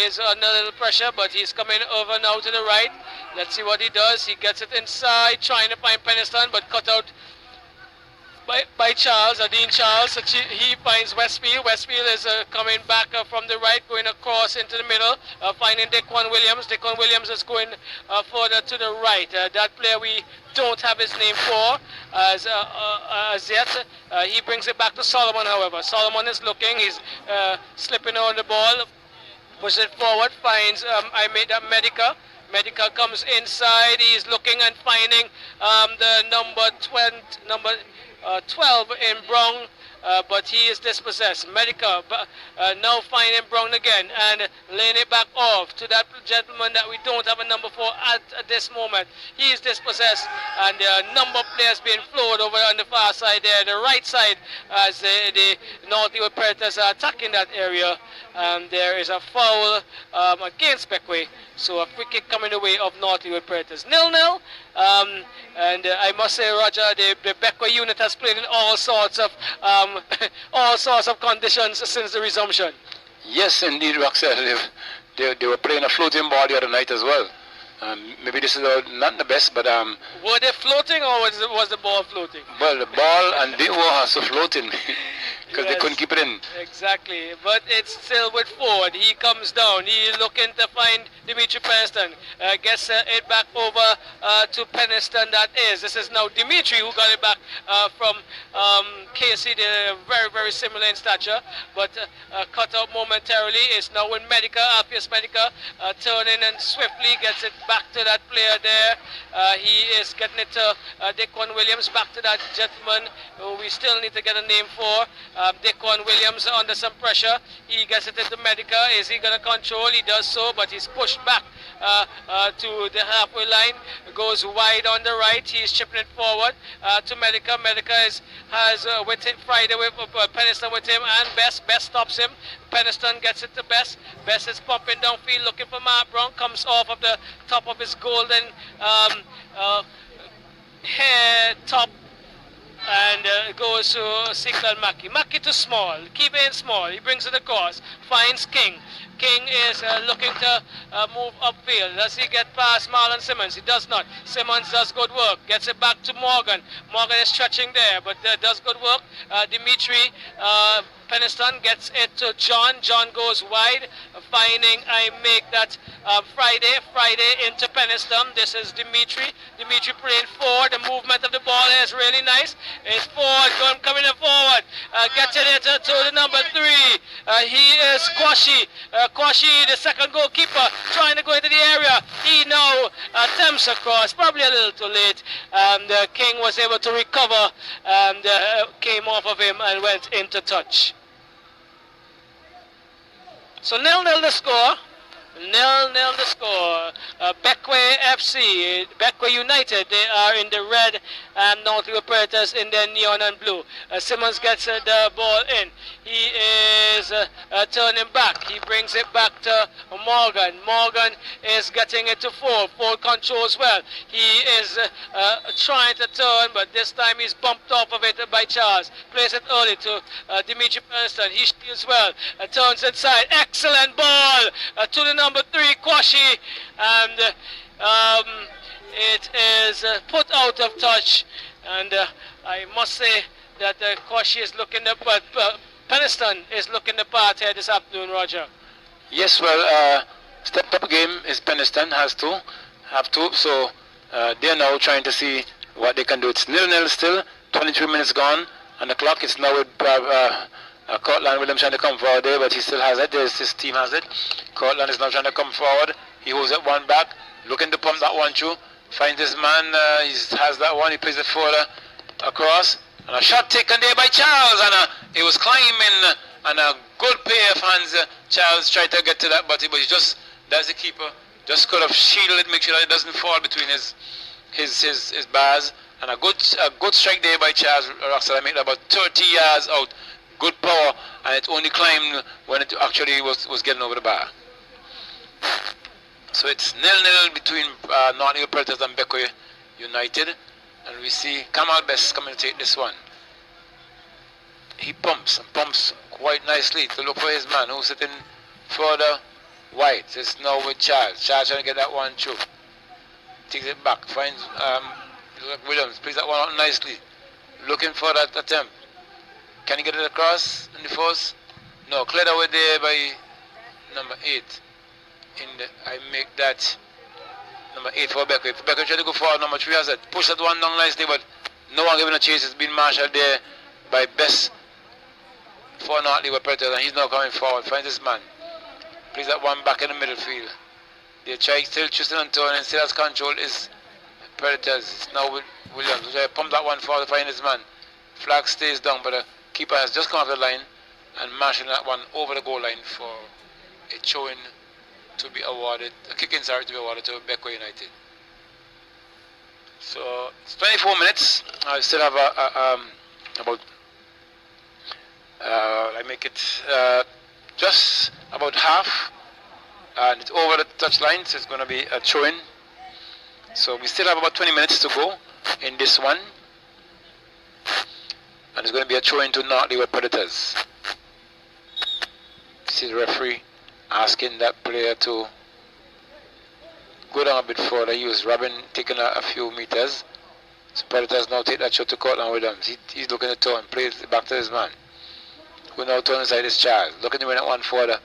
is under a little pressure, but he's coming over now to the right. Let's see what he does. He gets it inside, trying to find Peniston, but cut out by Charles, Adine Charles. He finds Westfield. Westfield is coming back from the right, going across into the middle, finding Daquan Williams. Daquan Williams is going further to the right. That player we don't have his name for as yet. He brings it back to Solomon, however. Solomon is looking. He's slipping on the ball. Pushes it forward, finds I made that Medica. Medica comes inside. He's looking and finding the number 12 in Brown. But he is dispossessed. Medica now finding Brown again and laying it back off to that gentleman that we don't have a number for at this moment. He is dispossessed, and there are a number of players being flowed over on the far side there, the right side, as the Northwood Predators are attacking that area. There is a foul against Beckway, so a free kick coming the way of Northwood Predators. 0-0. And I must say, Roger, the Beckway unit has played in all sorts of conditions since the resumption. Yes, indeed, Roxelle. They were playing a floating ball the other night as well. Maybe this is not the best, but were they floating, or was the ball floating? Well, the ball and they were also floating because they couldn't keep it in. Exactly, but it's still with Ford. He comes down. He's looking to find Dimitri Peniston. Gets it back over to Peniston. That is. This is now Dimitri who got it back from Casey. They're very, very similar in stature, but cut out momentarily. It's now with Medica. Alpheus Medica turning and swiftly gets it back to that player there. He is getting it to Dequan Williams, back to that gentleman who we still need to get a name for. Dequan Williams under some pressure. He gets it into Medica. Is he going to control? He does so, but he's pushed back to the halfway line. Goes wide on the right. He's chipping it forward to Medica. Medica has with him Friday with Peniston with him, and Best stops him. Peniston gets it to Best. Best is pumping downfield looking for Mark Brown. Comes off of the top of his golden hair top and goes to Sikal Maki. Maki too small, keep it in small. He brings it across, finds King. King is looking to move upfield. Does he get past Marlon Simmons? He does not. Simmons does good work. Gets it back to Morgan. Morgan is stretching there, but does good work. Dimitri Peniston gets it to John. John goes wide, finding I make that Friday into Peniston. This is Dimitri. Dimitri playing forward. The movement of the ball is really nice. It's forward, coming forward. Gets it to the number 3. He is Kwashi. Kwashi, the second goalkeeper, trying to go into the area. He now attempts across, probably a little too late. King was able to recover and came off of him and went into touch. So 0-0 the score. 0-0 the score. Beckway FC, Beckway United, they are in the red, and Northwood Predators in the neon and blue. Simmons gets the ball in. He is turning back. He brings it back to Morgan. Morgan is getting it to Ford. Ford controls well. He is trying to turn, but this time he's bumped off of it by Charles. Plays it early to Dimitri Peniston. He steals well. Turns inside. Excellent ball to the number 3, Kwashi, and it is put out of touch. And I must say that Kwashi is looking the Peniston is looking the part here this afternoon, Roger. Yes, well, stepped up game is Peniston have to. So they're now trying to see what they can do. It's 0-0 still. 23 minutes gone on the clock. It's now with Cortland Williams trying to come forward there, but he still has it. His team has it. Cortland is now trying to come forward. He holds it one back, looking to pump that one through. Finds his man. He has that one. He plays it further across. And a shot taken there by Charles, and it was climbing, and a good pair of hands. Charles tried to get to that, but he was just, that's the keeper, just could have shielded it, make sure that it doesn't fall between his bars. And a good strike there by Charles Roxell. I made about 30 yards out. Good power, and it only climbed when it actually was getting over the bar. So it's 0-0 between Northwood Predators and Beckway United. And we see Kamal Best coming to take this one. He pumps quite nicely to look for his man who's sitting further wide. It's now with Charles. Charles trying to get that one through. Takes it back, finds Williams, plays that one out nicely. Looking for that attempt. Can he get it across in the force? No, cleared away there by number 8. I make that number 8 for Beckway. Beckway tried to go forward. Number 3 has it. Push that one down nicely, but no one giving a chase. It's been marshaled there by Best for Northwood Predators, and he's now coming forward. Finds his man. Plays that one back in the middle field. They try still choosing on turn and still has control is Predators. It's now with Williams. They pump that one for the finest man. Flag stays down, but the keeper has just come off the line and marshing that one over the goal line for a throw-in to be awarded, a kick-in, sorry, to be awarded to Beckway United. So it's 24 minutes. I still have about I make it just about half, and it's over the touchline, so it's going to be a throw-in. So we still have about 20 minutes to go in this one, and it's going to be a throw-in to Nortley with Predators. See the referee asking that player to go down a bit further. He was Robin taking a few meters. So Predators now take that shot to Cortland Williams. He's looking to turn, plays it back to his man, who now turns inside his Charles. Looking to win that one further.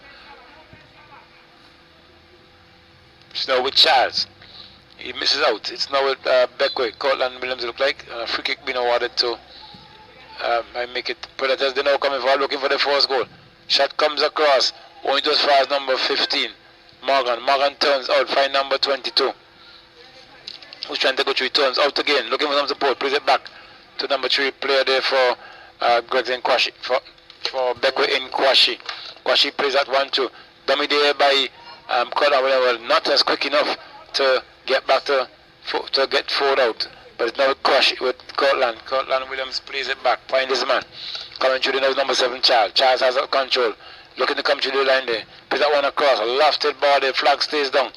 It's now with Charles. He misses out. It's now with Beckway. Cortland Williams look like. Free kick being awarded to I make it. Predators, they now coming forward looking for the first goal. Shot comes across. Going to as far as number 15. Morgan. Morgan turns out. Find number 22. Who's trying to go through? He turns out again. Looking for some support. Plays it back to number 3. Player there for Gregson Kwashi. For Beckway in Kwashi. Kwashi plays that 1-2. Dummy there by Cortland Williams. Not as quick enough to get back to get forward out. But it's now with Kwashi with Cortland. Cortland Williams plays it back. Find his man. Coming through the now number 7 Charles. Charles has that control. Looking to come through the line there. Plays that one across. A lofted ball there. Flag stays down.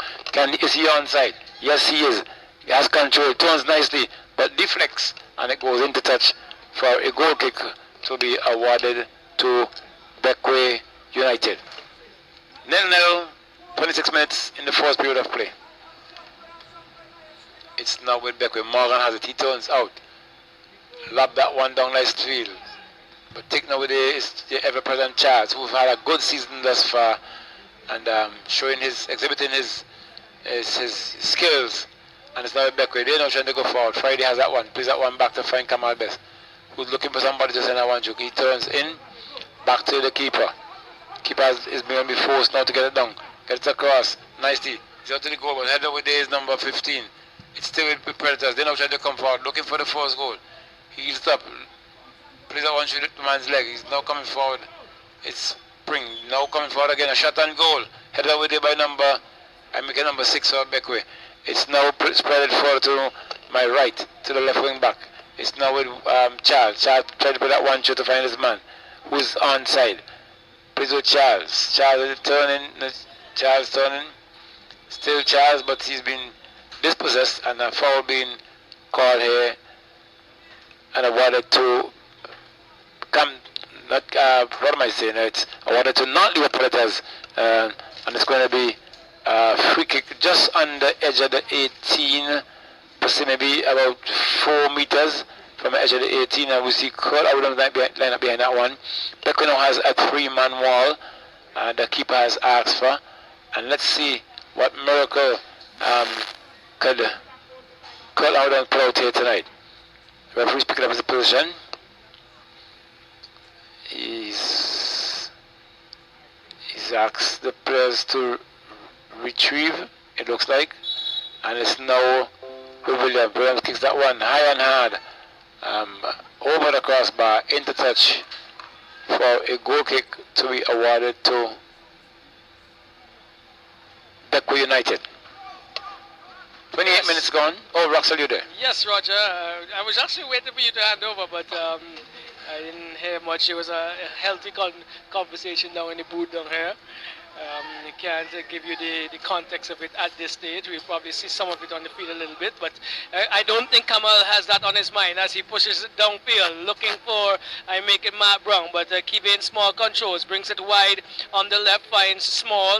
Is he onside? Yes, he is. He has control. Turns nicely. But deflects. And it goes into touch for a goal kick to be awarded to Beckway United. 0-0. 26 minutes in the first period of play. It's now with Beckway. Morgan has it. He turns out. Lob that one down nice field. But taking over there is the ever-present Charles, who've had a good season thus far, and exhibiting his skills. And it's now with Beckway. They're now trying to go forward. Friday has that one. Plays that one back to find Kamal Best, who's looking for somebody to send that one to. He turns in, back to the keeper. Keeper is going to be forced now to get it down. Gets it across nicely. He's out to the goal, but head over there is number 15. It's still with Predators. They're now trying to come forward, looking for the first goal. He's up. Plays that one through the man's leg. He's now coming forward. It's Spring. Now coming forward again. A shot on goal. Headed over there by number 6 for Beckway. It's now spread forward to my right, to the left wing back. It's now with Charles. Charles tried to put that one shot to find his man, who's onside. Plays with Charles. Charles turning. Charles turning. Still Charles, but he's been dispossessed, and a foul being called here and awarded to what am I saying? It's awarded to not leave Predators, and it's going to be a free kick just on the edge of the 18, maybe about 4 meters from the edge of the 18, and we see Kurt Williams line up behind that one. Beckway now has a 3-man wall, and the keeper has asked for, and let's see what miracle could Kurt Williams pull out here tonight. The referee's picking up his position. He's asked the players to retrieve, it looks like, and it's now Williams. Williams kicks that one high and hard over the crossbar, into touch for a goal kick to be awarded to Beckway United. 28 minutes gone. Oh, Roxel, you there? Yes, Roger. I was actually waiting for you to hand over, but I didn't hear much. It was a healthy conversation down in the booth down here. I can't give you the context of it at this stage. We'll probably see some of it on the field a little bit, but I don't think Kamal has that on his mind as he pushes it downfield, looking for, I make it Matt Brown, but keeping small controls, brings it wide on the left, finds small,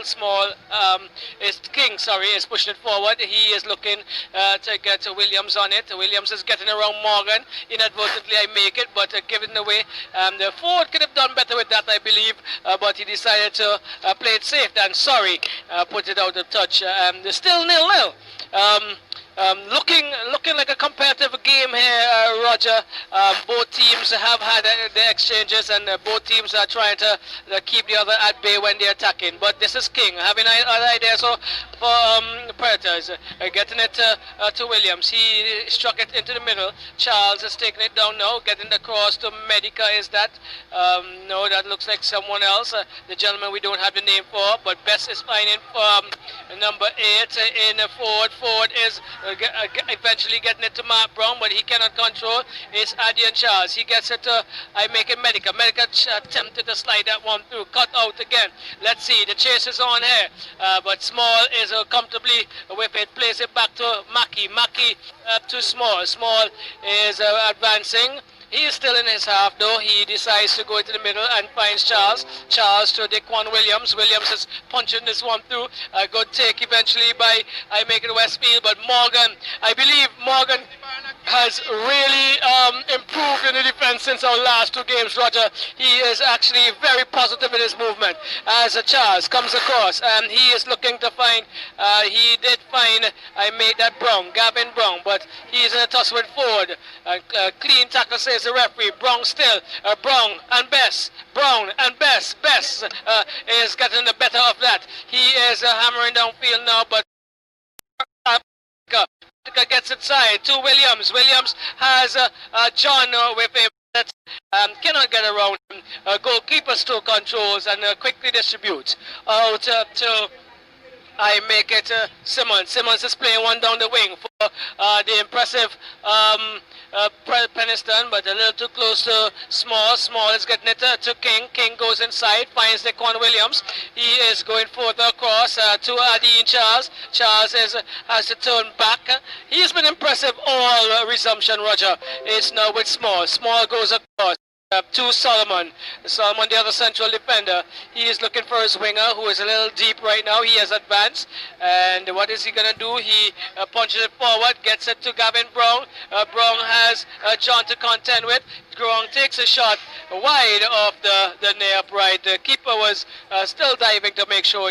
is King, is pushing it forward. He is looking to get Williams on it. Williams is getting around Morgan. Inadvertently, I make it, but giving away. The forward could have done better with that, I believe, but he decided to play it safe, and put it out of touch. Still 0-0. Looking like a competitive game here, Roger. Both teams have had their exchanges, and both teams are trying to keep the other at bay when they're attacking. But this is King having other ideas for Predators, getting it to Williams. He struck it into the middle. Charles is taking it down now, getting the cross to Medica. Is that? No, that looks like someone else. The gentleman we don't have the name for, but Best is finding number 8 in forward. Forward is eventually getting it to Mark Brown, but he cannot control. It's Adian Charles. He gets it to I make it Medica. Medica attempted to slide that one through. Cut out again. Let's see. The chase is on here, but Small is comfortably with it. Plays it back to Mackey. Mackey to Small. Small is advancing. He is still in his half though. He decides to go into the middle and finds Charles. Charles to Daquan Williams. Williams is punching this one through. A good take eventually by I make it Westfield, but Morgan, I believe Morgan has really improved in the defense since our last 2 games, Roger. He is actually very positive in his movement as Charles comes across, and he is looking to find, he did find, I made that Brown, Gavin Brown, but he is in a tussle with Ford. Clean tackle says the referee. Brown still, Brown and Best. Brown and Best. Best is getting the better of that. He is hammering downfield now, but gets inside to Williams. Williams has John with him that cannot get around him. Goalkeeper still controls and quickly distributes out to I make it Simmons. Simmons is playing one down the wing for the impressive Peniston, but a little too close to Small. Small is getting it to King. King goes inside, finds Daquan Williams. He is going further across to Dean Charles. Charles has to turn back. He has been impressive all resumption, Roger. It's now with Small. Small goes across to Solomon. Solomon, the other central defender. He is looking for his winger, who is a little deep right now. He has advanced, and what is he going to do? He punches it forward, gets it to Gavin Brown. Brown has John to contend with. Brown takes a shot wide of the near upright. The keeper was still diving to make sure